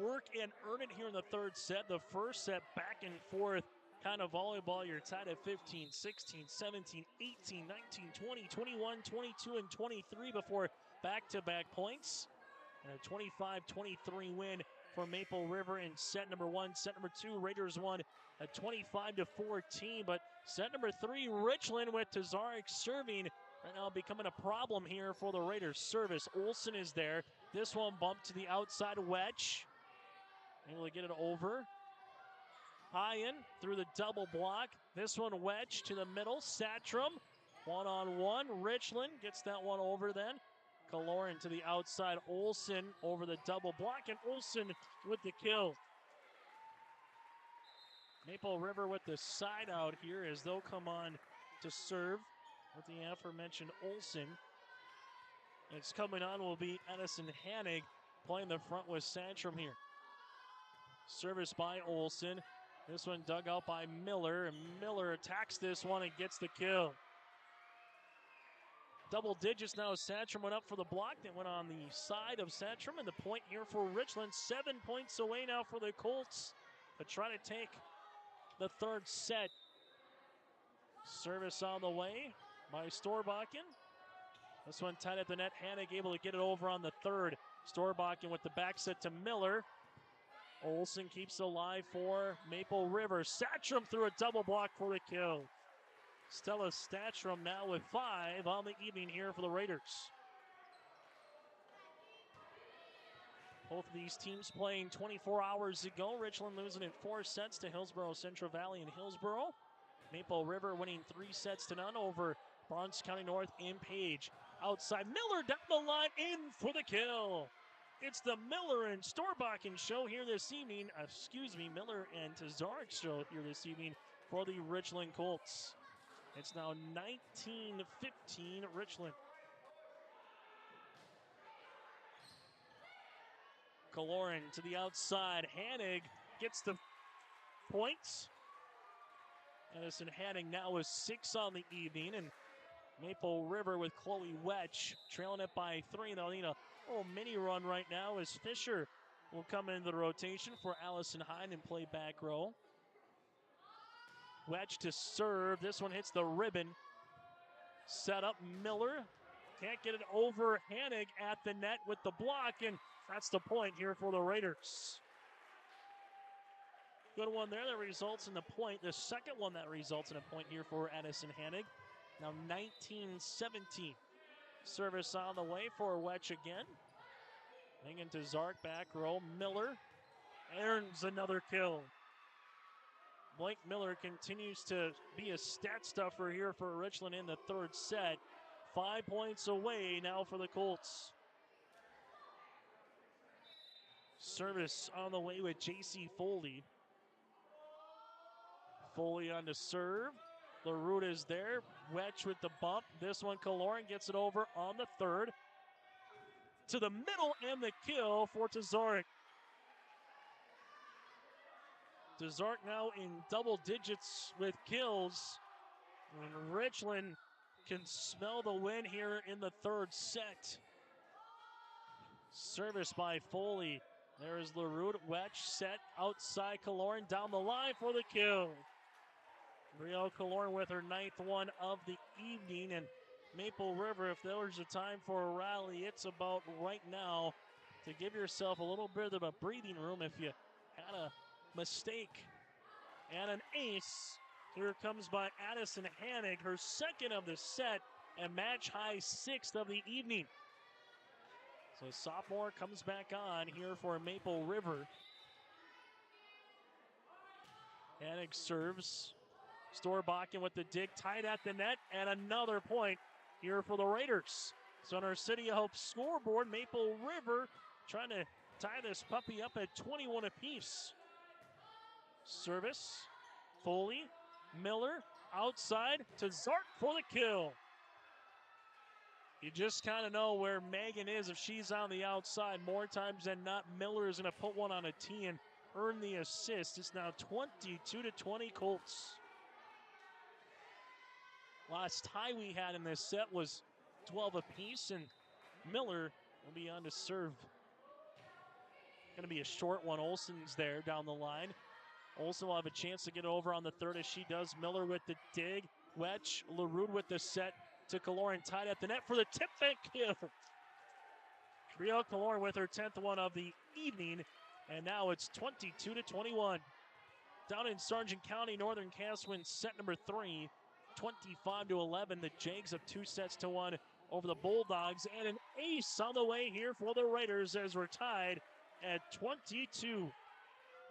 work and earn it here in the third set. The first set back and forth kind of volleyball. You're tied at 15, 16, 17, 18, 19, 20, 21, 22, and 23 before back-to-back points. And a 25-23 win for Maple River in set number 1. Set number 2, Raiders won at 25-14. But set number 3, Richland with Tazarek serving. Right now becoming a problem here for the Raiders. Service, Olsen is there. This one bumped to the outside wedge. Able to get it over. High in through the double block. This one wedge to the middle. Satcham, one-on-one. Richland gets that one over then. Kaloran to the outside. Olsen over the double block, and Olsen with the kill. Maple River with the side out here as they'll come on to serve with the aforementioned Olsen. It's coming on will be Edison Hanig playing the front with Santrum here. Service by Olsen. This one dug out by Miller, and Miller attacks this one and gets the kill. Double digits now as Santrum went up for the block. That went on the side of Santrum, and the point here for Richland. 7 points away now for the Colts to try to take the third set. Service on the way by Storbakken. This one tight at the net. Hanig able to get it over on the third. Storbakken with the back set to Miller. Olsen keeps alive for Maple River. Satcham through a double block for the kill. Stella Statrum now with 5 on the evening here for the Raiders. Both of these teams playing 24 hours ago. Richland losing in 4 sets to Hillsborough Central Valley and Hillsborough. Maple River winning 3 sets to none over Bronx County North in Page. Outside, Miller down the line, in for the kill. It's the Miller and Storbakken show here this evening. Miller and Tazarek show here this evening for the Richland Colts. It's now 19-15 Richland. Kaloran to the outside. Hanig gets the points. Edison Hanig now with 6 on the evening, and Maple River with Chloe Wedge trailing it by 3. They'll need a little mini run right now as Fisher will come into the rotation for Allison Hine and play back row. Wedge to serve. This one hits the ribbon. Set up Miller. Can't get it over Hanig at the net with the block, and that's the point here for the Raiders. Good one there that results in the point. The second one that results in a point here for Edison Hanig. Now 19-17. Service on the way for Wedge again. Hanging to Zark, back row. Miller earns another kill. Blake Miller continues to be a stat stuffer here for Richland in the third set. 5 points away now for the Colts. Service on the way with J.C. Foley. Foley on to serve. LaRue is there. Wedge with the bump. This one, Kaloran gets it over on the third. To the middle and the kill for Tazarek. Tazarek now in double digits with kills. And Richland can smell the win here in the third set. Service by Foley. There is LaRue. Wedge set outside Kaloran down the line for the kill. Brielle Kaloran with her 9th one of the evening. And Maple River, if there was a time for a rally, it's about right now to give yourself a little bit of a breathing room if you had a mistake. And an ace. Here comes by Addison Hannig, her second of the set, and match high 6th of the evening. So sophomore comes back on here for Maple River. Hannig serves. Storbakken with the dig, tied at the net, and another point here for the Raiders. So on our City of Hope scoreboard, Maple River trying to tie this puppy up at 21 apiece. Service, Foley, Miller, outside to Zark for the kill. You just kind of know where Megan is if she's on the outside. More times than not, Miller is going to put one on a tee and earn the assist. It's now 22-20 Colts. Last tie we had in this set was 12 apiece, and Miller will be on to serve. Going to be a short one. Olsen's there down the line. Olsen will have a chance to get over on the third as she does. Miller with the dig. Wedge, LaRue with the set to Kaloran, tied at the net for the tip and kill. Brielle Kaloran with her 10th one of the evening, and now it's 22-21. Down in Sargent County, Northern Cass wins set number 3, 25-11. The Jags up 2-1 over the Bulldogs, and an ace on the way here for the Raiders as we're tied at 22.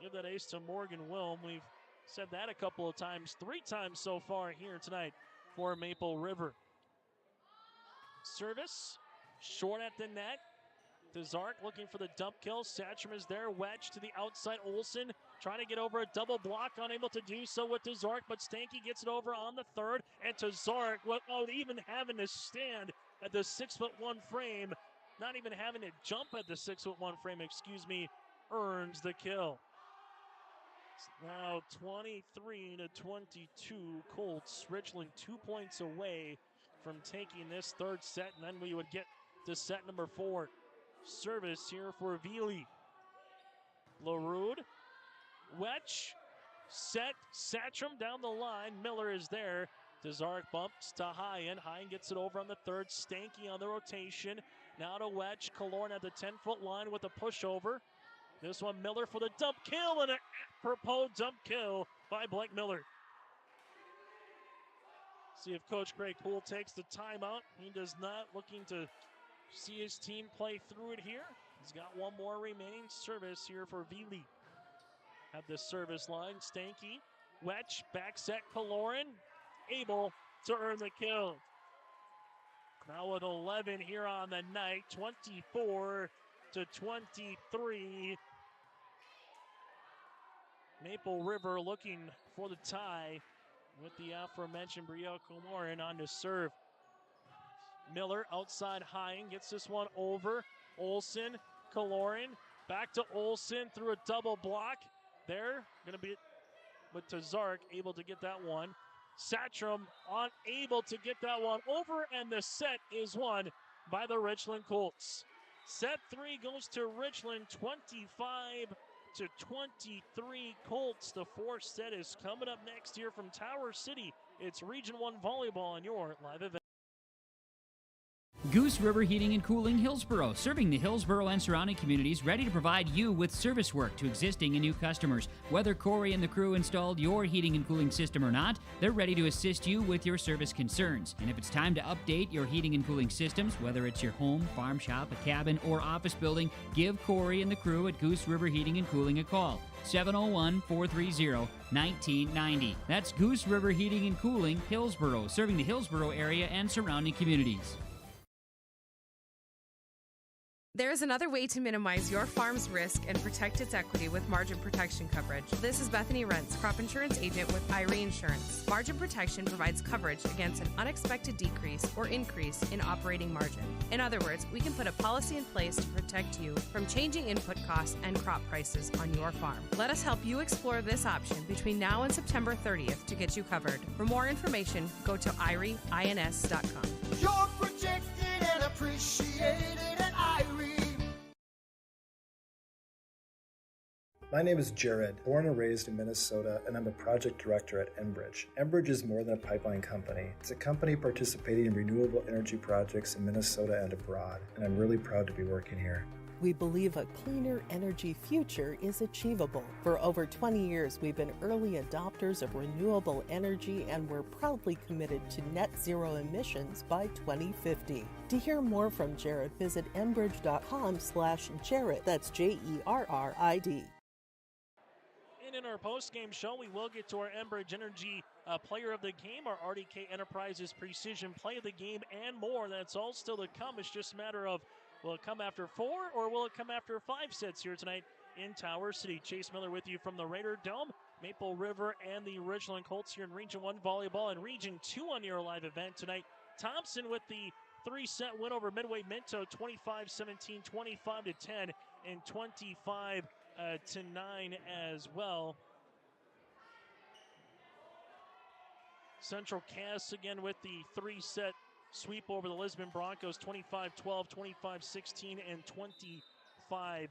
Give that ace to Morgan Wilm. We've said that a couple of times, 3 times so far here tonight for Maple River. Service, short at the net. Tazarek looking for the dump kill. Satcham is there. Wedge to the outside. Olsen trying to get over a double block. Unable to do so with Tazarek, but Stanky gets it over on the third. And Tazarek, without even having to stand at the 6'1" frame, not even having to jump at the 6'1" frame, earns the kill. It's now 23-22 Colts. Richland 2 points away from taking this third set, and then we would get to set number 4. Service here for Veely. LaRue, Wedge, set, Satcham down the line. Miller is there. Tazarek bumps to Hyen. Hyen gets it over on the third. Stanky on the rotation. Now to Wedge. Kaloran at the 10-foot line with a pushover. This one, Miller for the dump kill, and an apropos dump kill by Blake Miller. See if Coach Greg Poole takes the timeout. He does not, looking to see his team play through it here. He's got one more remaining service here for Veely. At the service line, Stanky, Wedge, back set, Kaloran, able to earn the kill. Now with 11 here on the night, 24-23. Maple River looking for the tie with the aforementioned Brielle Kaloran on to serve. Miller outside Hyen gets this one over. Olsen, Kaloran, back to Olsen through a double block. There, going to be with Tazarek, able to get that one. Satcham unable to get that one over, and the set is won by the Richland Colts. Set 3 goes to Richland, 25-23 Colts. The fourth set is coming up next here from Tower City. It's Region 1 Volleyball on your live event. Goose River Heating and Cooling, Hillsboro, serving the Hillsboro and surrounding communities, ready to provide you with service work to existing and new customers. Whether Corey and the crew installed your heating and cooling system or not, they're ready to assist you with your service concerns. And if it's time to update your heating and cooling systems, whether it's your home, farm shop, a cabin, or office building, give Corey and the crew at Goose River Heating and Cooling a call. 701-430-1990. That's Goose River Heating and Cooling, Hillsboro, serving the Hillsboro area and surrounding communities. There is another way to minimize your farm's risk and protect its equity with margin protection coverage. This is Bethany Rentz, crop insurance agent with Irie Insurance. Margin protection provides coverage against an unexpected decrease or increase in operating margin. In other words, we can put a policy in place to protect you from changing input costs and crop prices on your farm. Let us help you explore this option between now and September 30th to get you covered. For more information, go to irieins.com. You're protected and appreciated at Irie. My name is Jared, born and raised in Minnesota, and I'm a project director at Enbridge. Enbridge is more than a pipeline company. It's a company participating in renewable energy projects in Minnesota and abroad, and I'm really proud to be working here. We believe a cleaner energy future is achievable. For over 20 years, we've been early adopters of renewable energy, and we're proudly committed to net zero emissions by 2050. To hear more from Jared, visit enbridge.com/Jared. That's Jerrid. And in our post-game show, we will get to our Enbridge Energy Player of the Game, our RDK Enterprises Precision Play of the Game, and more. That's all still to come. It's just a matter of, will it come after 4 or will it come after 5 sets here tonight in Tower City? Chase Miller with you from the Raider Dome. Maple River and the Richland Colts here in Region 1 Volleyball and Region 2 on your live event tonight. Thompson with the 3-set win over Midway Minto, 25-17, 25-10, and 25-9 as well. Central Cass again with the 3-set sweep over the Lisbon Broncos, 25-12, 25-16, and 25-9.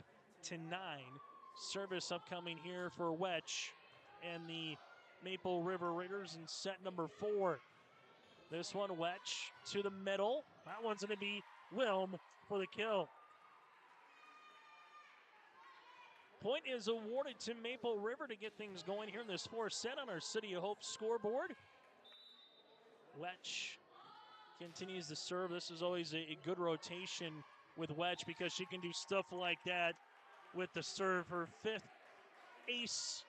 Service upcoming here for Wetch and the Maple River Raiders in set number 4. This one, Wetch to the middle. That one's going to be Wilm for the kill. Point is awarded to Maple River to get things going here in this 4th set on our City of Hope scoreboard. Wetch continues to serve. This is always a good rotation with Wetch because she can do stuff like that with the serve. Her 5th ace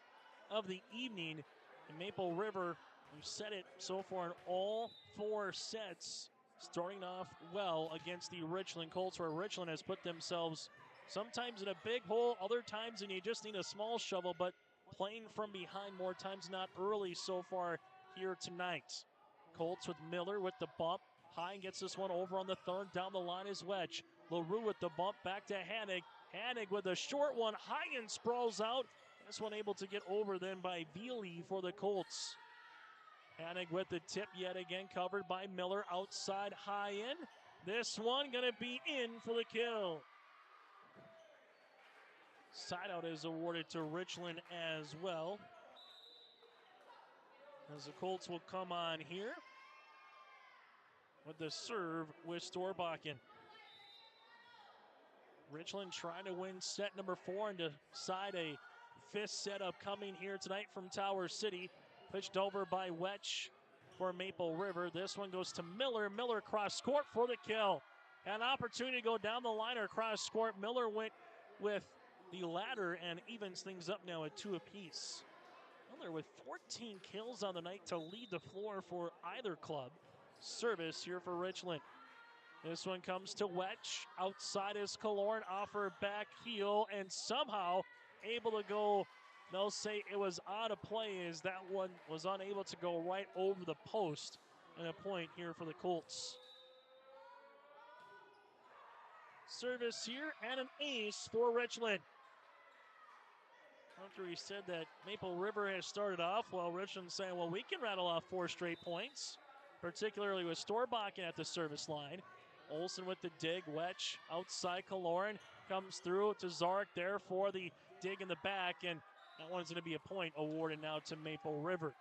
of the evening. And Maple River, we've said it so far in all 4 sets, starting off well against the Richland Colts, where Richland has put themselves sometimes in a big hole, other times and you just need a small shovel, but playing from behind more times not early so far here tonight. Colts with Miller with the bump. High gets this one over on the third. Down the line is Wedge. LaRue with the bump back to Hanig. Hanig with a short one. High and sprawls out. This one able to get over then by Veely for the Colts. Hanig with the tip yet again, covered by Miller. Outside high in. This one going to be in for the kill. Side out is awarded to Richland as well, as the Colts will come on here with the serve with Storbakken. Richland trying to win set number 4 and decide a 5th set upcoming here tonight from Tower City. Pitched over by Wetch for Maple River. This one goes to Miller. Miller cross court for the kill. An opportunity to go down the line or cross court. Miller went with the ladder and evens things up now at 2 apiece. Miller with 14 kills on the night to lead the floor for either club. Service here for Richland. This one comes to Wetch. Outside is Kaloran. Offer back heel and somehow able to go. They'll say it was out of play as that one was unable to go right over the post. And a point here for the Colts. Service here and an ace for Richland. After he said that Maple River has started off well, Richland saying, well, we can rattle off 4 straight points, particularly with Storbakken at the service line. Olsen with the dig. Wetch outside. Kaloran comes through to Zarek there for the dig in the back, and that one's going to be a point awarded now to Maple River.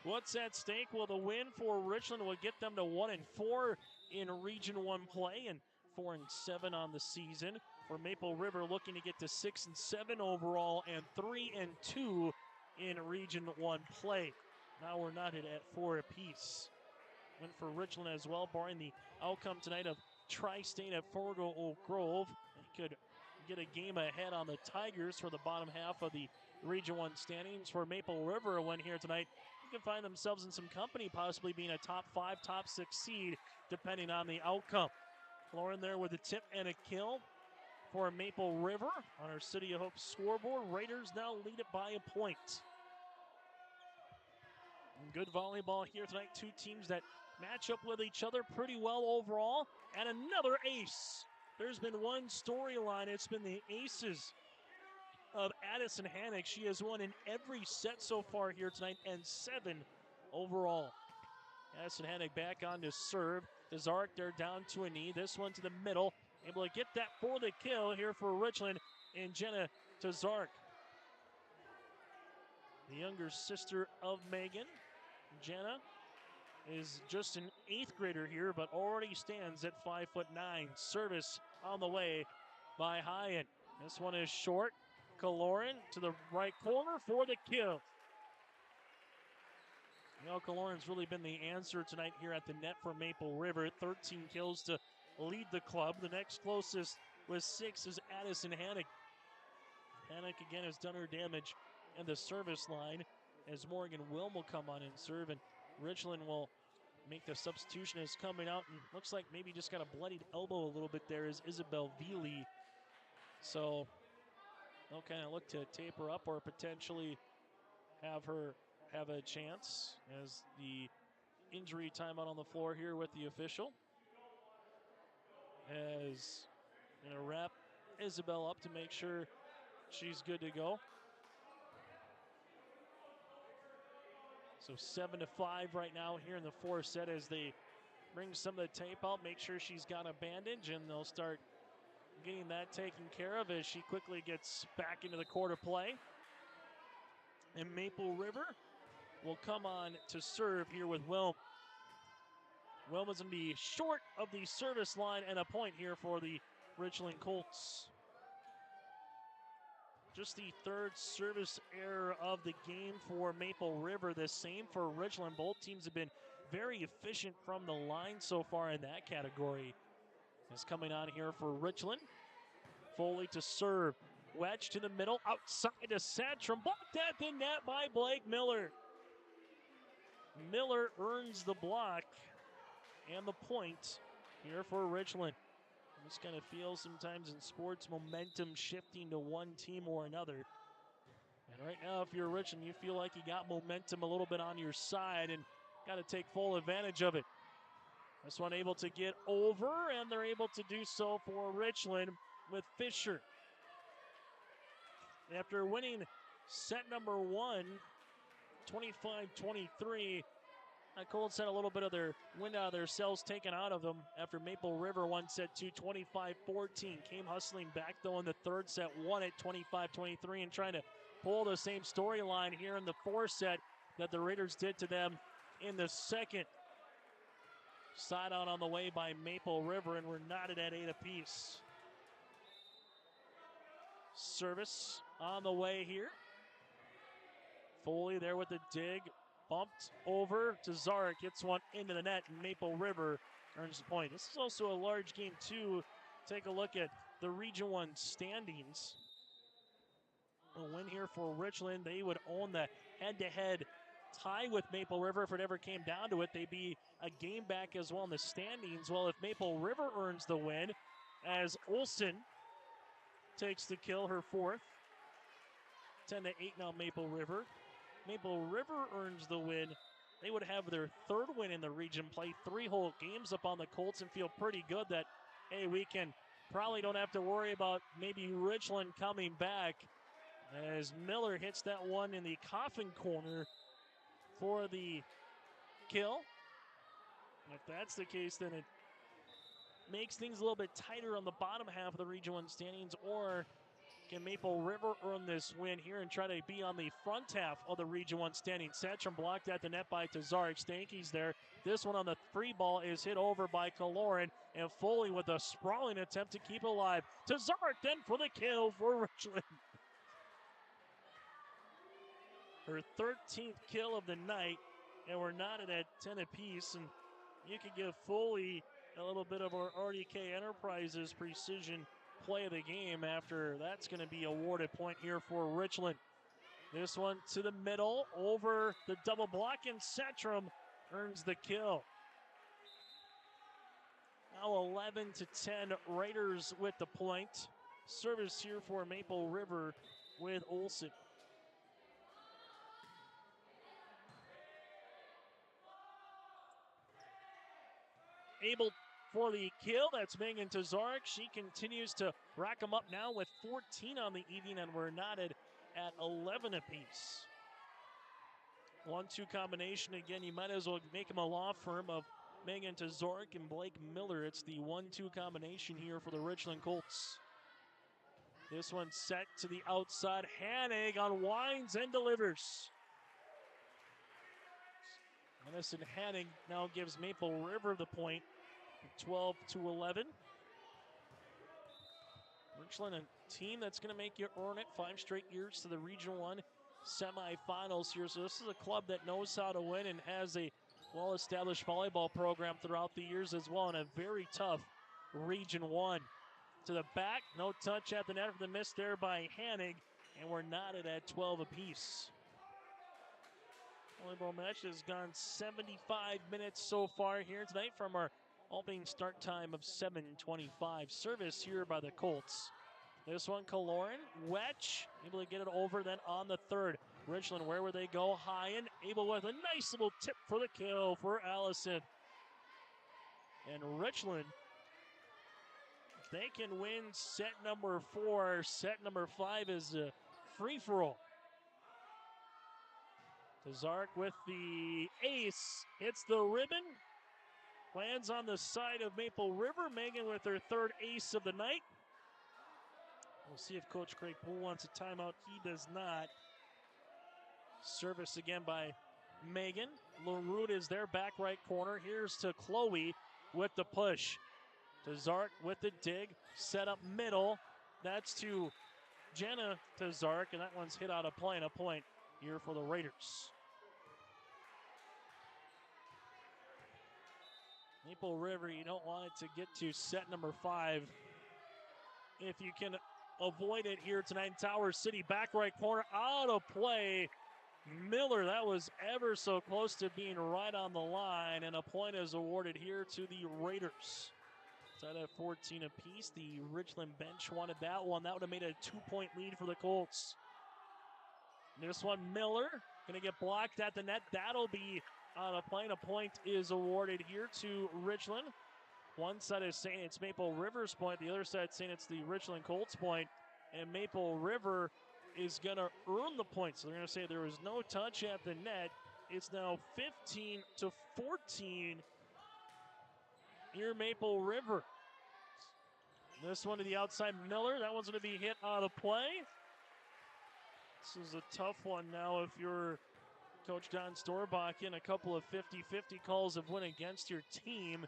What's at stake? Well, the win for Richland will get them to 1-4 in Region 1 play and 4-7 on the season. For Maple River, looking to get to 6-7 overall and 3-2 in Region 1 play. Now we're knotted at 4 apiece. Win for Richland as well, barring the outcome tonight of Tri-State at Fargo Oak Grove. They could get a game ahead on the Tigers for the bottom half of the Region 1 standings. For Maple River, a win here tonight, they can find themselves in some company, possibly being a top 5, top 6 seed, depending on the outcome. Lauren there with a tip and a kill for Maple River on our City of Hope scoreboard. Raiders now lead it by a point. And good volleyball here tonight. Two teams that match up with each other pretty well overall. And another ace. There's been one storyline. It's been the aces of Addison Hannock. She has won in every set so far here tonight, and 7 overall. Addison Hannock back on to serve. Zark there down to a knee. This one to the middle. Able to get that for the kill here for Richland and Jenna Zark. The younger sister of Megan. Jenna is just an 8th grader here, but already stands at 5'9". Service on the way by Hyatt. This one is short. Kaloran to the right corner for the kill. You know, Kaloran's really been the answer tonight here at the net for Maple River. 13 kills to lead the club. The next closest with 6 is Addison Hannock. Hannock again has done her damage in the service line as Morgan Wilm will come on and serve, and Richland will make the substitution as coming out, and looks like maybe just got a bloodied elbow a little bit there is Isabel Veely. So they'll kind of look to tape her up or potentially have her have a chance as the injury timeout on the floor here with the official. As going to wrap Isabel up to make sure she's good to go. So 7-5 right now here in the 4th set as they bring some of the tape out, make sure she's got a bandage, and they'll start getting that taken care of as she quickly gets back into the court of play. And Maple River will come on to serve here with Wilm. Wilm is going to be short of the service line, and a point here for the Richland Colts. Just the 3rd service error of the game for Maple River. The same for Richland. Both teams have been very efficient from the line so far in that category. Is coming on here for Richland. Foley to serve. Wedge to the middle. Outside to Satrom. Blocked at the net by Blake Miller. Miller earns the block and the point here for Richland. Just kind of feel sometimes in sports momentum shifting to one team or another. And right now, if you're Richland, you feel like you got momentum a little bit on your side and got to take full advantage of it. This one able to get over, and they're able to do so for Richland with Fisher. After winning set number 1, 25-23, the Colts had a little bit of their wind out of their sails taken out of them after Maple River won set 2, 25-14. Came hustling back, though, in the 3rd set, won it 25-23, and trying to pull the same storyline here in the 4th set that the Raiders did to them in the 2nd. Side out on the way by Maple River, and we're knotted at 8 apiece. Service on the way here. Foley there with the dig. Bumped over to Zark, gets one into the net, and Maple River earns the point. This is also a large game, too. Take a look at the Region 1 standings. A win here for Richland. They would own the head-to-head tie with Maple River if it ever came down to it. They'd be a game back as well in the standings. Well, if Maple River earns the win, as Olsen takes the kill, her 4th. 10-8 now, Maple River. Maple River earns the win. They would have their 3rd win in the region, play 3 whole games up on the Colts, and feel pretty good that, hey, we can probably don't have to worry about maybe Richland coming back, as Miller hits that one in the coffin corner for the kill. If that's the case, then it makes things a little bit tighter on the bottom half of the Region 1 standings, or Can Maple River earn this win here and try to be on the front half of the Region 1 standing? Satcham blocked at the net by Tazarek. Stanky's there. This one on the free ball is hit over by Kaloran, and Foley with a sprawling attempt to keep it alive. Tazarek then for the kill for Richland. Her 13th kill of the night, and we're knotted at 10 apiece, and you can give Foley a little bit of our RDK Enterprises precision play of the game after that's going to be awarded point here for Richland. This one to the middle over the double block, and Setram earns the kill. Now 11-10, Raiders with the point. Service here for Maple River with Olsen. Able for the kill, that's Megan Tazarek. She continues to rack them up now with 14 on the evening, and we're knotted at 11 apiece. 1-2 combination. Again, you might as well make them a law firm of Megan Tazarek and Blake Miller. It's the 1-2 combination here for the Richland Colts. This one set to the outside. Hanig on winds and delivers. Madison Hanig now gives Maple River the point. 12-11. Richland, a team that's going to make you earn it 5 straight years to the Region 1 semifinals here. So this is a club that knows how to win and has a well-established volleyball program throughout the years as well, and a very tough Region 1. To the back, no touch at the net for the miss there by Hanig, and we're knotted at 12 apiece. Volleyball match has gone 75 minutes so far here tonight from our opening start time of 7:25. Service here by the Colts. This one, Kaloran, Wetch, able to get it over then on the third. Richland, where would they go? High and able with a nice little tip for the kill for Allison. And Richland, if they can win set number 4, set number 5 is a free-for-all. Tazarek with the ace, hits the ribbon. Lands on the side of Maple River. Megan with her 3rd ace of the night. We'll see if Coach Craig Poole wants a timeout. He does not. Service again by Megan. LaRue is there, back right corner. Here's to Chloe with the push. Tazarek with the dig. Set up middle. That's to Jenna Tazarek, and that one's hit out of play, and a point here for the Raiders. Maple River, you don't want it to get to set number 5. If you can avoid it here tonight in Tower City, back right corner, out of play. Miller, that was ever so close to being right on the line, and a point is awarded here to the Raiders. Tied at 14 apiece. The Richland bench wanted that one. That would have made a 2-point lead for the Colts. This one, Miller, going to get blocked at the net. That'll be on a play. A point is awarded here to Richland. One side is saying it's Maple River's point. The other side saying it's the Richland Colts point. And Maple River is going to earn the point. So they're going to say there was no touch at the net. It's now 15-14 here, Maple River. This one to the outside, Miller. That one's going to be hit out of play. This is a tough one now if you're Coach Don Storbach. In a couple of 50-50 calls have went against your team.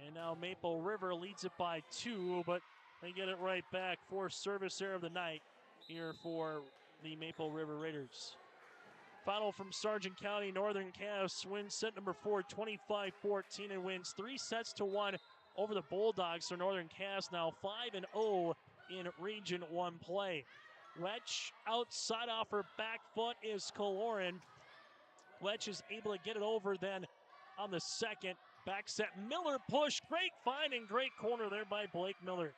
And now Maple River leads it by 2, but they get it right back. 4th service error of the night here for the Maple River Raiders. Final from Sargent County. Northern Cass wins set number 4, 25-14, and wins 3-1 over the Bulldogs. So Northern Cass now 5-0 in Region 1 play. Wetch outside off her back foot is Kaloran. Wetch is able to get it over then on the second. Back set, Miller push. Great find and great corner there by Blake Miller.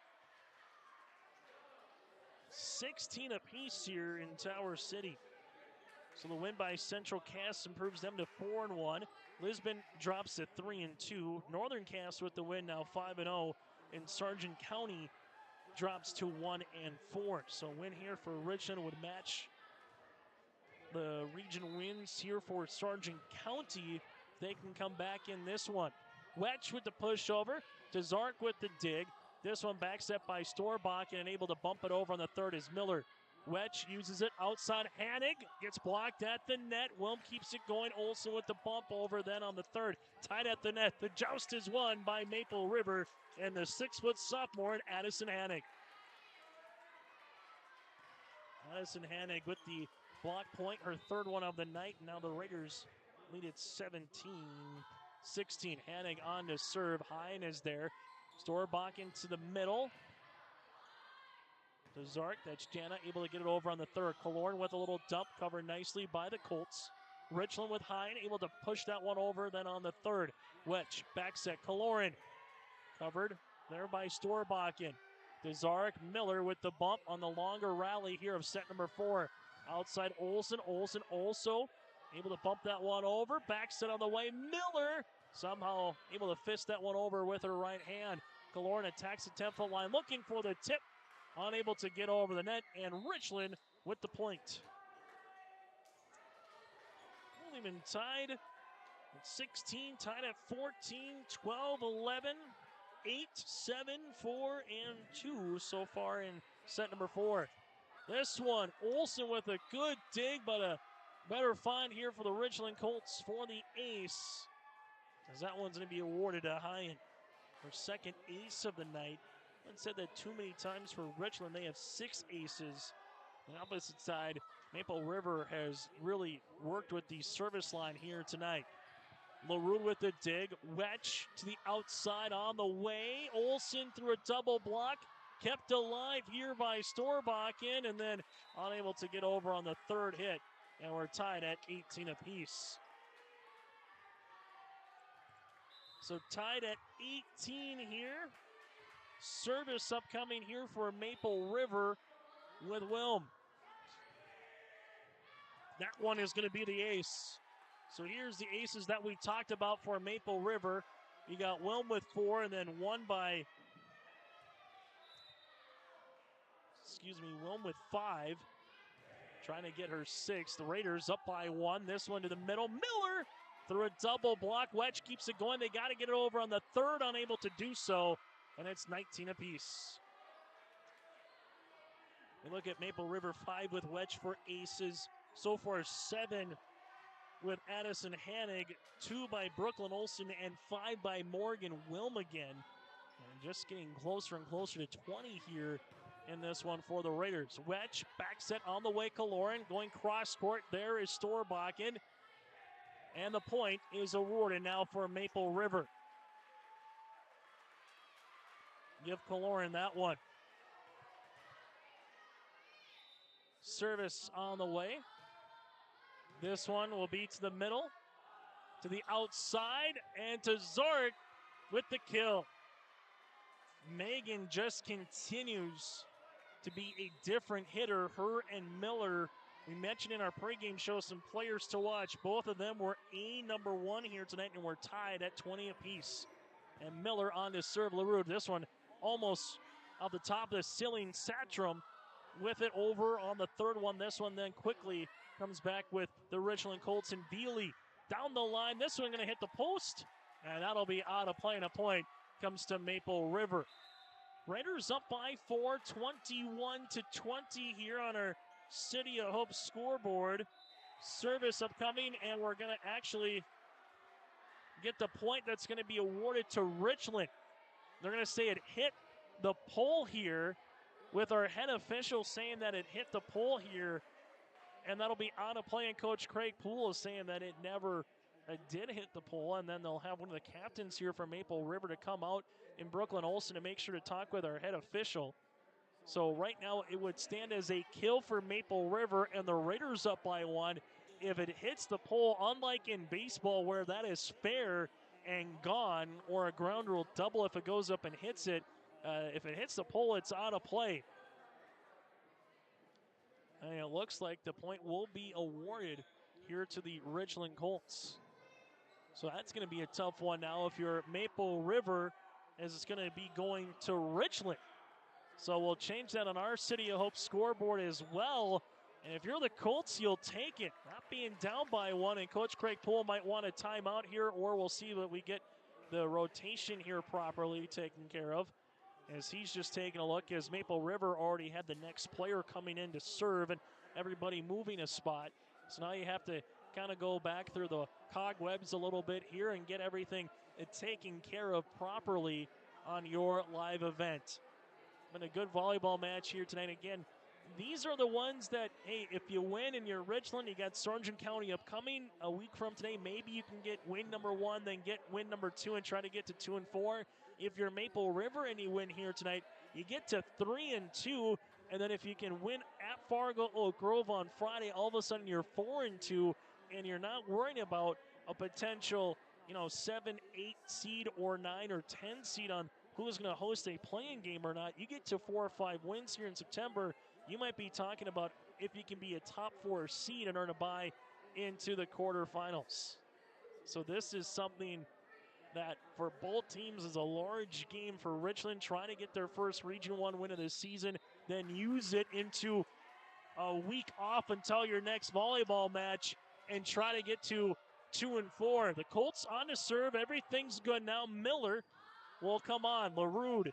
16 apiece here in Tower City. So the win by Central Cass improves them to 4-1. Lisbon drops to 3-2. Northern Cass with the win now 5-0. And Sargent County drops to 1-4. So win here for Richland would match the region wins here for Sargent County. They can come back in this one. Wetch with the pushover. Tazarek with the dig. This one back set by Storbach and able to bump it over on the third is Miller. Wetch uses it outside. Hanig gets blocked at the net. Wilm keeps it going. Olsen with the bump over then on the third. Tied at the net. The joust is won by Maple River and the 6-foot sophomore in Addison Hanig. Addison Hanig with the block point, her third one of the night. Now the Raiders lead it 17-16. Hanig on to serve. Hine is there. Storbach into the middle. To Zark, that's Jana able to get it over on the third. Killorn with a little dump, covered nicely by the Colts. Richland with Hine, able to push that one over then on the third. Wetch, back set, Killorn. Covered there by Storbakken. To Zark, Miller with the bump on the longer rally here of set number 4. Outside Olsen, Olsen also able to bump that one over. Back set on the way, Miller somehow able to fist that one over with her right hand. Killorn attacks the 10-foot line, looking for the tip. Unable to get over the net, and Richland with the point. Only been tied at 16, tied at 14, 12, 11, 8, 7, 4, and 2 so far in set number 4. This one, Olsen with a good dig, but a better find here for the Richland Colts for the ace. As that one's going to be awarded to Hine, her second ace of the night. I said that too many times for Richland. They have 6 aces. On the opposite side, Maple River has really worked with the service line here tonight. LaRue with the dig. Wetch to the outside on the way. Olsen through a double block. Kept alive here by Storbakken, and then unable to get over on the third hit. And we're tied at 18 apiece. So tied at 18 here. Service upcoming here for Maple River with Wilm. That one is going to be the ace. So here's the aces that we talked about for Maple River. You got Wilm with 4 and then one by, Wilm with 5. Trying to get her 6. The Raiders up by 1. This one to the middle. Miller through a double block. Wedge keeps it going. They got to get it over on the third, unable to do so. And it's 19 apiece. We look at Maple River 5 with Wedge for aces. So far 7 with Addison Hanig, 2 by Brooklyn Olsen, and 5 by Morgan Wilm again. And just getting closer and closer to 20 here in this one for the Raiders. Wedge, back set on the way, Killorn, going cross court. There is Storbakken. And the point is awarded now for Maple River. Give Killorn that one. Service on the way. This one will be to the middle, to the outside, and to Zort with the kill. Megan just continues to be a different hitter. Her and Miller, we mentioned in our pregame show some players to watch. Both of them were number 1 here tonight, and we're tied at 20 apiece. And Miller on to serve LaRue. This one almost off the top of the ceiling. Satrom with it over on the third one. This one then quickly comes back with the Richland Colts, and Bealey down the line. This one going to hit the post, and that'll be out of play, and a point comes to Maple River. Raiders up by 4, 21-20 here on our City of Hope scoreboard. Service upcoming, and we're going to actually get the point that's going to be awarded to Richland. They're going to say it hit the pole here, with our head official saying that it hit the pole here, and that'll be out of play. And Coach Craig Poole is saying that it never did hit the pole, and then they'll have one of the captains here from Maple River to come out in Brooklyn Olsen to make sure to talk with our head official. So right now it would stand as a kill for Maple River, and the Raiders up by 1. If it hits the pole, unlike in baseball where that is fair and gone, or a ground rule double if it goes up and hits it, if it hits the pole, it's out of play. And it looks like the point will be awarded here to the Richland Colts. So that's going to be a tough one now if you're Maple River, as it's going to be going to Richland. So we'll change that on our City of Hope scoreboard as well. And if you're the Colts, you'll take it. Not being down by 1, and Coach Craig Poole might want a timeout here, or we'll see that we get the rotation here properly taken care of. as he's just taking a look, as Maple River already had the next player coming in to serve and everybody moving a spot. So now you have to kind of go back through the cobwebs a little bit here and get everything taken care of properly on your live event. Been a good volleyball match here tonight. Again, these are the ones that, hey, if you win and you're Richland, you got Sargent County upcoming a week from today. Maybe you can get win number 1, then get win number 2 and try to get to 2 and 4. If you're Maple River and you win here tonight, you get to 3 and 2. And then if you can win at Fargo Oak Grove on Friday, all of a sudden you're 4 and 2, and you're not worrying about a potential, 7, 8 seed or 9 or 10 seed on who's going to host a playing game or not. You get to 4 or 5 wins here in September, you might be talking about if you can be a top 4 seed and earn a bye into the quarterfinals. So this is something that for both teams is a large game for Richland, trying to get their first Region 1 win of the season, then use it into a week off until your next volleyball match and try to get to 2 and 4. The Colts on to serve. Everything's good now. Miller will come on. LaRue,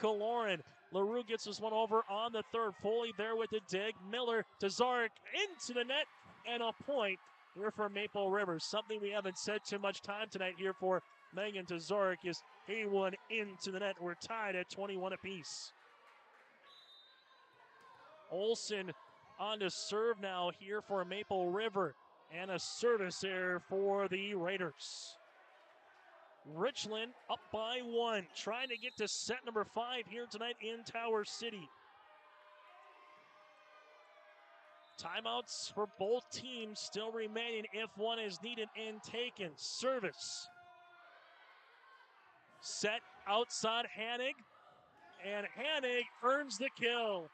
Kaloran. LaRue gets this one over on the third. Foley there with the dig. Miller to Zarek into the net, and a point here for Maple River. Something we haven't said too much time tonight here for Megan Tazarek is he won into the net. We're tied at 21 apiece. Olsen on to serve now here for Maple River, and a service error for the Raiders. Richland up by 1, trying to get to set number 5 here tonight in Tower City. Timeouts for both teams still remaining if one is needed and taken. Service. Set outside Hanig, and Hanig earns the kill.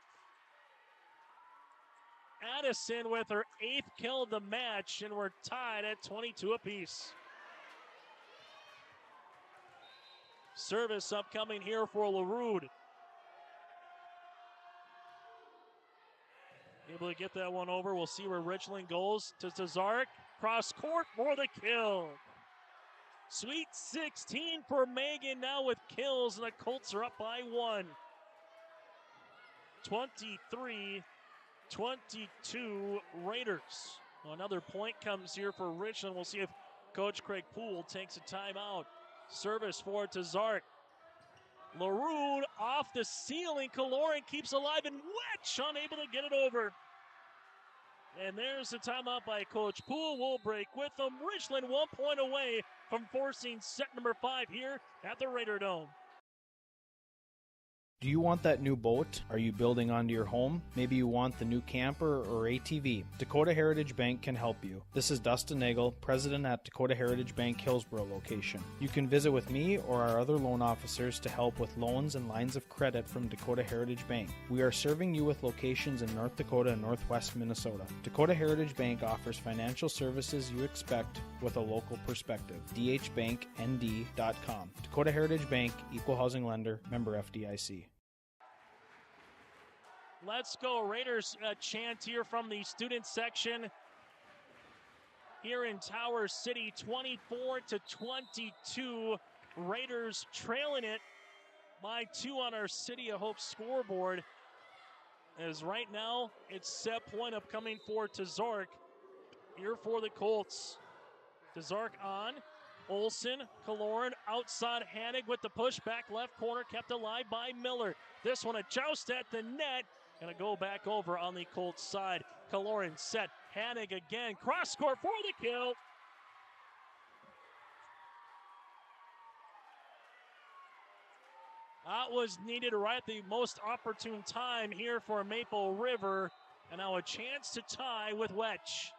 Addison with her 8th kill of the match, and we're tied at 22 apiece. Service upcoming here for LaRue. Able to get that one over. We'll see where Richland goes. To Tazarek. Cross court for the kill. Sweet 16 for Megan now with kills, and the Colts are up by 1. 23-22 Raiders. Well, another point comes here for Richland. We'll see if Coach Craig Poole takes a timeout. Service for Tazarek. LaRue off the ceiling. Kaloran keeps alive, and Wetch unable to get it over. And there's the timeout by Coach Poole. We'll break with them. Richland 1 point away from forcing set number 5 here at the Raider Dome. Do you want that new boat? Are you building onto your home? Maybe you want the new camper or ATV. Dakota Heritage Bank can help you. This is Dustin Nagel, president at Dakota Heritage Bank Hillsborough location. You can visit with me or our other loan officers to help with loans and lines of credit from Dakota Heritage Bank. We are serving you with locations in North Dakota and Northwest Minnesota. Dakota Heritage Bank offers financial services you expect with a local perspective. dhbanknd.com. Dakota Heritage Bank, Equal Housing Lender, member FDIC. Let's go Raiders, chant here from the student section here in Tower City. 24-22, Raiders trailing it by 2 on our City of Hope scoreboard. As right now, it's set point upcoming for Tazarek here for the Colts. Tazarek on. Olsen, Kaloran outside Hanig with the push back left corner, kept alive by Miller. This one a joust at the net. Gonna go back over on the Colts side. Kaloran set. Hanig again. Cross court for the kill. That was needed right at the most opportune time here for Maple River. And now a chance to tie with Wetch.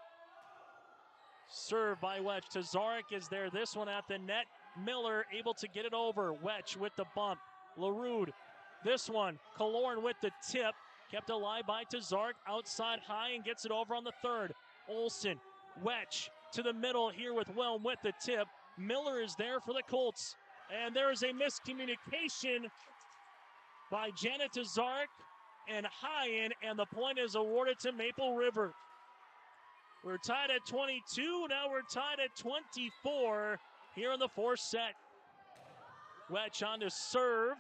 Served by Wetch. Tazarek is there. This one at the net. Miller able to get it over. Wetch with the bump. LaRue. This one. Kaloran with the tip. Kept alive by Tazarek. Outside high and gets it over on the third. Olsen. Wetch to the middle here with Welm with the tip. Miller is there for the Colts. And there is a miscommunication by Janet Tazarek and Hyen, and the point is awarded to Maple River. We're tied at 22. Now we're tied at 24 here in the fourth set. Wetch on to serve.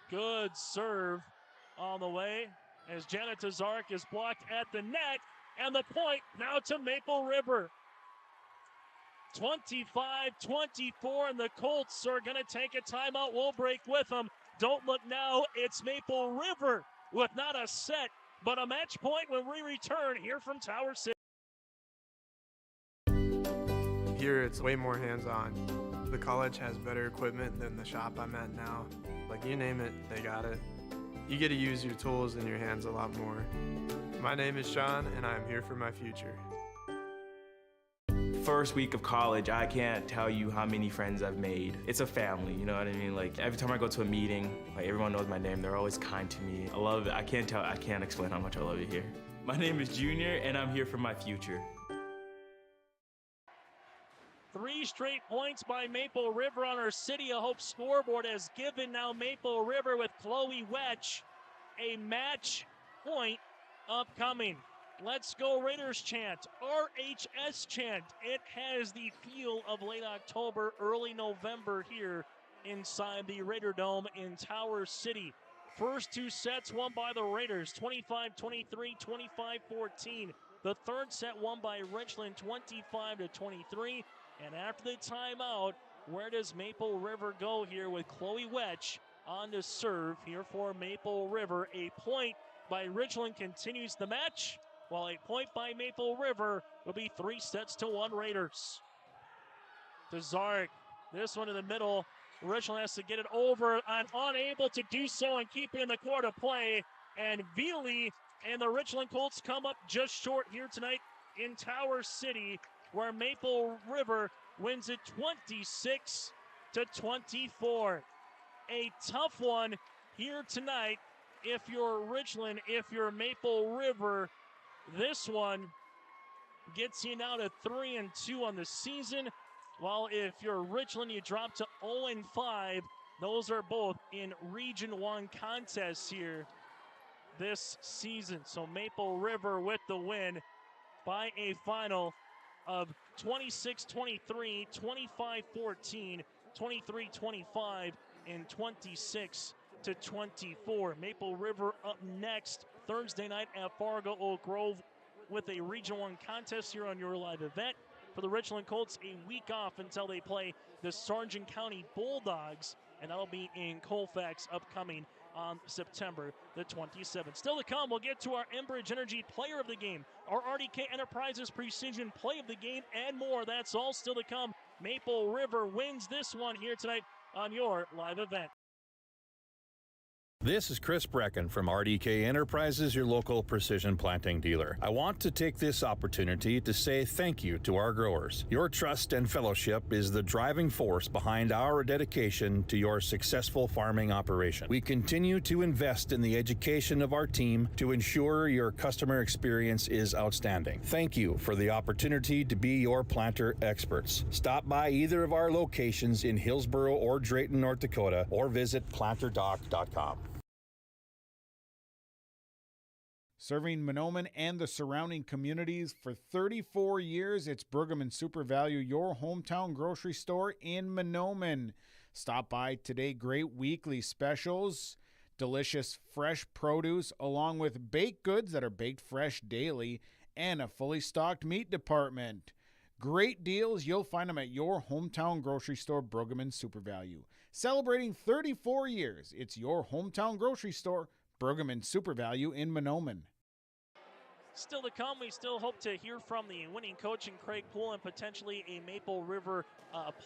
Good serve on the way as Janet Tazark is blocked at the net, and the point now to Maple River. 25-24, and the Colts are going to take a timeout. We'll break with them. Don't look now. It's Maple River with not a set, but a match point when we return here from Tower City. Here it's way more hands-on. The college has better equipment than the shop I'm at now. Like, you name it, they got it. You get to use your tools and your hands a lot more. My name is Sean, and I'm here for my future. First week of college, I can't tell you how many friends I've made. It's a family, you know what I mean? Like, every time I go to a meeting, like, everyone knows my name. They're always kind to me. I love it. I can't explain how much I love it here. My name is Junior, and I'm here for my future. 3 straight points by Maple River on our City of Hope scoreboard has given now Maple River with Chloe Wetch a match point upcoming. Let's go Raiders chant, RHS chant. It has the feel of late October, early November here inside the Raider Dome in Tower City. First 2 sets won by the Raiders, 25-23, 25-14. The third set won by Richland, 25-23. And after the timeout, where does Maple River go here with Chloe Wetch on to serve here for Maple River? A point by Richland continues the match, while a point by Maple River will be 3-1 Raiders. Tazark, this one in the middle. Richland has to get it over and unable to do so and keep it in the court of play. And Veely and the Richland Colts come up just short here tonight in Tower City, where Maple River wins it 26-24. A tough one here tonight if you're Richland, if you're Maple River. This one gets you now to 3-2 on the season, while if you're Richland, you drop to 0-5. Those are both in Region 1 contests here this season. So Maple River with the win by a final of 26-23, 25-14, 23-25, and 26-24. Maple River up next Thursday night at Fargo Oak Grove with a Region 1 contest here on your live event. For the Richland Colts, a week off until they play the Sargent County Bulldogs, and that'll be in Colfax upcoming on September the 27th. Still to come, we'll get to our Enbridge Energy Player of the Game, our RDK Enterprises Precision Play of the Game, and more. That's all still to come. Maple River wins this one here tonight on your live event. This is Chris Brecken from RDK Enterprises, your local precision planting dealer. I want to take this opportunity to say thank you to our growers. Your trust and fellowship is the driving force behind our dedication to your successful farming operation. We continue to invest in the education of our team to ensure your customer experience is outstanding. Thank you for the opportunity to be your planter experts. Stop by either of our locations in Hillsboro or Drayton, North Dakota, or visit planterdoc.com. Serving Mahnomen and the surrounding communities for 34 years, it's Brigham and Super Value, your hometown grocery store in Mahnomen. Stop by today. Great weekly specials, delicious fresh produce, along with baked goods that are baked fresh daily, and a fully stocked meat department. Great deals. You'll find them at your hometown grocery store, Brigham and Super Value. Celebrating 34 years, it's your hometown grocery store, Brigham and Super Value in Mahnomen. Still to come, we still hope to hear from the winning coach in Craig Poole and potentially a Maple River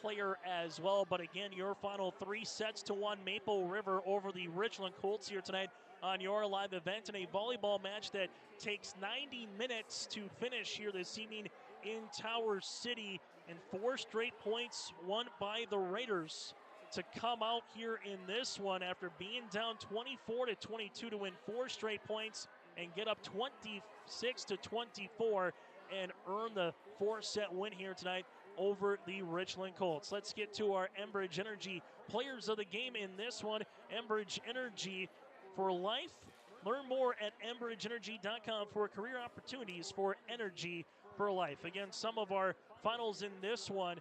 player as well. But again, your final 3-1 Maple River over the Richland Colts here tonight on your live event in a volleyball match that takes 90 minutes to finish here this evening in Tower City, and 4 straight points won by the Raiders to come out here in this one after being down 24-22 to win 4 straight points and get up 26-24 and earn the 4-set win here tonight over the Richland Colts. Let's get to our Enbridge Energy players of the game in this one. Enbridge Energy for life. Learn more at enbridgeenergy.com for career opportunities for energy for life. Again, some of our finals in this one.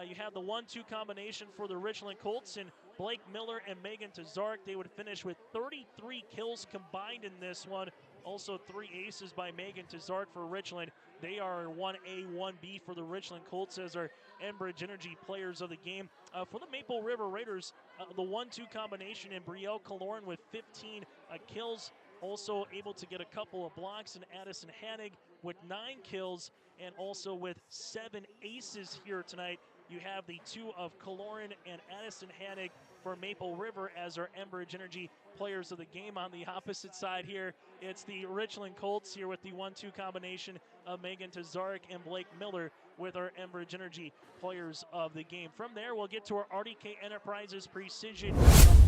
You have the 1-2 combination for the Richland Colts in Blake Miller and Megan Tazark. They would finish with 33 kills combined in this one. Also 3 aces by Megan Tazark for Richland. They are 1A, 1B for the Richland Colts as our Enbridge Energy players of the game. For the Maple River Raiders, the 1-2 combination in Brielle Kaloran with 15 kills. Also able to get a couple of blocks, and Addison Hanig with 9 kills, and also with 7 aces here tonight. You have the 2 of Kaloran and Addison Hanig for Maple River as our Enbridge Energy players of the game. On the opposite side here, it's the Richland Colts here with the 1-2 combination of Megan Tazark and Blake Miller with our Enbridge Energy players of the game. From there, we'll get to our RDK Enterprises Precision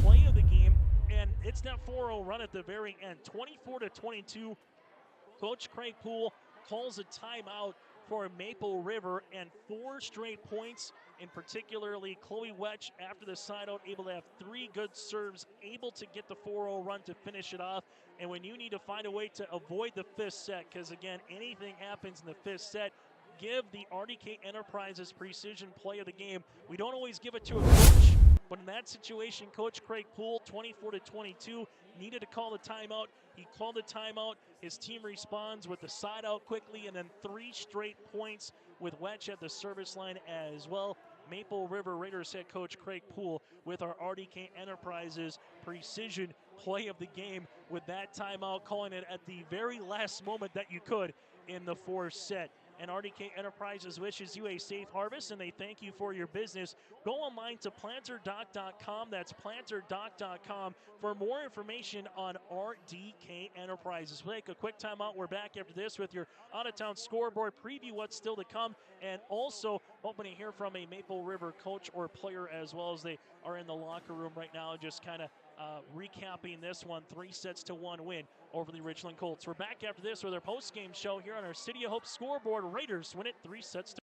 play of the game, and it's that 4-0 run at the very end. 24-22, Coach Craig Poole calls a timeout for Maple River, and 4 straight points, in particularly Chloe Wetch after the side out, able to have 3 good serves, able to get the 4-0 run to finish it off. And when you need to find a way to avoid the 5th set, because again, anything happens in the 5th set, give the RDK Enterprises Precision play of the game. We don't always give it to a coach, but in that situation, Coach Craig Poole, 24-22, needed to call the timeout. He called the timeout. His team responds with the side out quickly, and then 3 straight points with Wetch at the service line as well. Maple River Raiders head coach Craig Poole with our RDK Enterprises Precision play of the game, with that timeout, calling it at the very last moment that you could in the 4th set. And RDK Enterprises wishes you a safe harvest, and they thank you for your business. Go online to planterdoc.com. That's planterdoc.com for more information on RDK Enterprises. We'll take a quick timeout. We're back after this with your out-of-town scoreboard preview, what's still to come, and also hoping to hear from a Maple River coach or player as well, as they are in the locker room right now, just kind of recapping this one. 3-1 win over the Richland Colts. We're back after this with our post-game show here on our City of Hope scoreboard. Raiders win it 3-2.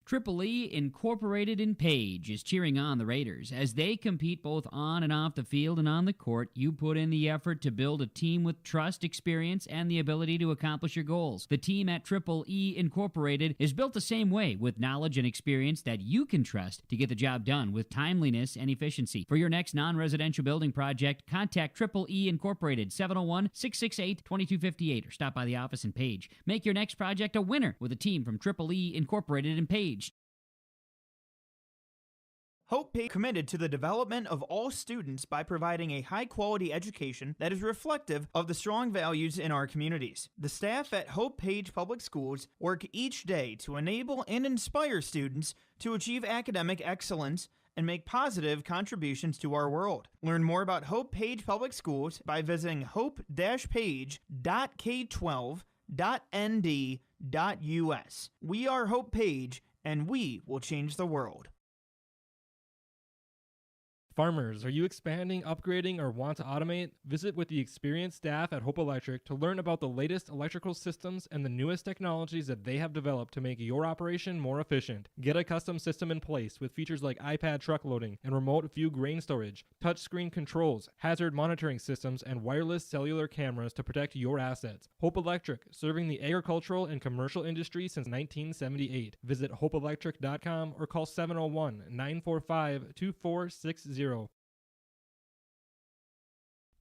Triple E Incorporated in Page is cheering on the Raiders. As they compete both on and off the field and on the court, you put in the effort to build a team with trust, experience, and the ability to accomplish your goals. The team at Triple E Incorporated is built the same way, with knowledge and experience that you can trust to get the job done with timeliness and efficiency. For your next non-residential building project, contact Triple E Incorporated, 701-668-2258, or stop by the office in Page. Make your next project a winner with a team from Triple E Incorporated in Page. Hope Page committed to the development of all students by providing a high-quality education that is reflective of the strong values in our communities. The staff at Hope Page Public Schools work each day to enable and inspire students to achieve academic excellence and make positive contributions to our world. Learn more about Hope Page Public Schools by visiting hope-page.k12.nd.us. We are Hope Page, and we will change the world. Farmers, are you expanding, upgrading, or want to automate? Visit with the experienced staff at Hope Electric to learn about the latest electrical systems and the newest technologies that they have developed to make your operation more efficient. Get a custom system in place with features like iPad truck loading and remote view grain storage, touchscreen controls, hazard monitoring systems, and wireless cellular cameras to protect your assets. Hope Electric, serving the agricultural and commercial industry since 1978. Visit hopeelectric.com or call 701-945-2460.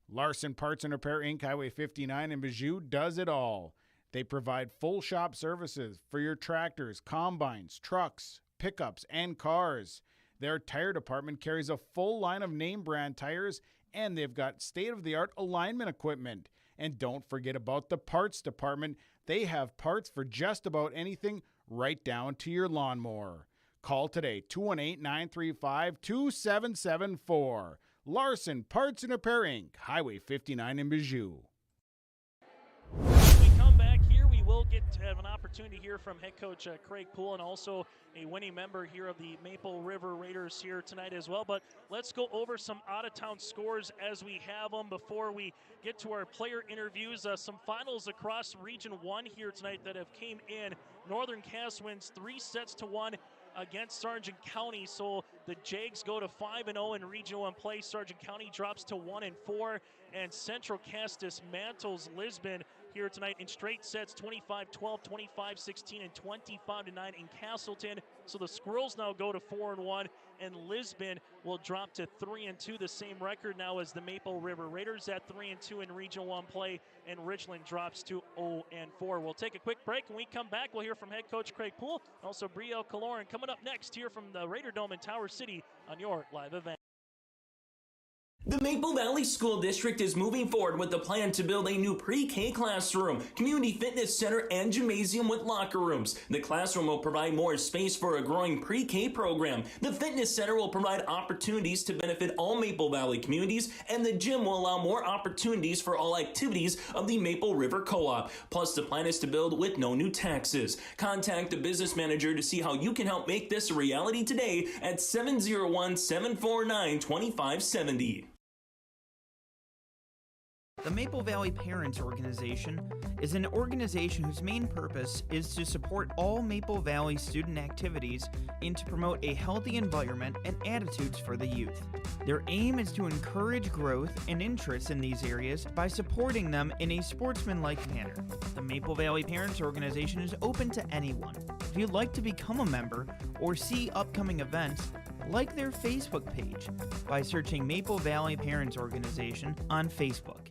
Larson Parts and Repair Inc., Highway 59 in Bijou does it all. They provide full shop services for your tractors, combines, trucks, pickups, and cars. Their tire department carries a full line of name brand tires, and they've got state-of-the-art alignment equipment. And don't forget about the parts department. They have parts for just about anything, right down to your lawnmower. Call today, 218-935-2774. Larson Parts and Repair Inc., Highway 59 in Bijou. When we come back here, we will get to have an opportunity to hear from head coach Craig Poole, and also a winning member here of the Maple River Raiders here tonight as well. But let's go over some out-of-town scores as we have them before we get to our player interviews. Some finals across Region 1 here tonight that have came in. Northern Cass wins 3-1 against Sargent County, so the Jags go to 5-0 in Region 1 play. Sargent County drops to 1-4, and Central Cass dismantles Lisbon here tonight in straight sets, 25-12, 25-16, and 25-9 in Castleton. So the Squirrels now go to 4-1, and Lisbon will drop to 3-2, the same record now as the Maple River Raiders at 3-2 in Region 1 play, and Richland drops to 0-4. We'll take a quick break. When we come back, we'll hear from head coach Craig Poole, also Brielle Kaloran. Coming up next here from the Raider Dome in Tower City on your live event. The Maple Valley School District is moving forward with the plan to build a new pre-K classroom, community fitness center, and gymnasium with locker rooms. The classroom will provide more space for a growing pre-K program. The fitness center will provide opportunities to benefit all Maple Valley communities, and the gym will allow more opportunities for all activities of the Maple River Co-op. Plus, the plan is to build with no new taxes. Contact the business manager to see how you can help make this a reality today at 701-749-2570. The Maple Valley Parents Organization is an organization whose main purpose is to support all Maple Valley student activities and to promote a healthy environment and attitudes for the youth. Their aim is to encourage growth and interest in these areas by supporting them in a sportsmanlike manner. The Maple Valley Parents Organization is open to anyone. If you'd like to become a member or see upcoming events, like their Facebook page by searching Maple Valley Parents Organization on Facebook.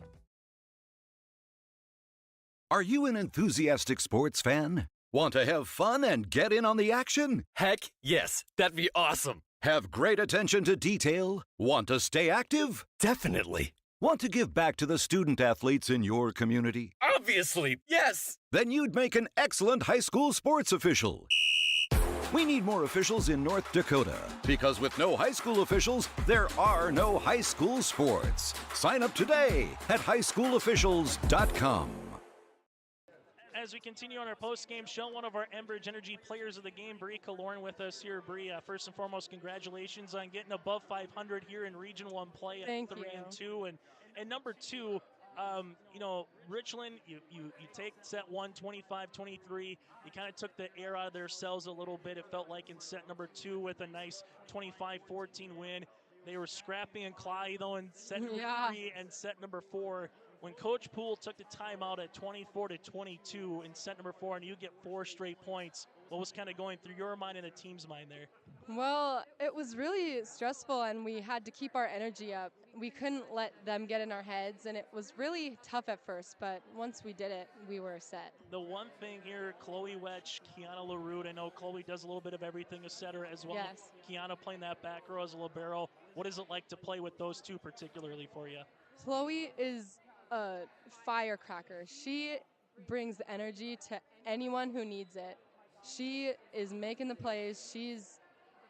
Are you an enthusiastic sports fan? Want to have fun and get in on the action? Heck, yes. That'd be awesome. Have great attention to detail? Want to stay active? Definitely. Want to give back to the student athletes in your community? Obviously, yes. Then you'd make an excellent high school sports official. We need more officials in North Dakota, because with no high school officials, there are no high school sports. Sign up today at highschoolofficials.com. As we continue on our post-game show, one of our Enbridge Energy players of the game, Brie Kaloran, with us here. Brie, first and foremost, congratulations on getting above 500 here in Region 1 play at 3-2. And number two, you know, Richland, you take set 1, 25-23. You kind of took the air out of their cells a little bit. It felt like in set number 2 with a nice 25-14 win. They were scrappy and clawy, though, in set number 3 and set number 4. When Coach Poole took the timeout at 24-22 in set number 4, and you get 4 straight points, what was kind of going through your mind and the team's mind there? Well, it was really stressful, and we had to keep our energy up. We couldn't let them get in our heads, and it was really tough at first, but once we did it, we were set. The one thing here, Chloe Wetch, Kiana LaRue, I know Chloe does a little bit of everything, a setter as well. Yes. Kiana playing that back row as a libero. What is it like to play with those two particularly for you? Chloe is a firecracker. She brings the energy to anyone who needs it. She is making the plays. She's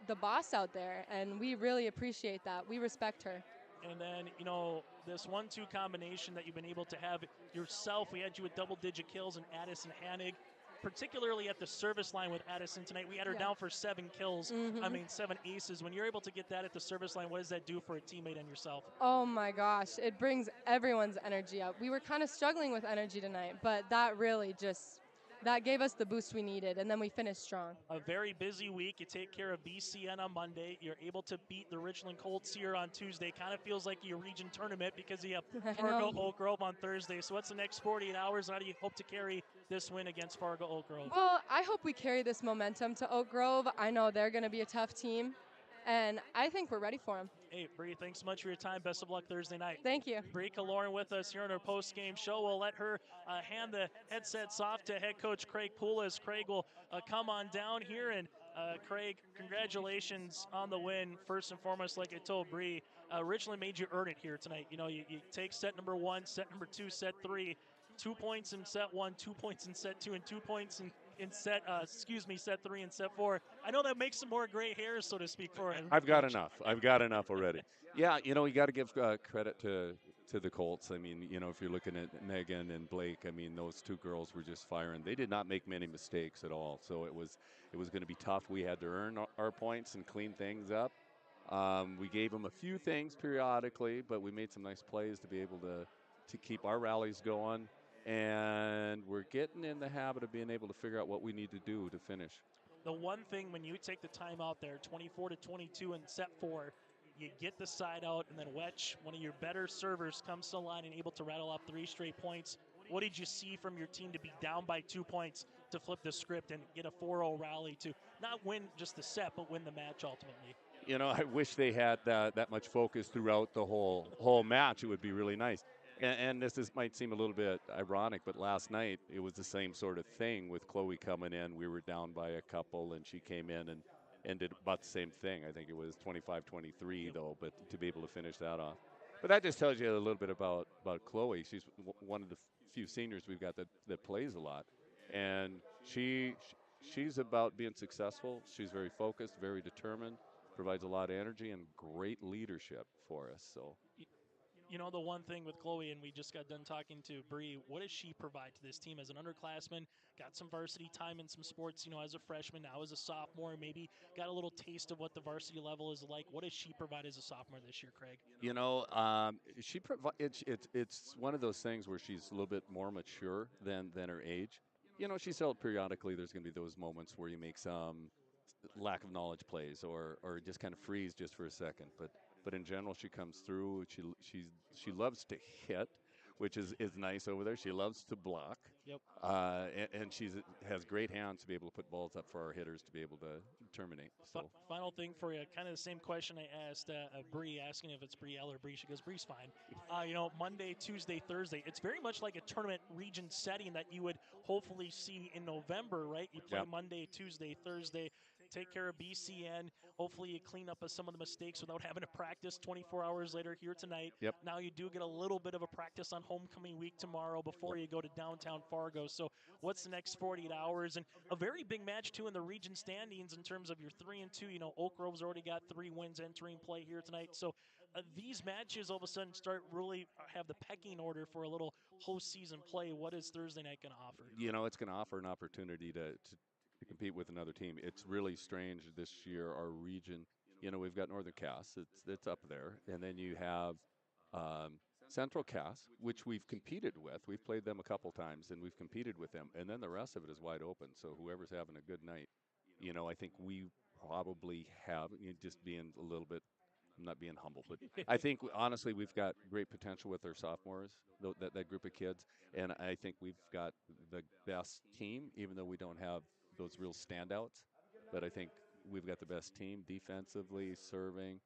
the boss out there, and we really appreciate that. We respect her. And then, you know, this 1-2 combination that you've been able to have yourself, we had you with double-digit kills, and Addison Hanig, particularly at the service line with Addison tonight. We had her down for 7 kills, 7 aces. When you're able to get that at the service line, what does that do for a teammate and yourself? Oh my gosh, it brings everyone's energy up. We were kind of struggling with energy tonight, but that really just, that gave us the boost we needed, and then we finished strong. A very busy week. You take care of BCN on Monday. You're able to beat the Richland Colts here on Tuesday. Kind of feels like your region tournament because you have Fargo Oak Grove on Thursday. So what's the next 48 hours? How do you hope to carry this win against Fargo Oak Grove? Well, I hope we carry this momentum to Oak Grove. I know they're going to be a tough team, and I think we're ready for them. Hey, Bree, thanks so much for your time. Best of luck Thursday night. Thank you. Bree Kaloran with us here on our post-game show. We'll let her hand the headsets off to head coach Craig Poole as Craig will come on down here. And Craig, congratulations on the win. First and foremost, like I told Bree, Richland made you earn it here tonight. You know, you take set number 1, set number 2, set 3, 2 points in set 1, 2 points in set 2, and 2 points in set, set 3 and set 4. I know that makes some more gray hairs, so to speak, for him. I've got enough. I've got enough already. Yeah, you know, you got to give credit to the Colts. I mean, you know, if you're looking at Megan and Blake, I mean, those 2 girls were just firing. They did not make many mistakes at all, so it was going to be tough. We had to earn our points and clean things up. We gave them a few things periodically, but we made some nice plays to be able to keep our rallies going. And we're getting in the habit of being able to figure out what we need to do to finish. The one thing when you take the time out there, 24-22 in set 4, you get the side out, and then Wetch, one of your better servers, comes to the line and able to rattle off 3 straight points. What did you see from your team to be down by 2 points to flip the script and get a 4-0 rally to not win just the set, but win the match ultimately? You know, I wish they had that much focus throughout the whole match. It would be really nice. And might seem a little bit ironic, but last night it was the same sort of thing with Chloe coming in. We were down by a couple, and she came in and did about the same thing. I think it was 25-23 though, but to be able to finish that off. But that just tells you a little bit about Chloe. She's one of the few seniors we've got that plays a lot, and she's about being successful. She's very focused, very determined, provides a lot of energy and great leadership for us. So. You know, the one thing with Chloe, and we just got done talking to Bree, what does she provide to this team as an underclassman? Got some varsity time in some sports, you know, as a freshman, now as a sophomore, maybe got a little taste of what the varsity level is like. What does she provide as a sophomore this year, Craig? You know, she it's one of those things where she's a little bit more mature than her age. You know, she's held periodically. There's going to be those moments where you make some lack of knowledge plays or just kind of freeze just for a second, but in general, she comes through. She loves to hit, which is nice over there. She loves to block. Yep. And has great hands to be able to put balls up for our hitters to be able to terminate. So final thing for you, kind of the same question I asked Bree, asking if it's Brielle or Bree. She goes, Bree's fine. You know, Monday, Tuesday, Thursday. It's very much like a tournament region setting that you would hopefully see in November, right? You play Monday, Tuesday, Thursday. Take care of BCN. Hopefully you clean up some of the mistakes without having to practice 24 hours later here tonight. Yep. Now you do get a little bit of a practice on homecoming week tomorrow before you go to downtown Fargo. So what's the next 48 hours? And a very big match, too, in the region standings in terms of your 3-2. You know, Oak Grove's already got 3 wins entering play here tonight. So these matches all of a sudden start really have the pecking order for a little postseason play. What is Thursday night going to offer? You know, it's going to offer an opportunity to compete with another team. It's really strange this year, our region. You know, we've got Northern Cass, it's up there, and then you have Central Cass, which we've competed with. We've played them a couple times, and we've competed with them, and then the rest of it is wide open. So whoever's having a good night, you know, I think we probably have, just being a little bit, I'm not being humble, but I think honestly we've got great potential with our sophomores, that group of kids, and I think we've got the best team, even though we don't have those real standouts. But I think we've got the best team defensively, serving,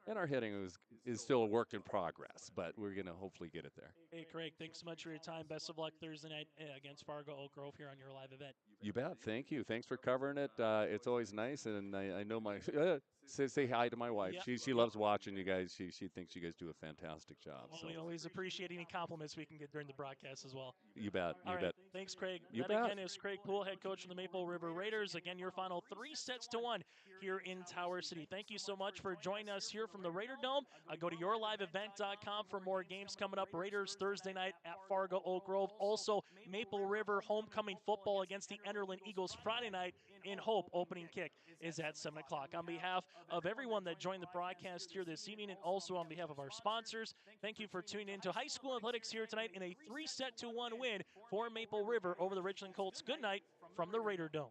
and our hitting is still a work in progress, but we're going to hopefully get it there. Hey, Craig, thanks so much for your time. Best of luck Thursday night against Fargo Oak Grove here on your live event. You bet. Thank you. Thanks for covering it. It's always nice, and I know my say hi to my wife. Yep. She loves watching you guys. She thinks you guys do a fantastic job. Well, so. we always appreciate any compliments we can get during the broadcast as well. You bet. All right. Bet. Thanks, Craig. You that bet. Again is Craig Poole, head coach of the Maple River Raiders. Again, your final 3-1 here in Tower City. Thank you so much for joining us here from the Raider Dome. Go to yourliveevent.com for more games coming up. Raiders Thursday night at Fargo Oak Grove. Also, Maple River homecoming football against the Enderlin Eagles Friday night in Hope. Opening kick is at 7 o'clock. On behalf of everyone that joined the broadcast here this evening, and also on behalf of our sponsors, thank you for tuning in to high school athletics here tonight in a 3-1 win for Maple River over the Richland Colts. Good night from the Raider Dome.